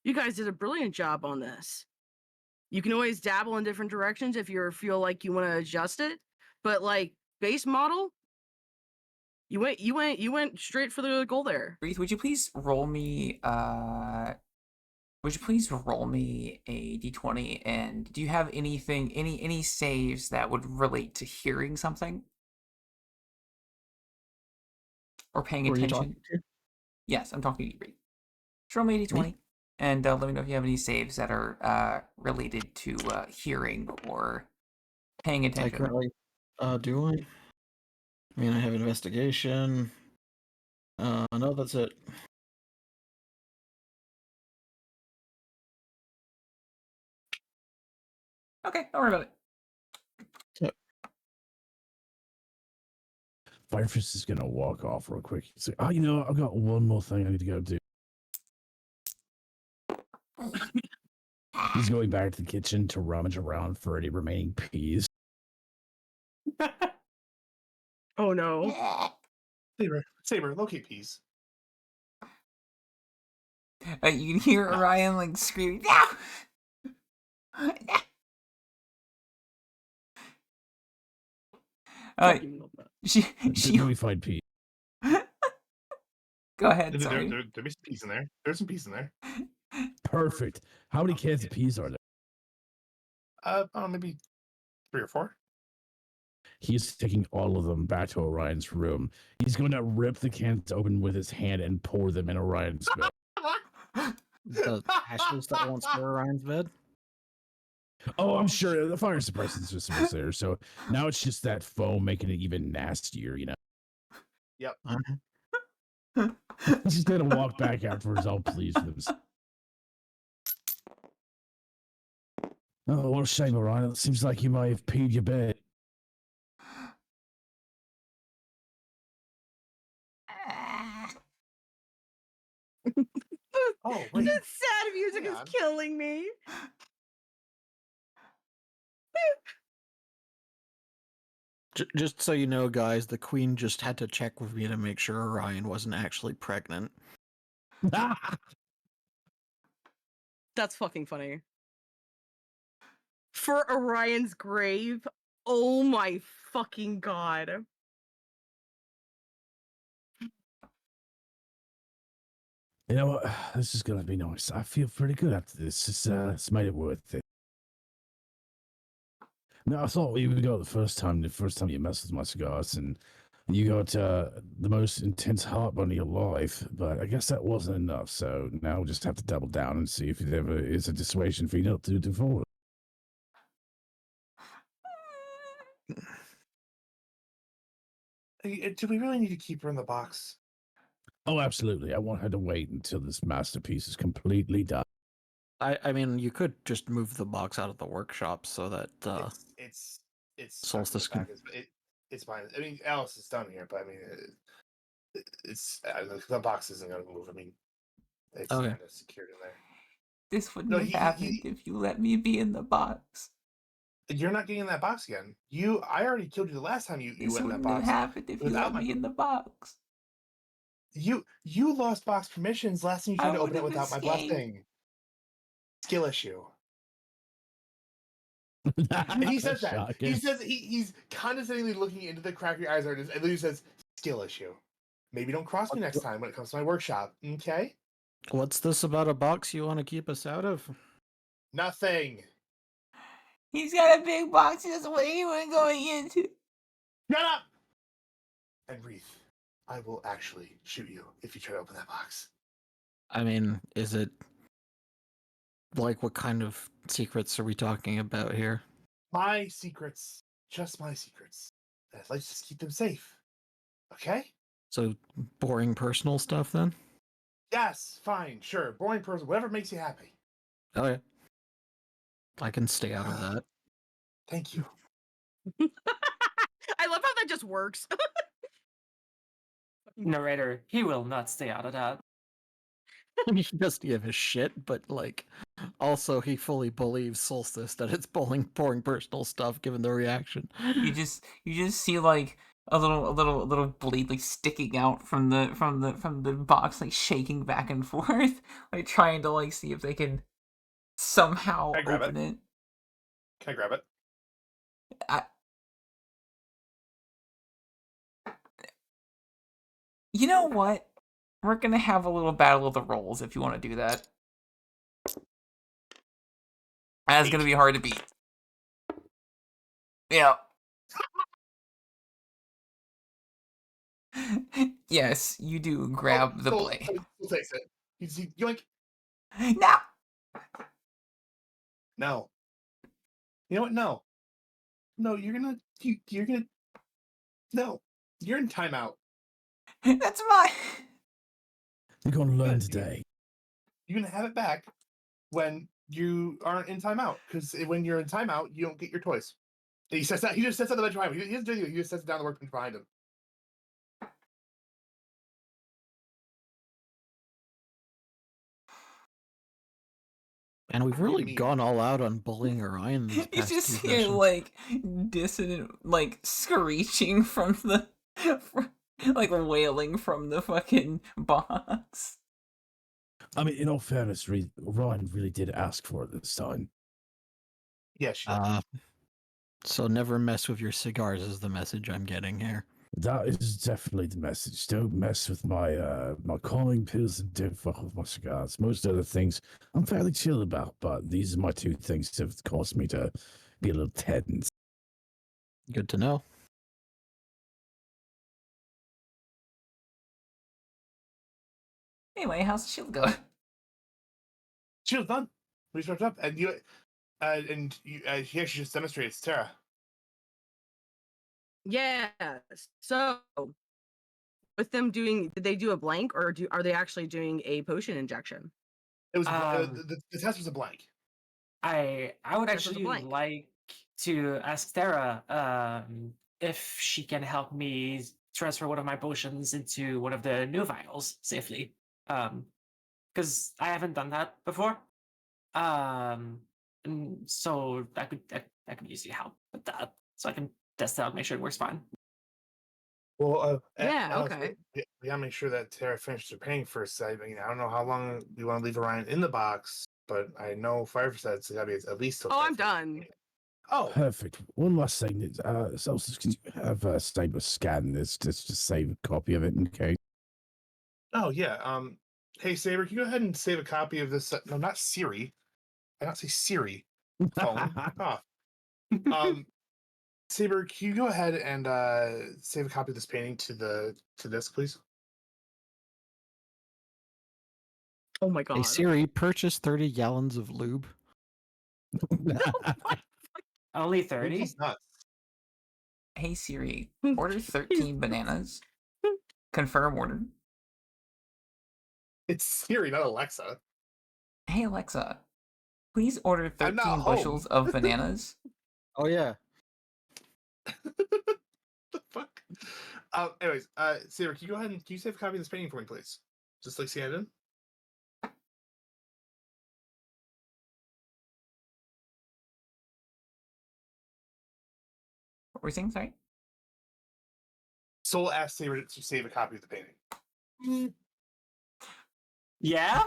You guys did a brilliant job on this. You can always dabble in different directions if you feel like you want to adjust it, but like base model, you went straight for the goal there. Breathe, would you please roll me a d20, and do you have anything, any saves that would relate to hearing something? Or paying Who are you attention? talking to? Yes, I'm talking to you, Breathe. Just roll me a d20, and let me know if you have any saves that are related to hearing or paying I attention. currently do I? I mean, I have investigation. No, that's it. Okay, don't worry about it. Firefist is gonna walk off real quick. He's like, oh, I've got one more thing I need to go do. He's going back to the kitchen to rummage around for any remaining peas. Oh no. Saber, locate peas. You can hear Orion like screaming, "No!" She we find peas. Go ahead, sorry. There's some peas in there. There's some peas in there. Perfect. How many cans of peas are there? Maybe 3 or 4. He's taking all of them back to Orion's room. He's going to rip the cans open with his hand and pour them in Orion's bed. The ashes that once were Orion's bed? Oh, I'm sure the fire suppressant system was there. So now it's just that foam making it even nastier, Yep. He's just going to walk back afterwards all pleased with himself. Oh, what a shame, Orion. It seems like you may have peed your bed. Oh, wait. This sad music Hang is on. killing me. Just so you know, guys, the queen just had to check with me to make sure Orion wasn't actually pregnant. That's fucking funny. For Orion's grave. Oh my fucking god. You know what? This is going to be nice. I feel pretty good after this. It's made it worth it. No, I thought we would go the first time you messed with my cigars, and you got the most intense heartburn of your life, but I guess that wasn't enough, so now we'll just have to double down and see if it ever is a dissuasion for you not to do forward. Do we really need to keep her in the box? Oh, absolutely. I want her to wait until this masterpiece is completely done. I mean, you could just move the box out of the workshop so that It's Solstice can. It's fine. I mean, Alice is done here, but I mean, the box isn't going to move. I mean, it's Okay. kind of secured in there. This wouldn't have happened if you let me be in the box. You're not getting in that box again. I already killed you the last time you This went in that wouldn't have box. happened if you without let my me in the box. You lost box permissions last time you tried to open it without my blessing. Skill issue. And he says that. Shocking. He says he's condescendingly looking into the crack of your eyes, and then he says, "Skill issue. Maybe don't cross me next time when it comes to my workshop." Okay. What's this about a box you want to keep us out of? Nothing. He's got a big box. He doesn't want anyone going into. Shut up. And Wreath, I will actually shoot you if you try to open that box. I mean, is it like what kind of secrets are we talking about here? My secrets, just my secrets. And I'd like to just keep them safe. Okay? So boring personal stuff then? Yes, fine, sure. Boring person, whatever makes you happy. Oh yeah. I can stay out of that. Thank you. I love how that just works. Narrator, he will not stay out of that. I mean, he doesn't give a shit, but like, also he fully believes Solstice that it's boring personal stuff given the reaction. You just see like a little blade like sticking out from the box, like shaking back and forth, like trying to like see if they can somehow Can I grab open it. Can I grab it? You know what? We're gonna have a little battle of the rolls if you want to do that. That's gonna be hard to beat. Yeah. Yes, you do grab the blade. We'll takes it. He's yoink. No! No. You know what? No. No, you're gonna. No. You're in timeout. That's mine! You're gonna learn Good. today. You're gonna have it back when you aren't in timeout. Because when you're in timeout, you don't get your toys. He says that. He just sets on the bench behind him. He doesn't do anything. He just sets it down the workbench behind him. And we've really gone all out on bullying Orion these You past just two hear sessions. like dissonant, like screeching from the, like wailing from the fucking box. I mean, in all fairness, Ryan really did ask for it this time. Yes. So never mess with your cigars is the message I'm getting here. That is definitely the message. Don't mess with my my calming pills and don't fuck with my cigars. Most other things I'm fairly chill about, but these are my two things that have caused me to be a little tense. Good to know. Anyway, how's the shield going? Shield's done. Research up, and you, he actually just demonstrates Tara. Yeah. So, with them doing, did they do a blank or are they actually doing a potion injection? It was the test was a blank. I would Test was a actually blank. like to ask Tara if she can help me transfer one of my potions into one of the new vials safely. Because I haven't done that before. And so I could easily help with that. So I can test it out, make sure it works fine. Well, Yeah, okay. We gotta make sure that Tara finishes her painting first. I mean, I don't know how long you want to leave Orion in the box, but I know Fire said it's gotta be at least till. Oh, Tara I'm finishes done. painting. Oh, Perfect. One last thing. Celsius, can you have Saber scan this just to save a copy of it in case? oh yeah. Hey Saber, can you go ahead and save a copy of this? No, not Siri. I don't say Siri. Phone. Fuck off. Saber, can you go ahead and save a copy of this painting to disk, please? Oh my god. Hey Siri, purchase 30 gallons of lube. Only 30? He's nuts. Hey Siri, order 13 bananas. Confirm order. It's Siri, not Alexa. Hey Alexa, please order I'm not 13 home. bushels of bananas. Oh yeah. The fuck? Anyways, Saber, can you go ahead and can you save a copy of this painting for me, please? Just like scan it in. We're saying sorry. Soul asked Saber to save a copy of the painting. Yeah?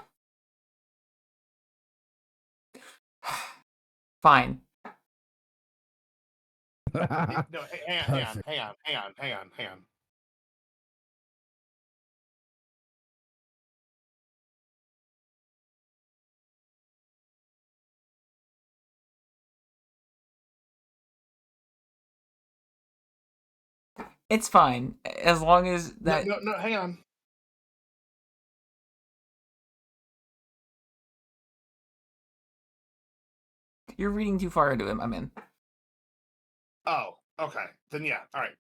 Fine. No, hang on. It's fine as long as that. No, hang on. You're reading too far into him. I'm in. Oh, okay. Then yeah, all right.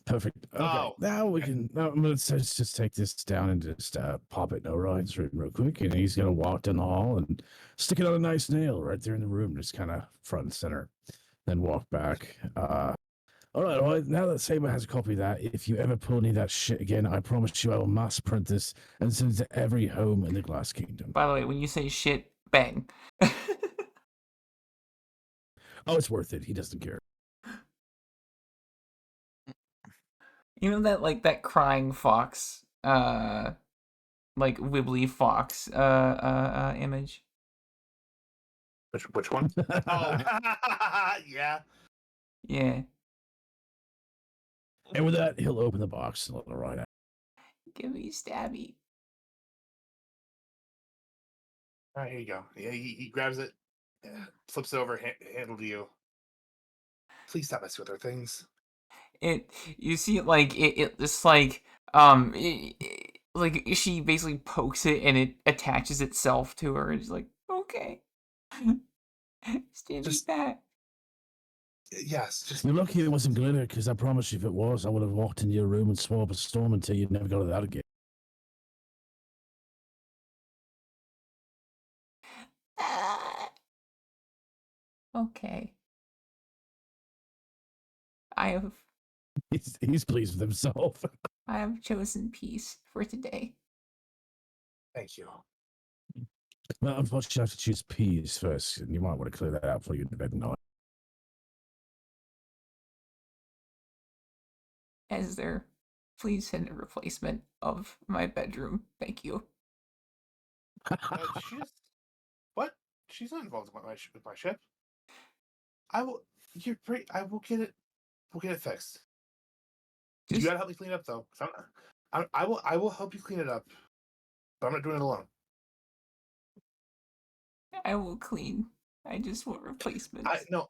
Perfect. Okay, Oh, now we can. Let's just take this down and just pop it in Orion's room real quick, and he's gonna walk down the hall and stick it on a nice nail right there in the room, just kind of front and center. Then walk back. All right, well, now that Saber has a copy of that, if you ever pull any of that shit again, I promise you I will mass print this and send it to every home in the Glass Kingdom. By the way, when you say shit, bang. Oh, it's worth it. He doesn't care. You know that crying fox, like wibbly fox, image. which one? Oh, yeah. Yeah. And with that, he'll open the box and let it right out. Give me stabby. All right, here you go. Yeah, he grabs it, flips it over, handle to you. Please stop messing with our things. You see like it just like like she basically pokes it and it attaches itself to her and she's like, okay. Stand Just- back. Yes, just You're lucky it wasn't glitter, because I promise you if it was, I would have walked into your room and swore up a storm until you never got it out again. Okay. I have He's pleased with himself. chosen peace for today. thank you. Well, unfortunately, I have to choose peas first, and you might want to clear that out before you go to bed tonight. Esther, please send a replacement of my bedroom. Thank you. She just what? She's not involved with my ship. I will. You're great. I will get it. We'll get it fixed. You gotta help me clean it up, though. I will help you clean it up, but I'm not doing it alone. I will clean. I just want replacements. I will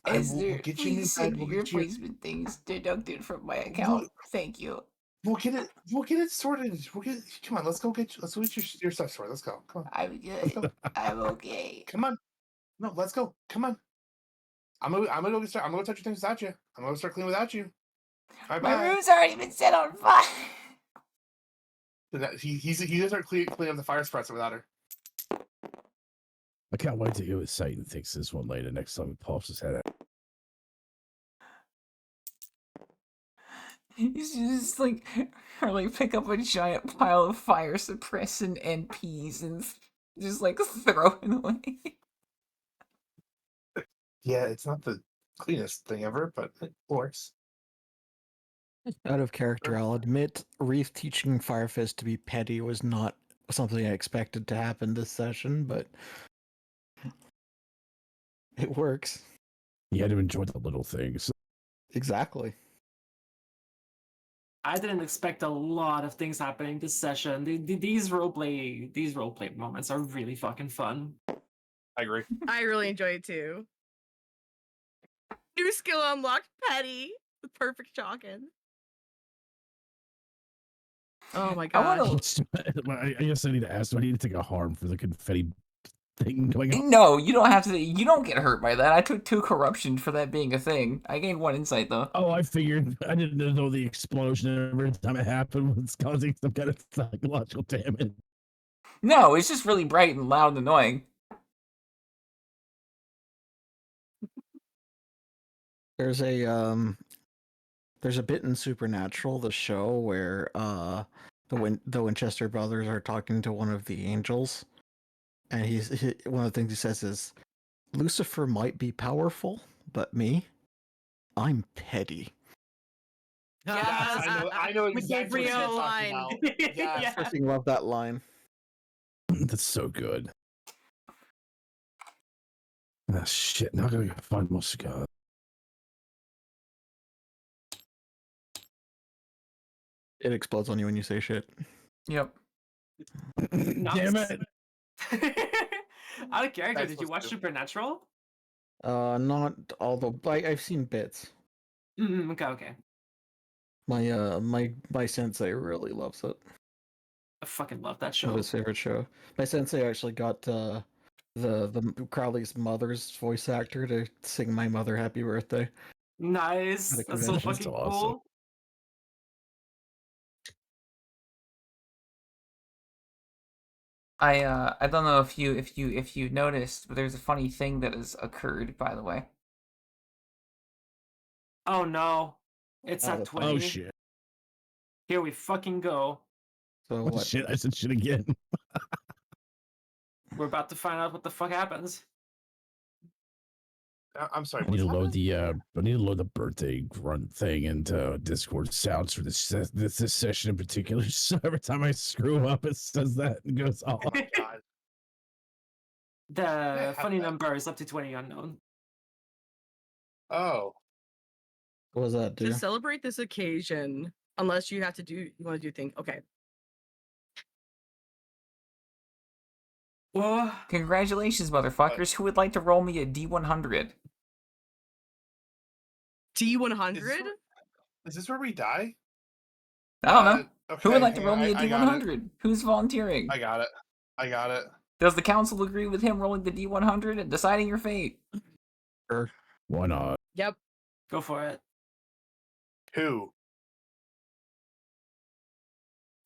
Esther, get you a new please bed. send We'll me get you. replacement things deducted from my account. Thank you. We'll get it. We'll get it sorted. Come on. Let's go get your stuff sorted. Let's go. Come on. I'm Let's good. go. I'm okay. Come on. No, let's go. Come on. I'm gonna go start. I'm gonna touch your things without you. I'm gonna start cleaning without you. All right, My bye. room's already been set on fire. He's gonna start cleaning up the fire suppressor without her. I can't wait to hear what Satan thinks this one later next time he pops his head out. He's just like, or like pick up a giant pile of fire suppressant and peas and just like throw it away. Yeah, it's not the cleanest thing ever, but it works. Out of character, I'll admit Reef teaching Firefist to be petty was not something I expected to happen this session, but it works. You had to enjoy the little things. Exactly. I didn't expect a lot of things happening this session. These roleplay moments are really fucking fun. I agree. I really enjoy it too. New skill unlocked, Petty. With perfect shocking. Oh my gosh. I guess I need to ask, do I need to take a harm for the confetti thing going on? No, you don't have to. You don't get hurt by that. I took 2 corruption for that being a thing. I gained 1 insight though. Oh, I figured. I didn't know the explosion every time it happened was causing some kind of psychological damage. No, it's just really bright and loud and annoying. There's a bit in Supernatural, the show, where the Winchester brothers are talking to one of the angels, and one of the things he says is, Lucifer might be powerful, but me, I'm petty. Yes, I know exactly what you're Gabriel. talking about. Yes. Yeah. Freaking love that line. That's so good. Ah, shit. Now I gotta go find more cigars. It explodes on you when you say shit. Yep. Damn Nice. it. Out of character, That's did you supposed watch to. Supernatural? Not although I've seen bits. Okay. My sensei really loves it. I fucking love that One show. of his favorite show. My sensei actually got the Crowley's mother's voice actor to sing my mother happy birthday. Nice. At a That's so convention. fucking That's awesome. cool. I don't know if you noticed, but there's a funny thing that has occurred, by the way. Oh no. It's Oh, at that's 20. Oh, shit. Here we fucking go. So Oh, what? shit. I said shit again. We're about to find out what the fuck happens. I'm sorry. I need to what's load happening? the I need to load the birthday grunt thing into Discord sounds for this session in particular. So every time I screw up, it says that and goes off. Oh my god. The have funny that. number is up to 20 unknown. Oh. What does that do? To celebrate this occasion, unless you want to do things. Okay. Whoa. Congratulations, motherfuckers! Who would like to roll me a D100? T100? Is this where we die? I don't know. Okay, Who would like to hang roll on, me a I got it. D100? Who's volunteering? I got it. I got it. Does the council agree with him rolling the D100 and deciding your fate? Sure. Why not? Yep. Go for it. Two.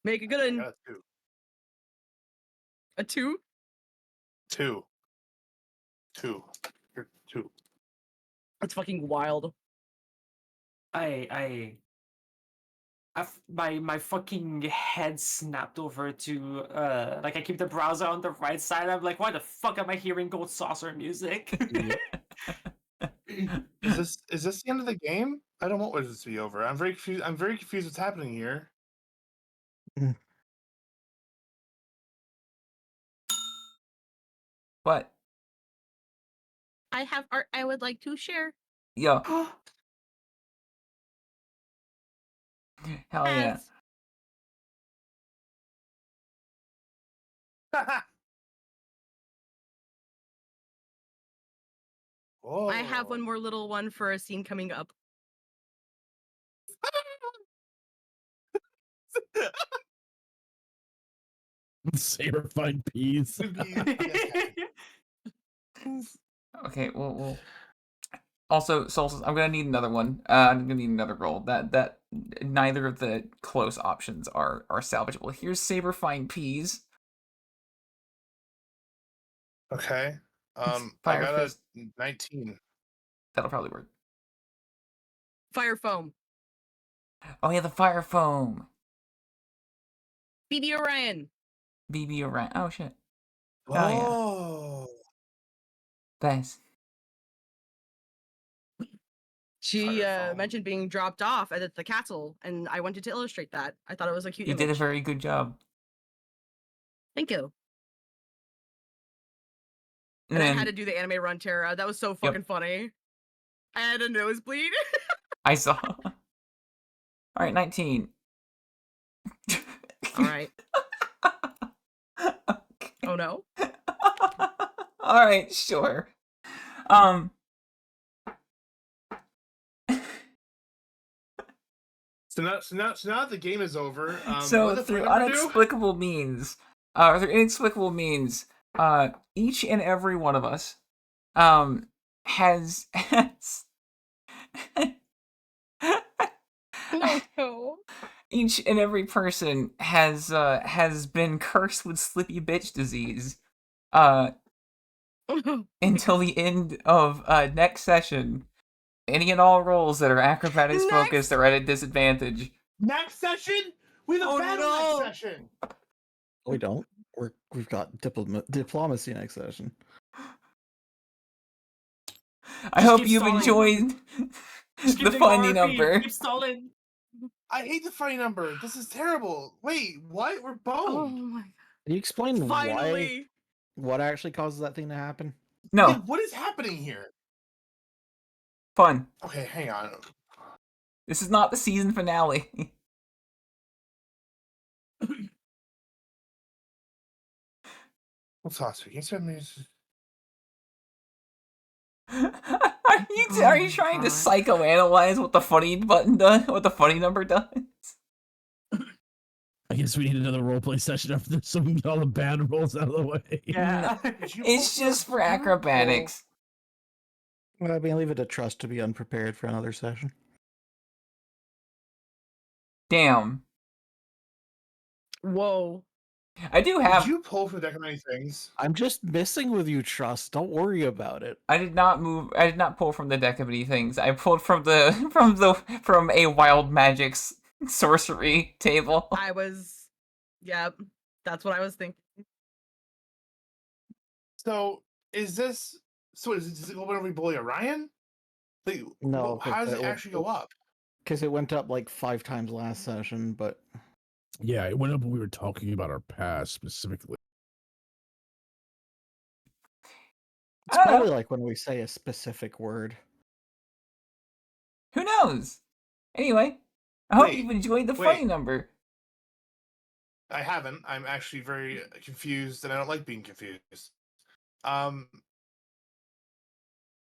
Make a good I one. got a two. A 2? Two. Two. You're two. That's fucking wild. My fucking head snapped over to like I keep the browser on the right side. I'm like, why the fuck am I hearing Gold Saucer music? Is this the end of the game? I don't want this to be over. I'm very confused. I'm very confused what's happening here. What? I have art I would like to share. Yo. Hell yeah. Whoa. I have one more little one for a scene coming up. Saber find peas. Okay, well. Also, Solstice, I'm gonna need another one. I'm gonna need another roll. That neither of the close options are salvageable. Here's Saber find peas. Okay. I Fire got a fist. 19. That'll probably work. Fire foam. Oh yeah, the fire foam. BB Orion. BB Orion. Oh shit. Oh. Nice. She Fire foam. mentioned being dropped off at the castle, and I wanted to illustrate that. I thought it was a cute You image. did a very good job. Thank you. And And I then had to do the anime run, Tara. That was so fucking funny. I had a nosebleed. I saw. All right, 19. All right. Okay. Oh no. All right, sure. So now that the game is over, So what did the through phone number do? inexplicable means, each and every one of us, has No. each and every person has been cursed with slippy bitch disease, until the end of next session. Any and all rolls that are acrobatics focused are at a disadvantage. Next session? We have a battle next session. We don't. We've got diplomacy next session. I Just hope keep you've stalling. enjoyed Just keep the doing funny RP, number. Keep stalling. I hate the funny number. This is terrible. Wait, what? We're Oh boned. my Can you explain god. Finally. what actually causes that thing to happen? No, Like, what is happening here? fun. Okay, hang on. This is not the season finale. What's last week? Can you send me? Are you trying to God. psychoanalyze what the funny button does? What the funny number does? I guess we need another roleplay session after this so we can get all the bad rolls out of the way. Yeah. Did you It's pull just the for roll? acrobatics. Well, I mean, leave it to Trust to be unprepared for another session. Damn. Whoa. I do Did have. you pull from the deck of many things? I'm just messing with you, Trust. Don't worry about it. I did not move. I did not pull from the deck of any things. I pulled from the from a wild magic's sorcery table. I was. Yep. That's what I was thinking. So is this? So does it go whenever we bully Orion? Like, No, how does it actually go up? Because it went up like 5 times last session, but Yeah, it went up when we were talking about our past specifically. it's I don't probably know. like when we say a specific word. Who knows? Anyway, I hope Wait, you've enjoyed the funny wait. number. I haven't. I'm actually very confused, and I don't like being confused.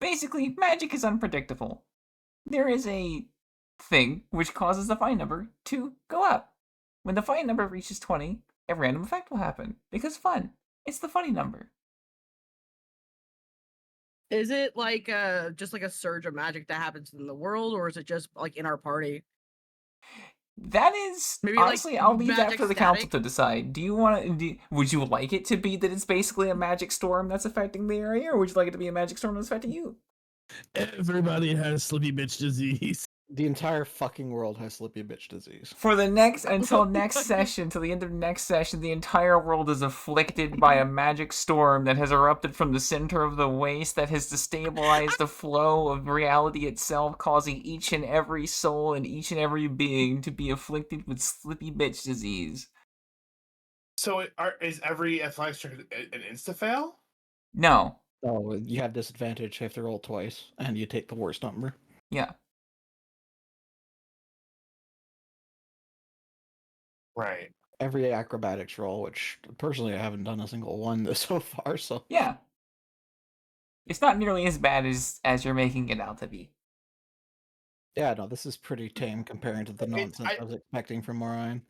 Basically, magic is unpredictable. There is a thing which causes the funny number to go up. When the funny number reaches 20, a random effect will happen. Because fun. It's the funny number. Is it like just like a surge of magic that happens in the world, or is it just like in our party? That is Maybe, like, honestly, I'll leave that magic for the council static? to decide. Do you want to? Would you like it to be that it's basically a magic storm that's affecting the area, or would you like it to be a magic storm that's affecting you? Everybody has slippy bitch disease. The entire fucking world has slippy bitch disease. For the next until Oh next my- session, till the end of next session, the entire world is afflicted by a magic storm that has erupted from the center of the waste that has destabilized the flow of reality itself, causing each and every soul and each and every being to be afflicted with slippy bitch disease. So is every athletics check an insta fail? No. Oh, you have disadvantage if they roll twice, and you take the worst number. Yeah. Right. Every acrobatics roll, which personally I haven't done a single one so far, so Yeah. It's not nearly as bad as you're making it out to be. yeah, no, this is pretty tame comparing to the nonsense I was expecting from Orion.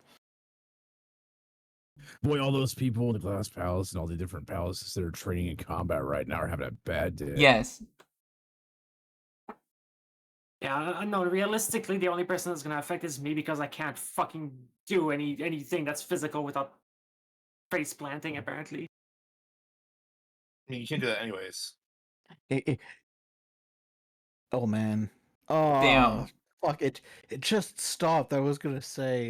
Boy, all those people in the glass palace and all the different palaces that are training in combat right now are having a bad day. Yes. Yeah, no, realistically, the only person that's gonna affect is me because I can't fucking do anything that's physical without face planting, apparently. I mean, you can't do that anyways. Oh man. Oh, Damn. fuck it. It just stopped. I was gonna say,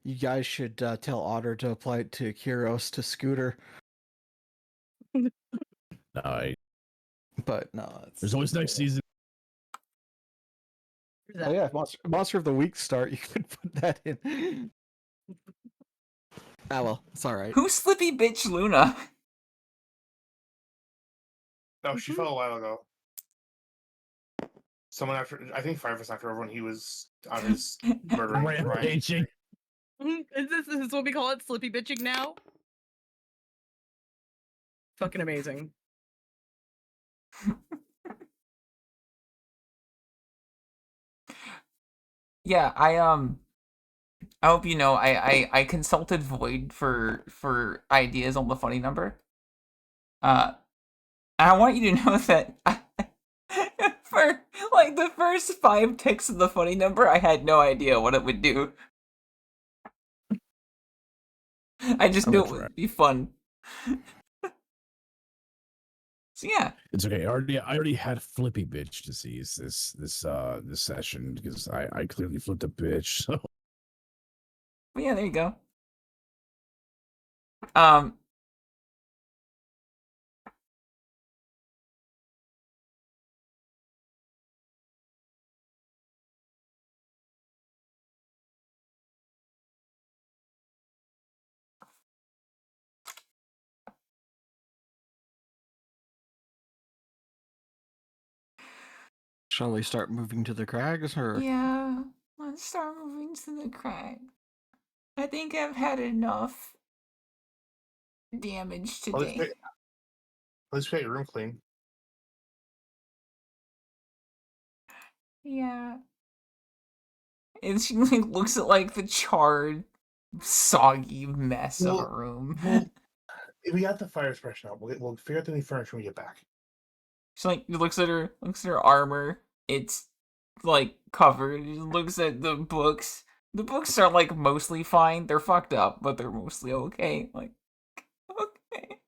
you guys should tell Otter to apply it to Kyros to Scooter, but no. There's always next season. Oh yeah, Monster of the Week start. You could put that in. Ah well, it's all right. Who's Slippy Bitch Luna? No, she fell a while ago. Someone after, I think Firefest after everyone, he was on his murdering Ryan. Rampaging. Is this what we call it? Slippy bitching now? Fucking amazing. Yeah, I hope you know I consulted Void for ideas on the funny number. And I want you to know that for like the first 5 ticks of the funny number, I had no idea what it would do. I just knew it would be fun. So yeah, It's okay. I already had flippy bitch disease this session because I clearly flipped a bitch. So but yeah, there you go. Shall we start moving to the crags, or? Yeah, let's start moving to the crag. I think I've had enough damage today. Let's get your room clean. Yeah. And she like looks at like the charred, soggy mess of a room. Well, we got the fire suppression out. We'll figure out the new furniture when we get back. She like looks at her armor. It's like covered. She looks at the books. The books are like mostly fine. They're fucked up, but they're mostly okay. Like, okay.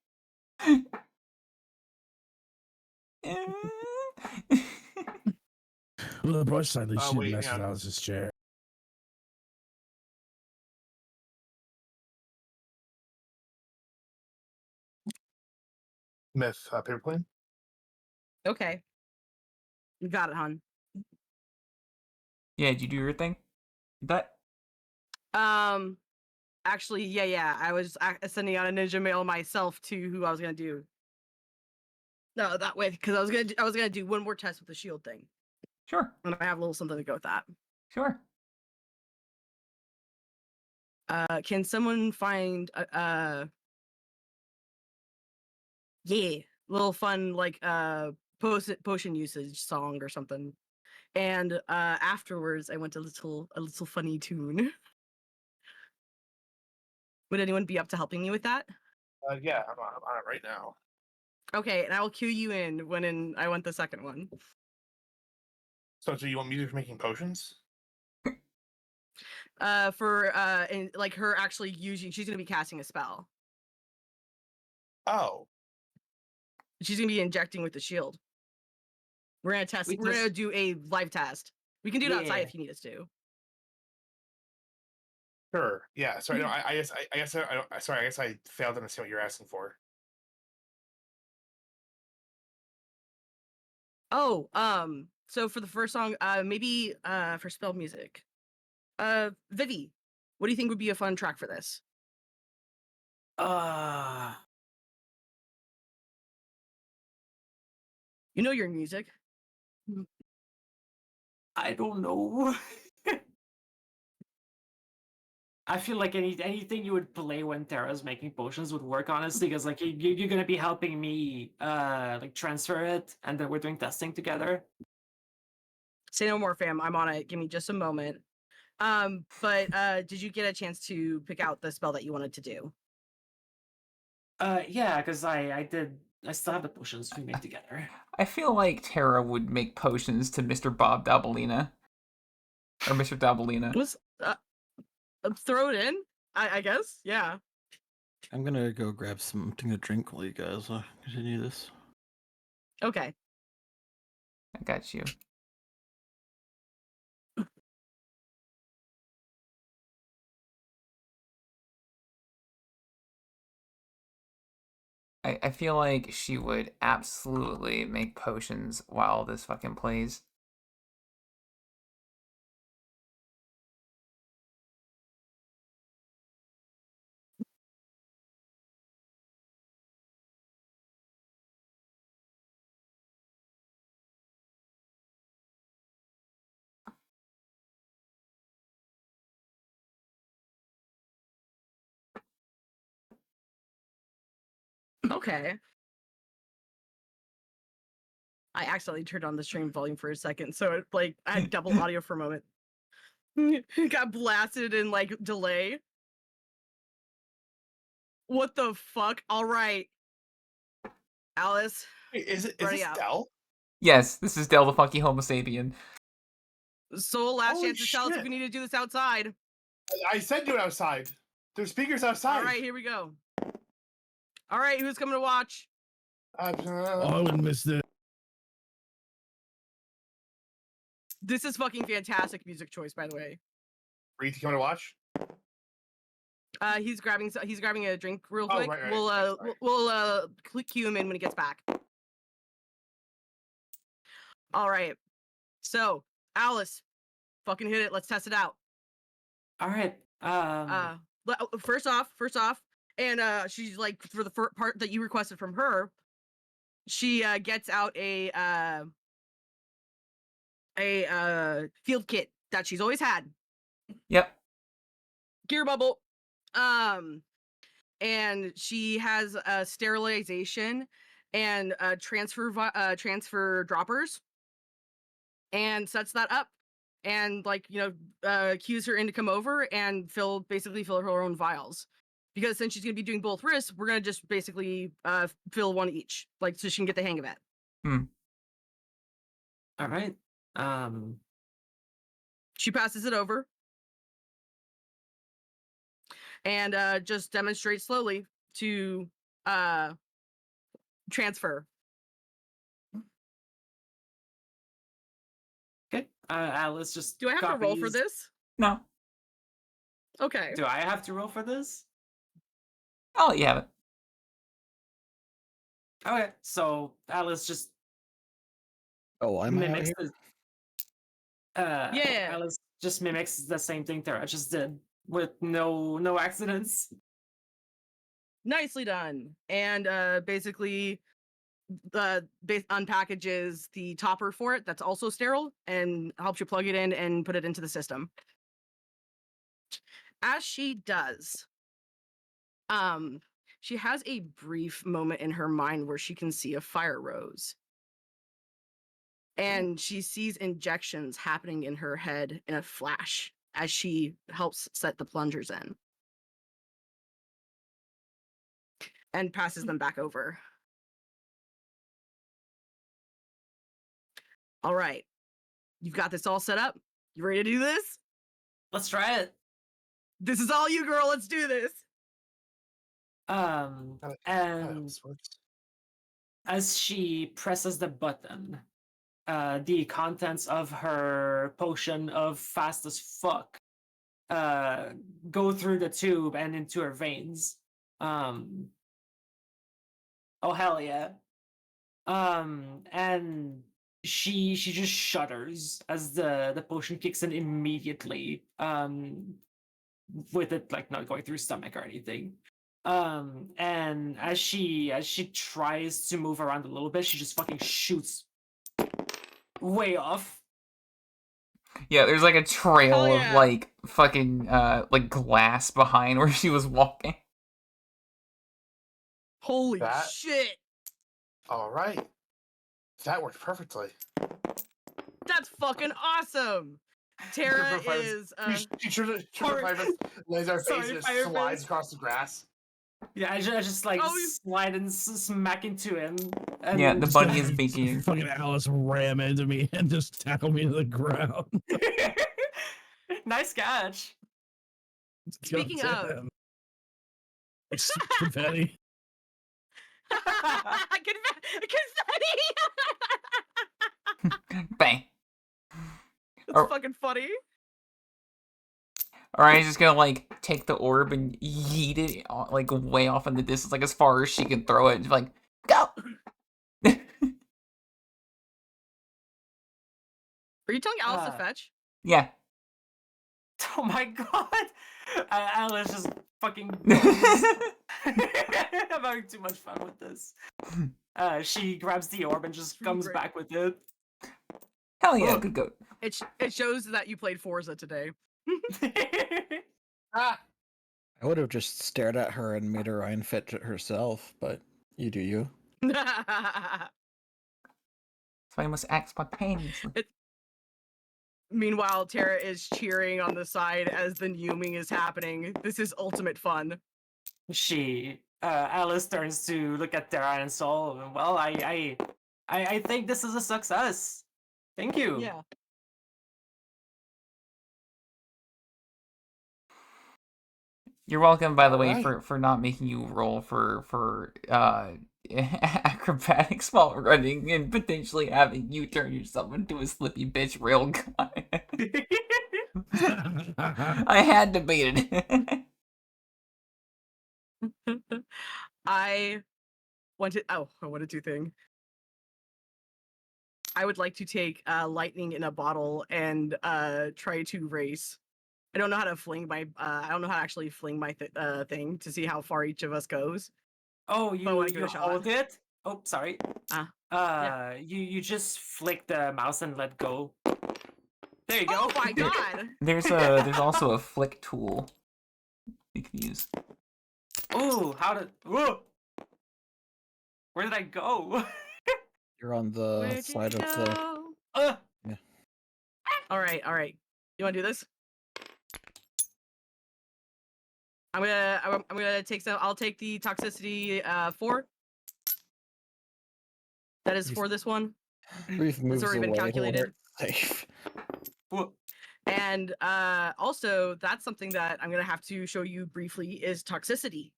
Well, the bright side, they shouldn't wait, mess hang with on. Alice's chair. Myth, paper plane. Okay. You got it, hon. Yeah, did you do your thing? That Actually, yeah. I was sending out a ninja mail myself to who I was gonna do. No, that way, because I was gonna do one more test with the shield thing, sure, and I have a little something to go with that. sure. Can someone find yeah, little fun like potion usage song or something? And afterwards, I went a little funny tune. Would anyone be up to helping me with that? Yeah, I'm on it right now. Okay, and I will cue you in when I want the second one. So, do you want music for making potions? And like her actually using, she's gonna be casting a spell. Oh, She's gonna be injecting with the shield. We're gonna test. We're gonna do a live test. We can do it outside if you need us to. sure. Yeah. Sorry. No, I guess I don't. Sorry. I guess I failed to understand what you're asking for. Oh, so for the first song, maybe for spell music. Vivi, what do you think would be a fun track for this? You know your music. I don't know. I feel like anything you would play when Tara's making potions would work, honestly, because like you're gonna be helping me like transfer it, and then we're doing testing together. Say no more, fam. I'm on it. Give me just a moment. But did you get a chance to pick out the spell that you wanted to do? Yeah, because I did. I still have the potions we made together. I feel like Tara would make potions to Mr. Bob Dabalina. Or Mr. Dabalina. Was throw it in? I guess. Yeah. I'm gonna go grab something to drink while you guys continue this. Okay. I got you. I feel like she would absolutely make potions while this fucking plays. Okay. I accidentally turned on the stream volume for a second, so it like I had double audio for a moment. It got blasted in like delay. What the fuck? All right, Alice. Wait, is this up. Dell? Yes, this is Del the Funky Homo Sapien. So last Holy chance to tell us if shit. we need to do this outside. I said do it outside. There's speakers outside. All right, here we go. All right, who's coming to watch? I wouldn't miss this. This is fucking fantastic music choice, by the way. Reed, you want to watch? He's grabbing a drink real quick. Right. We'll cue him in when he gets back. All right. So, Alice, fucking hit it. Let's test it out. All right. First off, and she's like, for the first part that you requested from her, she gets out a a field kit that she's always had. Yep. Gear bubble. And she has a sterilization and transfer droppers, and sets that up, and cues her in to come over and fill her own vials, because since she's gonna be doing both wrists, we're gonna just basically fill one each, so she can get the hang of it. All right. She passes it over and just demonstrates slowly to transfer. Okay. Alice just. Do I have to roll for this? No. Okay. Do I have to roll for this? I'll let you have it. Okay. So Alice just Oh, I'm out mimics here. Yeah. Alice just mimics the same thing Tara just did with no accidents. Nicely done. And basically unpackages the topper for it that's also sterile and helps you plug it in and put it into the system. As she does, she has a brief moment in her mind where she can see a fire rose. And she sees injections happening in her head in a flash as she helps set the plungers in. And passes them back over. All right. You've got this all set up. You ready to do this? Let's try it. This is all you, girl. Let's do this. And as she presses the button, the contents of her potion of fast as fuck go through the tube and into her veins. Oh hell yeah. And she just shudders as the potion kicks in immediately. With it not going through stomach or anything. And as she tries to move around a little bit, she just fucking shoots way off. Yeah, there's a trail yeah. of fucking glass behind where she was walking. Holy shit. All right. That worked perfectly. That's fucking awesome. Tara is she lays her face and it slides across the grass. Yeah, I just slide and smack into him. And yeah, the bunny is beaking. Fucking Alice ram into me and just tackle me to the ground. Nice catch. Speaking of confetti. Confetti. Bang. That's fucking funny. Or I'm just gonna take the orb and yeet it way off in the distance, as far as she can throw it. Just go. Are you telling Alice to fetch? Yeah. Oh my god. Alice just fucking I'm having too much fun with this. She grabs the orb and just comes back with it. Hell yeah, good goat. It shows that you played Forza today. I would have just stared at her and made her Ryan fetch it herself, but you do you. So I must act spontaneously. Meanwhile, Tara is cheering on the side as the Numing is happening. This is ultimate fun. Alice turns to look at Tara and Sol. Well, I think this is a success. Thank you. Yeah. You're welcome, by the way, for not making you roll for acrobatics while running and potentially having you turn yourself into a slippy bitch rail guy. I had debated. I wanted two things. I would like to take lightning in a bottle and try to race. I don't know how to fling my I don't know how to actually fling my thing to see how far each of us goes. Oh, you hold it? Oh, sorry. Yeah. You just flick the mouse and let go. There you go. Oh my god! There's also a flick tool you can use. Oh, whoa! Where did I go? You're on the Where'd you side of the. go? Yeah. All right. You want to do this? I'm gonna take some. I'll take the toxicity 4. That is for this one. Reef moves already been away. calculated. Safe. Whoa. And also, that's something that I'm gonna have to show you briefly is toxicity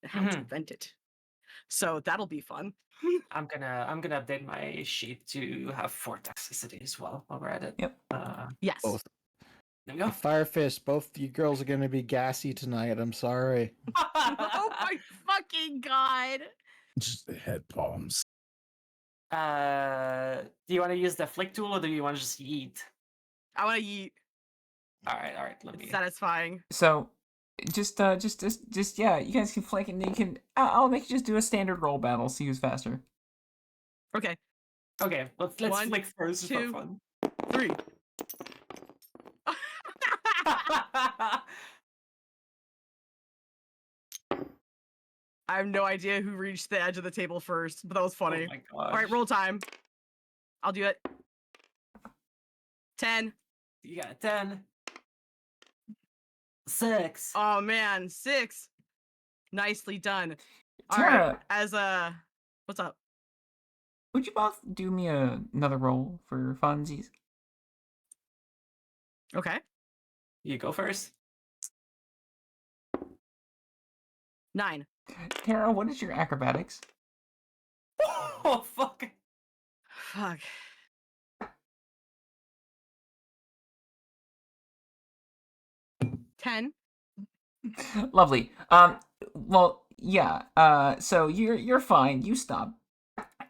and how to prevent it. So that'll be fun. I'm gonna update my sheet to have 4 toxicity as well while we're at it. Yep. Yes. Both. There we go. Firefist, both you girls are gonna be gassy tonight. I'm sorry. Oh my fucking god! Just the head palms. Do you want to use the flick tool or do you want to just yeet? I want to eat. All right. Let me. It's satisfying. So, just yeah, you guys can flank and you can. I'll make you just do a standard roll battle. See who's faster. Okay. Okay, let's 1, flick first just 2, for fun. 3. I have no idea who reached the edge of the table first, but that was funny. Oh my gosh. All right, roll time. I'll do it. 10. You got a 10. 6. Oh man, 6. Nicely done. All Tara, right, as what's up? would you both do me another roll for funsies? Okay. You go first. 9. Tara, what is your acrobatics? Oh fuck. Fuck. 10. Lovely. Well, yeah. So you're fine. You stop.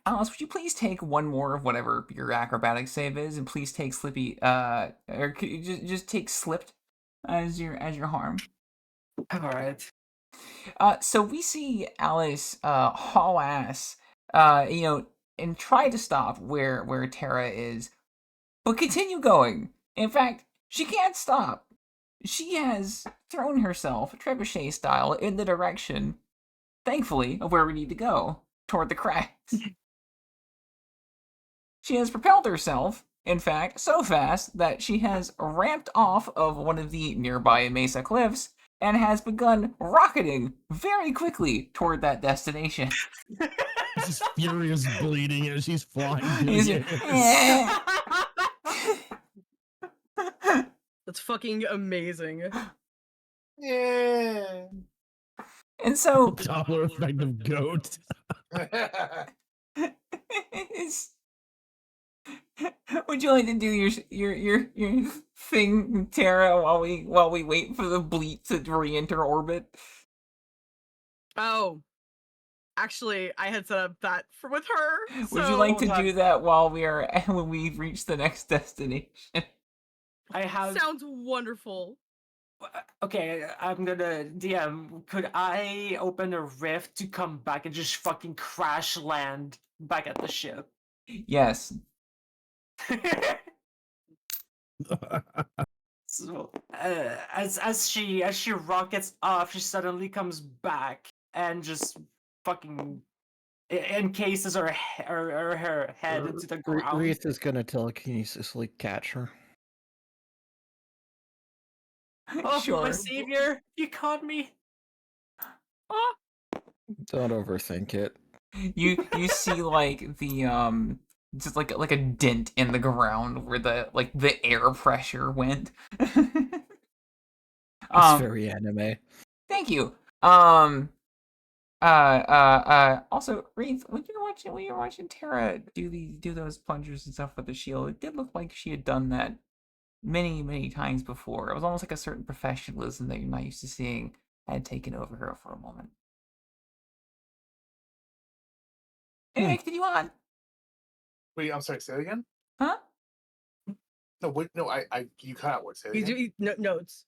Alice, would you please take one more of whatever your acrobatic save is, and please take Slippy. Or could you just take Slipped as your harm. All right. So we see Alice haul ass, and try to stop where Tara is, but continue going. In fact, she can't stop. She has thrown herself, trebuchet style, in the direction, thankfully, of where we need to go, toward the cracks. She has propelled herself, in fact, so fast that she has ramped off of one of the nearby mesa cliffs and has begun rocketing very quickly toward that destination. She's furious bleeding as she's flying. That's fucking amazing. Yeah. And so Dollar effect of goat. would you like to do your thing, Tara, while we wait for the bleat to re-enter orbit? Oh. Actually, I had set up that with her. Would you like to So- do that when we reach the next destination? I have. Sounds wonderful. Okay, I'm gonna DM. Could I open a rift to come back and just fucking crash land back at the ship? Yes. So, as she rockets off, she suddenly comes back and just fucking encases her head into the ground. Reef is gonna telekinesisly catch her. Oh, Sure. my savior! You caught me. Don't overthink it. You see like the just like a dent in the ground where the air pressure went. It's very anime. Thank you. Also, Reed, when you were watching Tara do those plungers and stuff with the shield, it did look like she had done that many times before. It was almost like a certain professionalism that you're not used to seeing had taken over her for a moment. Anyway, continue on. Wait, I'm sorry. Say it again. Huh? No, wait, no. You cut out. What? Say it again. Notes.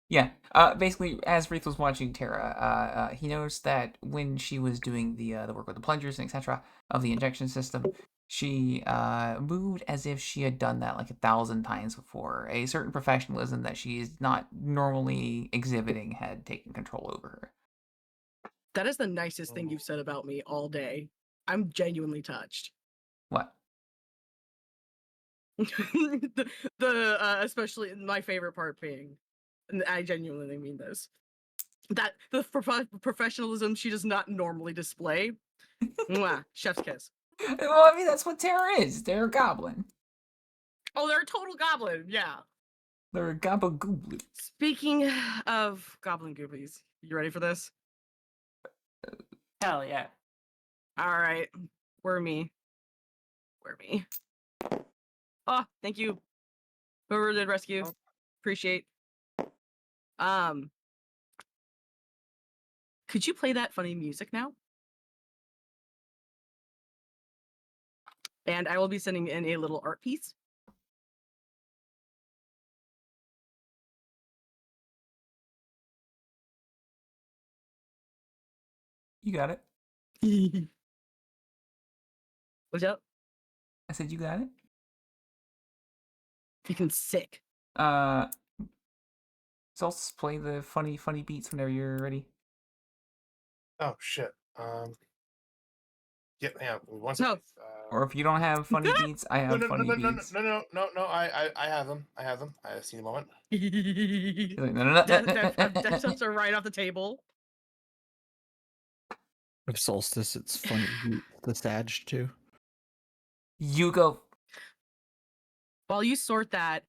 Yeah. Basically, as Wreath was watching Terra, he noticed that when she was doing the work with the plungers and etc. of the injection system, she moved as if she had done that like 1,000 times before. A certain professionalism that she is not normally exhibiting had taken control over her. That is the nicest thing you've said about me all day. I'm genuinely touched. What? Especially my favorite part being, and I genuinely mean this, that the professionalism she does not normally display. Mwah, chef's kiss. Well, I mean, that's what Terra is. They're a goblin. Oh, they're a total goblin. Yeah. They're a gabagoobly. Speaking of goblin goobies, you ready for this? Hell yeah. All right, where me? Oh, thank you, whoever did rescue. Appreciate. Could you play that funny music now? And I will be sending in a little art piece. You got it. What's up? I said you got it. Freaking sick. So I'll just play the funny beats whenever you're ready. Oh shit. Yeah. One second. Or if you don't have funny beats, I have funny beats. No. I have them. I see the moment. He's like, no. Death steps are right off the table. With Solstice, it's funny. The Sag too. You go. While you sort that,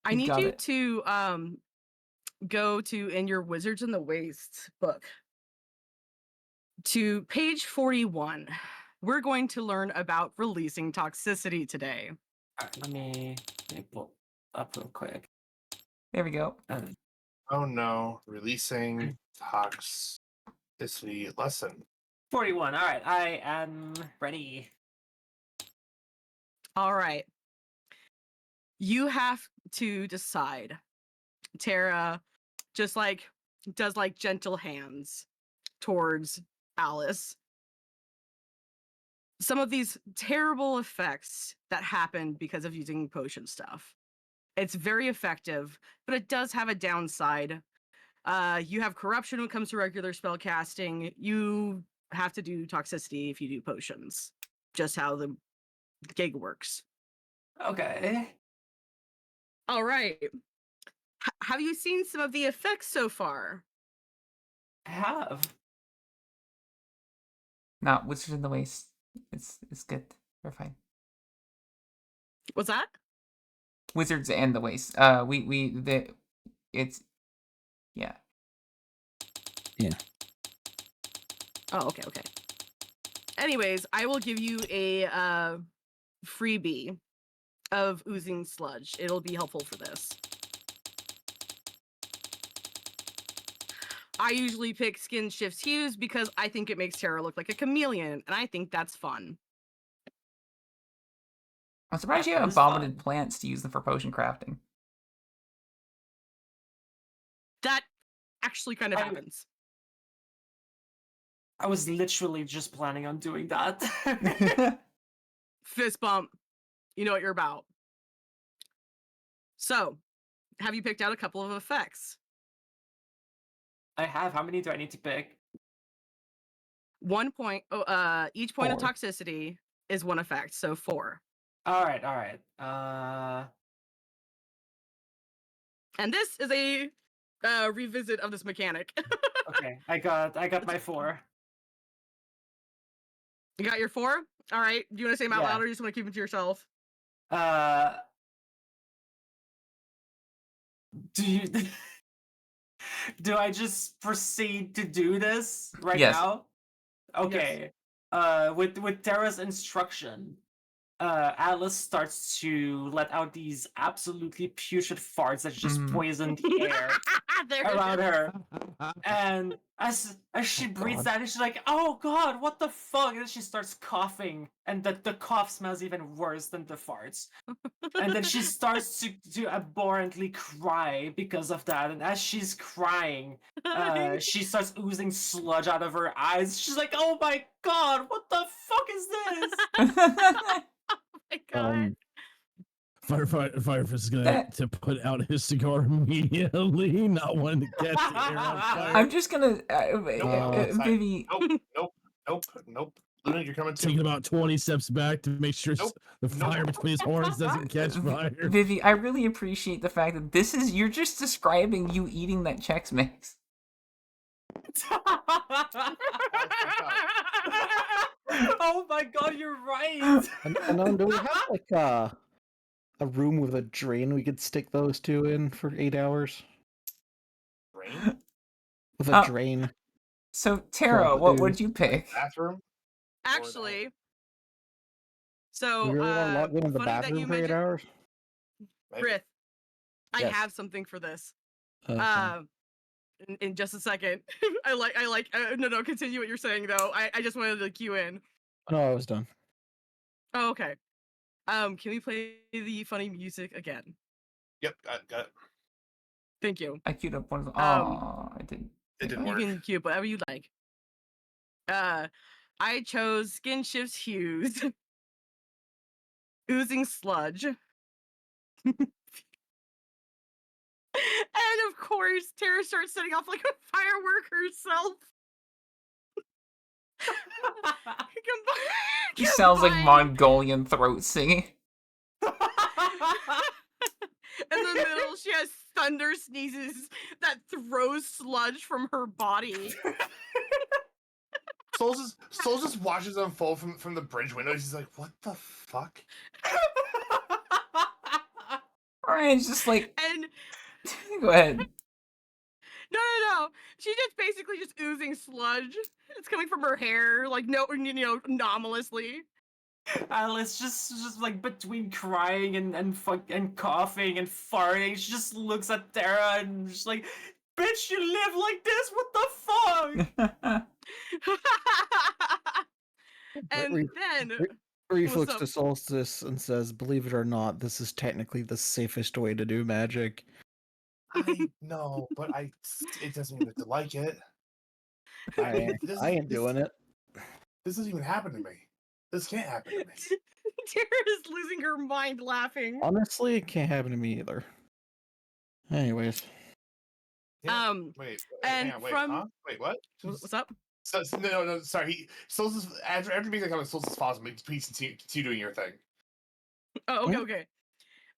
I need Got you it. to go to in your Wizards in the Waste book to page 41. We're going to learn about releasing toxicity today. Let me pull up real quick. There we go. Oh no, releasing toxicity lesson. 41. All right, I am ready. All right. You have to decide. Tara just does gentle hands towards Alice. Some of these terrible effects that happen because of using potion stuff. It's very effective, but it does have a downside. You have corruption when it comes to regular spell casting. You have to do toxicity if you do potions. Just how the gig works. Okay. All right. Have you seen some of the effects so far? I have. No, Wizards in the Waste. It's good. We're fine. What's that? Wizards and the Waste. It's yeah. Yeah. Oh, okay. Anyways, I will give you a freebie of oozing sludge. It'll be helpful for this. I usually pick skin shifts hues because I think it makes Tara look like a chameleon, and I think that's fun. I'm surprised you have abominated plants to use them for potion crafting. That actually kind of happens. I was literally just planning on doing that. Fist bump. You know what you're about. So, have you picked out a couple of effects? I have. How many do I need to pick? 1 point. Each point 4. of toxicity is 1 effect, so 4. All right. And this is a revisit of this mechanic. Okay, I got my 4. You got your 4? All right. Do you want to say them out loud, or you just want to keep them to yourself? Do I just proceed to do this right Yes. now? Okay. Yes. With Terra's instruction, Alice starts to let out these absolutely putrid farts that just poison the air around her. And as she breathes God. out, she's like, "Oh God, what the fuck?" And then she starts coughing, and the cough smells even worse than the farts. And then she starts to abhorrently cry because of that. And as she's crying, she starts oozing sludge out of her eyes. She's like, "Oh my God, what the fuck is this?" Oh my god. Firefighter is gonna That- to put out his cigar immediately, not wanting to catch the air on fire. I'm just gonna, Vivi. Nope. Luna, you're coming too. Taking about 20 steps back to make sure Nope. the fire between his horns doesn't catch fire. Vivi, I really appreciate the fact that you're just describing you eating that Chex Mix. Oh my God, you're right. And do we have like a room with a drain we could stick those two in for 8 hours? Rain? With a drain. So, Tara, what would you pick? Bathroom? Actually, We so really want to log in the funny that you bathroom for 8 mentioned hours? Brith. I Yes. have something for this. Okay. In just a second. No, continue what you're saying though. I just wanted to cue in. No, I was done. Oh, okay. Can we play the funny music again? Yep, got it. Thank you. I queued up one of them. I didn't. It didn't You work. can cue whatever you like. I chose Skin Shifts Hues. Oozing Sludge. And of course, Tara starts setting off like a firework herself. He sounds like Mongolian throat singing. In the middle, she has thunder sneezes that throws sludge from her body. Souls just watches them fall from the bridge window. He's like, what the fuck? Ryan's just like, And go ahead. no. She's just basically just oozing sludge. It's coming from her hair, like anomalously. Alice just like between crying and coughing and farting, she just looks at Tara and just like, "Bitch, you live like this? What the fuck?" And then Reef what's looks up? to Solstice and says, "Believe it or not, this is technically the safest way to do magic." I know, but it doesn't even have to like it. I ain't doing it. This doesn't even happen to me. This can't happen to me. Tara's losing her mind laughing. Honestly, it can't happen to me either. Anyways. Yeah. Wait, and hang on, from huh? Wait, what? What's up? No, sorry. Solstice, after being like, Solstice falls, please continue doing your thing. Oh, okay.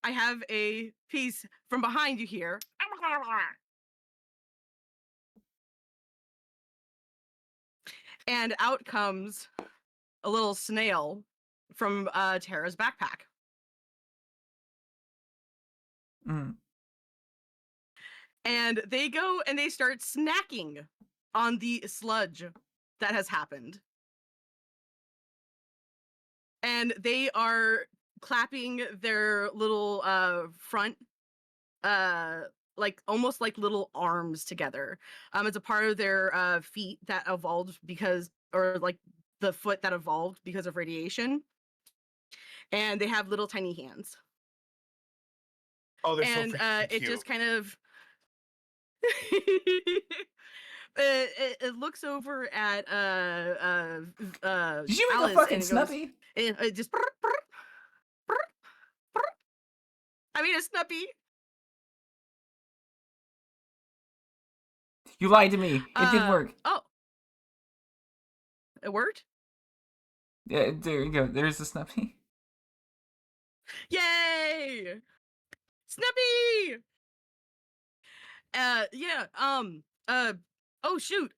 I have a piece from behind you here. And out comes a little snail from Tara's backpack. Mm. And they go and they start snacking on the sludge that has happened. And they are clapping their little front like almost like little arms together. It's a part of their feet that evolved or like the foot that evolved because of radiation. And they have little tiny hands. Oh, they're and so freaking cute. It just kind of it looks over at Did you make Alice a fucking and it goes, Snuppy? it just I mean a Snuppy. You lied to me. It did work. Oh, it worked. Yeah, there you go. There's the Snuppy. Yay! Snippy! Yeah, oh shoot,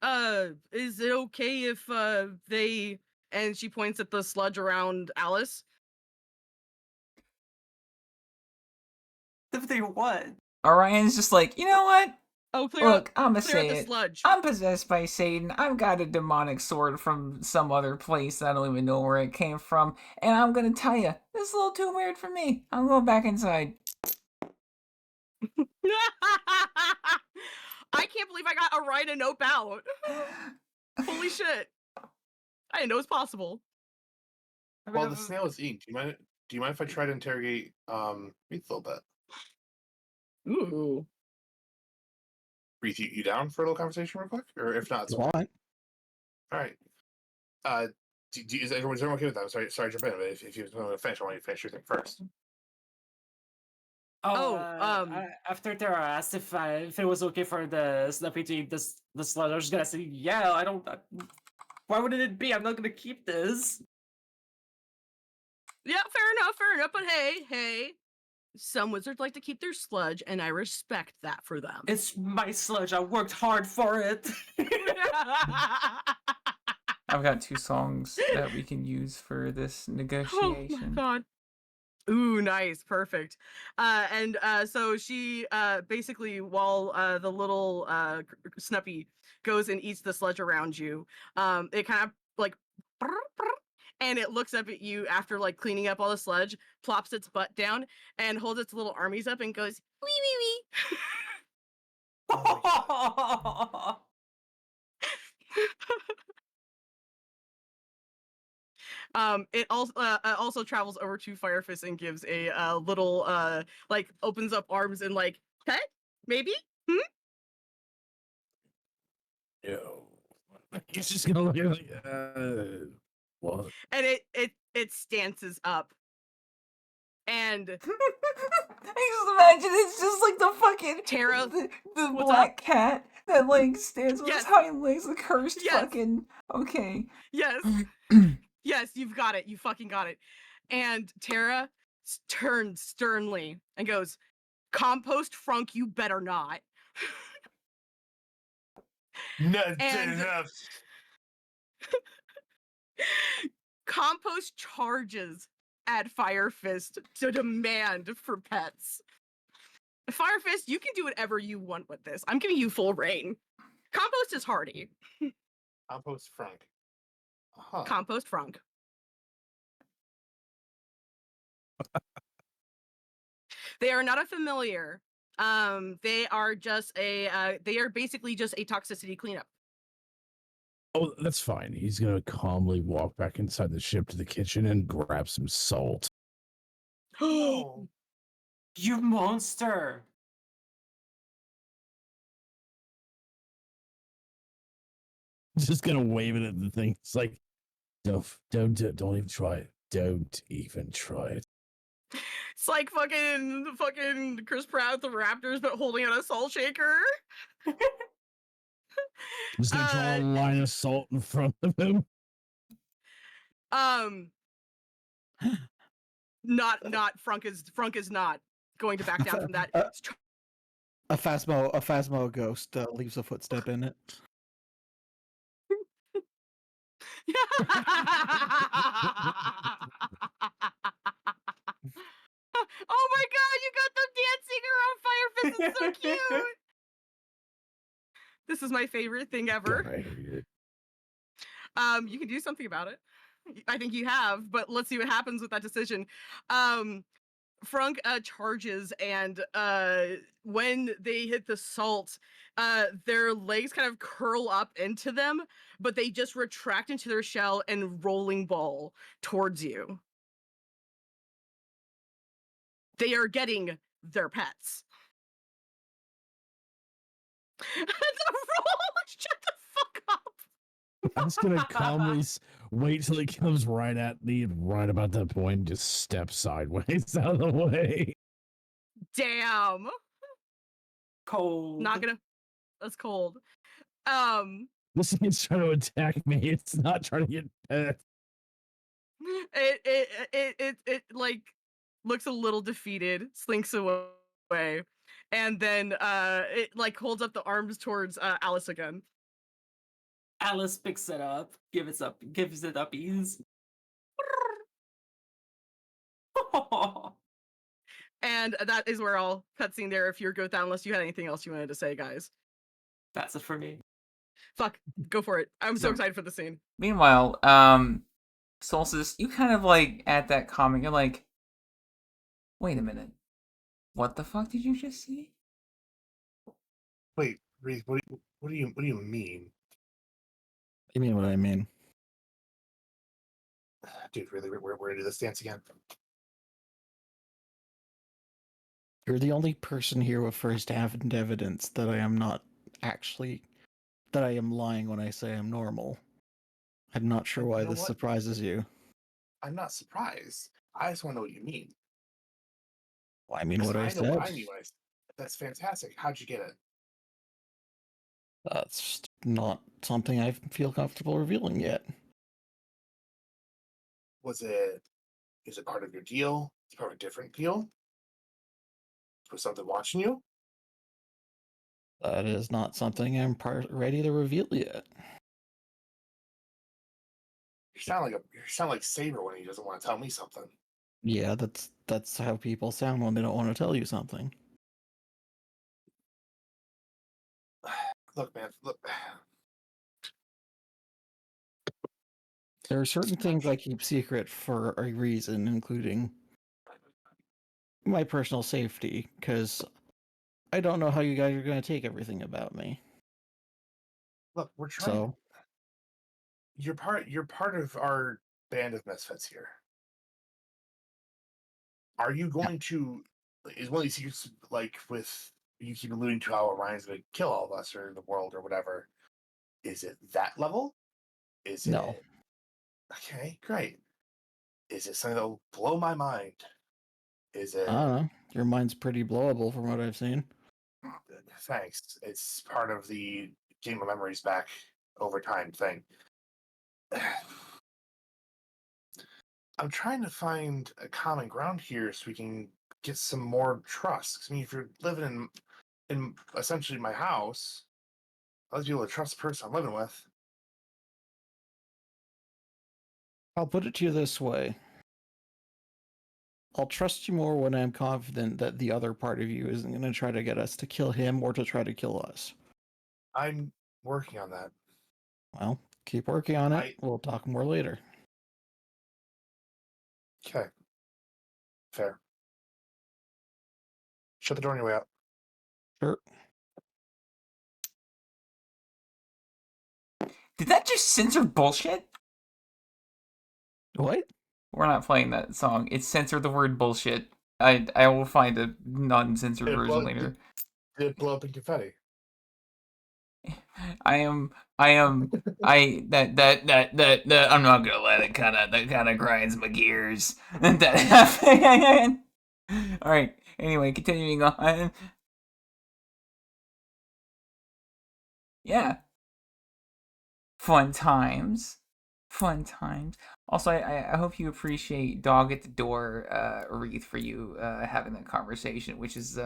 is it okay if, they, and she points at the sludge around Alice. If they what? Orion's just like, you know what? Oh, clear Look, up, I'ma clear say up the it. sludge. I'm possessed by Satan. I've got a demonic sword from some other place. I don't even know where it came from. And I'm gonna tell you, this is a little too weird for me. I'm going back inside. I can't believe I got a ride and nope out. Holy shit. I didn't know it was possible. Well, the snail is eating. Do you mind if I try to interrogate Breathe a little bit? Ooh. Breathe, you down for a little conversation real quick? Or if not, it's Why? all right. Is everyone okay with that? I'm sorry to jump in, but if you want to finish, I want you to finish your thing first. After Tara asked if it was okay for the Snappy to eat the sludge, I was just gonna say, yeah, I don't. Why wouldn't it be? I'm not gonna keep this. Yeah, fair enough. But hey, some wizards like to keep their sludge, and I respect that for them. It's my sludge. I worked hard for it. I've got 2 songs that we can use for this negotiation. Oh my god. Ooh, nice, perfect. So she basically, while the little Snuppy goes and eats the sludge around you, it kind of like, and it looks up at you after like cleaning up all the sludge, plops its butt down, and holds its little armies up and goes wee wee wee. It also travels over to Firefist and gives a little like opens up arms and like, hey, maybe? Yo. He's just gonna look at like, what? And it stances up. And I just imagine it's just like the fucking Tara, the what's black cat that like stands with his Yes. hind legs, the cursed Yes. fucking okay. Yes. Yes, you've got it. You fucking got it. And Tara turns sternly and goes, compost Frunk, you better not. Not And- enough. Compost charges at Firefist to demand for pets. Firefist, you can do whatever you want with this. I'm giving you full reign. Compost is hardy. Compost Frank. Huh. Compost Frunk. They are not a familiar. They are just they are basically just a toxicity cleanup. Oh, that's fine. He's gonna calmly walk back inside the ship to the kitchen and grab some salt. Oh. You monster! He's just gonna wave it at the thing. It's like, don't even try it. Don't even try it. It's like fucking Chris Pratt with the Raptors, but holding out a salt shaker. I'm just gonna draw a line of salt in front of him. Not Frunk is not going to back down from that. A Phasmo ghost leaves a footstep in it. Oh my god, you got them dancing around Firefist. It's so cute. This is my favorite thing ever. God, I hate it. You can do something about it. I think you have, but let's see what happens with that decision. Frunk charges, and when they hit the salt, their legs kind of curl up into them, but they just retract into their shell and rolling ball towards you. They are getting their pets. Shut the fuck up. I'm just gonna calmly wait till he comes right at me, and right about that point, just step sideways out of the way. Damn. Cold. Not gonna. That's cold. This thing's trying to attack me. It's not trying to get pet. It like looks a little defeated, slinks away, and then it like holds up the arms towards Alice again. Alice picks it up, gives it uppies. And that is where I'll cutscene there if you're good with that, unless you had anything else you wanted to say, guys. That's it for me. Fuck, go for it. I'm so excited for the scene. Meanwhile, Solstice, you kind of like at that comment, you're like, wait a minute. What the fuck did you just say? Wait, Reese, what do you mean? You mean what I mean? Dude, really, we're gonna do this dance again? You're the only person here with first-hand evidence that I am not actually that I am lying when I say I'm normal. I'm not sure why You know this what? surprises you. I'm not surprised. I just want to know what you mean. Well, I mean Because what I I know what said. I mean when I said that's fantastic. How'd you get it? That's not something I feel comfortable revealing yet. Is it part of your deal? Is it part of a different deal? Was something watching you? That is not something I'm ready to reveal yet. You sound like Saber when he doesn't want to tell me something. Yeah, that's how people sound when they don't want to tell you something. Look, man, look. There are certain things I keep secret for a reason, including my personal safety, because I don't know how you guys are going to take everything about me. Look, we're trying. So, You're part of our band of misfits here. Are you going to? Is one of these secrets like with you keep alluding to how Orion's going to kill all of us or the world or whatever? Is it that level? Is no. it okay? Great. Is it something that'll blow my mind? Is I it? don't know. Your mind's pretty blowable from what I've seen. Thanks. It's part of the game of memories back over time thing. I'm trying to find a common ground here so we can get some more trust. 'Cause, I mean, if you're living in essentially my house, I'll be able to trust the person I'm living with. I'll put it to you this way. I'll trust you more when I'm confident that the other part of you isn't going to try to get us to kill him or to try to kill us. I'm working on that. Well, keep working on it. I We'll talk more later. okay. Fair. Shut the door on your way out. Sure. Did that just censor bullshit? What? We're not playing that song. It's censor the word bullshit. I will find a non-censored Did it blow, version later. did it blow up in confetti? I am that I'm not gonna let it that kinda grinds my gears. That Alright, anyway, continuing on. Yeah. Fun times. Fun times. Also, I hope you appreciate Dog at the Door, Wreath, for you having that conversation, which is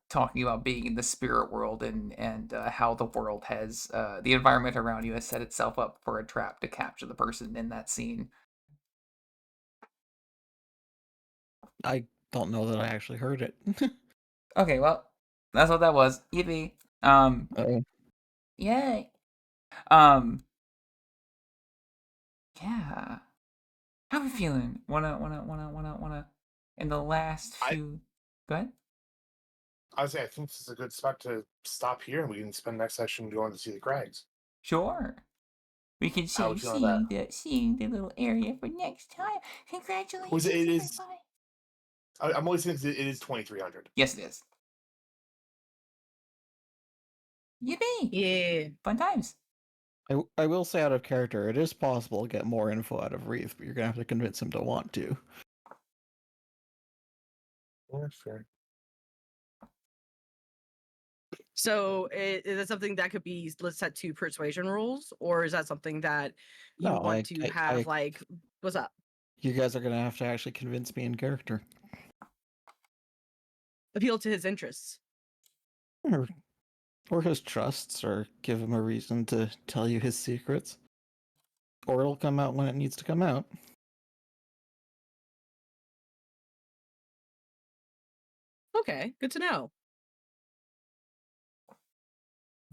talking about being in the spirit world and how the world has, the environment around you has set itself up for a trap to capture the person in that scene. I don't know that I actually heard it. Okay, well, that's what that was. Yippee. Oh. Yay. Yeah. How we feeling? Wanna. In the last I few. Go ahead. I say I think this is a good spot to stop here, and we can spend next session going to see the crags. Sure. We can How would you feel about seeing the little area for next time. that? Congratulations, It is. everybody. I'm only saying it is 2,300. Yes, it is. Yippee! Yeah. Fun times. I will say out of character, it is possible to get more info out of Wreath, but you're going to have to convince him to want to. Yeah, fair. So is that something that could be let's set to persuasion rules, or is that something that you No, want to have like what's up? You guys are going to have to actually convince me in character. Appeal to his interests. Or his trusts, or give him a reason to tell you his secrets. Or it'll come out when it needs to come out. Okay, good to know.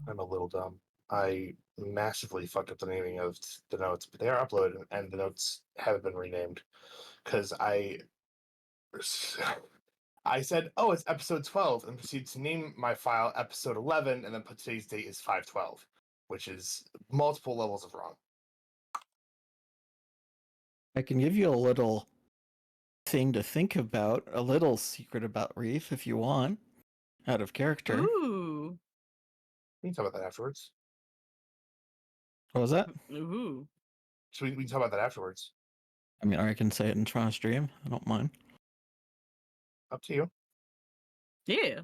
I'm a little dumb. I massively fucked up the naming of the notes, but they are uploaded and the notes haven't been renamed because I said, "Oh, it's episode 12," and proceeded to name my file episode 11, and then put today's date is 5/12, which is multiple levels of wrong. I can give you a little thing to think about, a little secret about Reef if you want, out of character. Ooh. We can talk about that afterwards. What was that? Ooh. So we can talk about that afterwards. I mean, or I can say it in Toronto stream. I don't mind. Up to you. Yeah.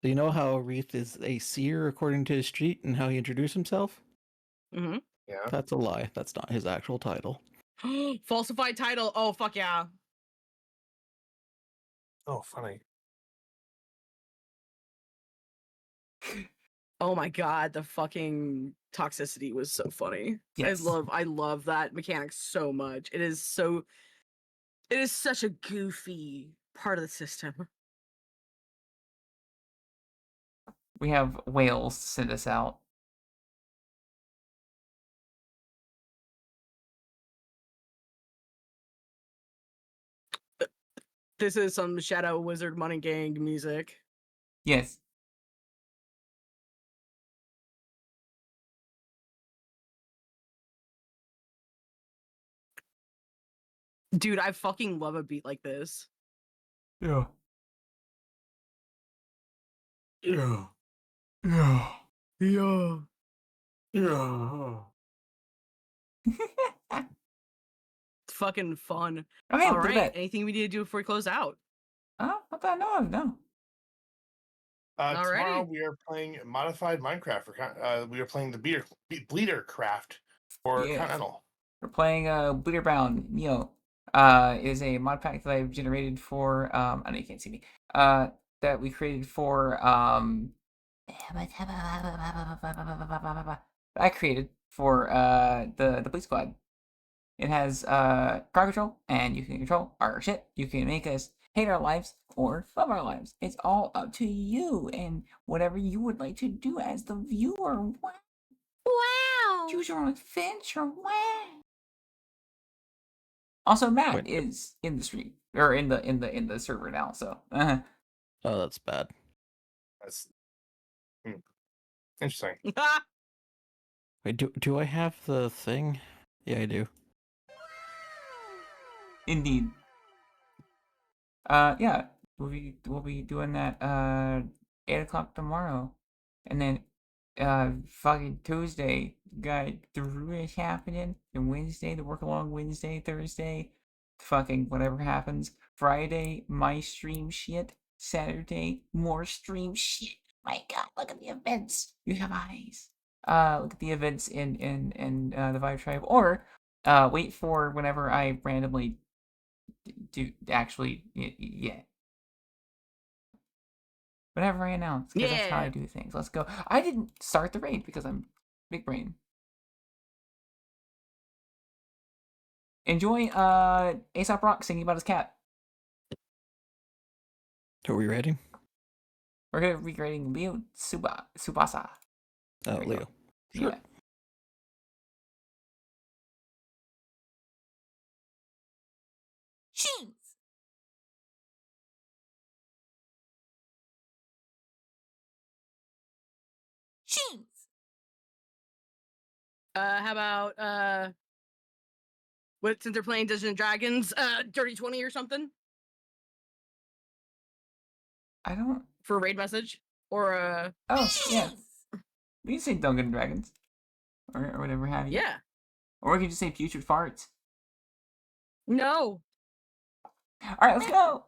Do you know how Reef is a seer according to his street and how he introduced himself? Mm-hmm. Yeah. That's a lie. That's not his actual title. Falsified title. Oh, fuck yeah. Oh, funny. Oh my god, the fucking toxicity was so funny. Yes. I love that mechanic so much. It is such a goofy part of the system. We have whales to send us out. This is some Shadow Wizard Money Gang music. Yes. Dude, I fucking love a beat like this. Yeah. Yeah. Yeah. Yeah. Yeah. It's fucking fun. Oh, hey, All look at right. that. Anything we need to do before we close out? Oh, not that I know of, no. Tomorrow Alrighty. we are playing modified Minecraft. We are playing the Bleeder Craft for Yes. Continental. We're playing Bleederbound Neo. Is a mod pack that I've generated for I know you can't see me. That we created for I created for the police squad. It has crowd control, and you can control our shit. You can make us hate our lives or love our lives. It's all up to you and whatever you would like to do as the viewer. Wow! Choose your own adventure. Wow! Also, Matt Wait. is in the stream or in the server now. So, Oh, that's bad. That's interesting. Wait, do I have the thing? Yeah, I do. indeed. Yeah, we'll be doing that 8 o'clock tomorrow, and then fucking Tuesday got Drew is happening, and Wednesday the work along Wednesday, Thursday, fucking whatever happens. Friday my stream shit. Saturday more stream shit. My God, look at the events. You have eyes. Look at the events in the Vibe Tribe, or wait for whenever I randomly do actually yeah. Whenever I announce, because that's how I Yeah. do things. Let's go. I didn't start the raid because I'm big brain. Enjoy Aesop Rock singing about his cat. Are we ready? We're gonna be grading Leo Subasa. Oh, There we Leo. go. Sure. Yeah. Cheese. Cheese. How about what, since they're playing Dungeons and Dragons, Dirty 20 or something I don't. for a raid message? Or Oh yeah. We can say Dungeons and Dragons, or whatever have you. yeah. Or we can just say putrid farts. No. All right, let's go.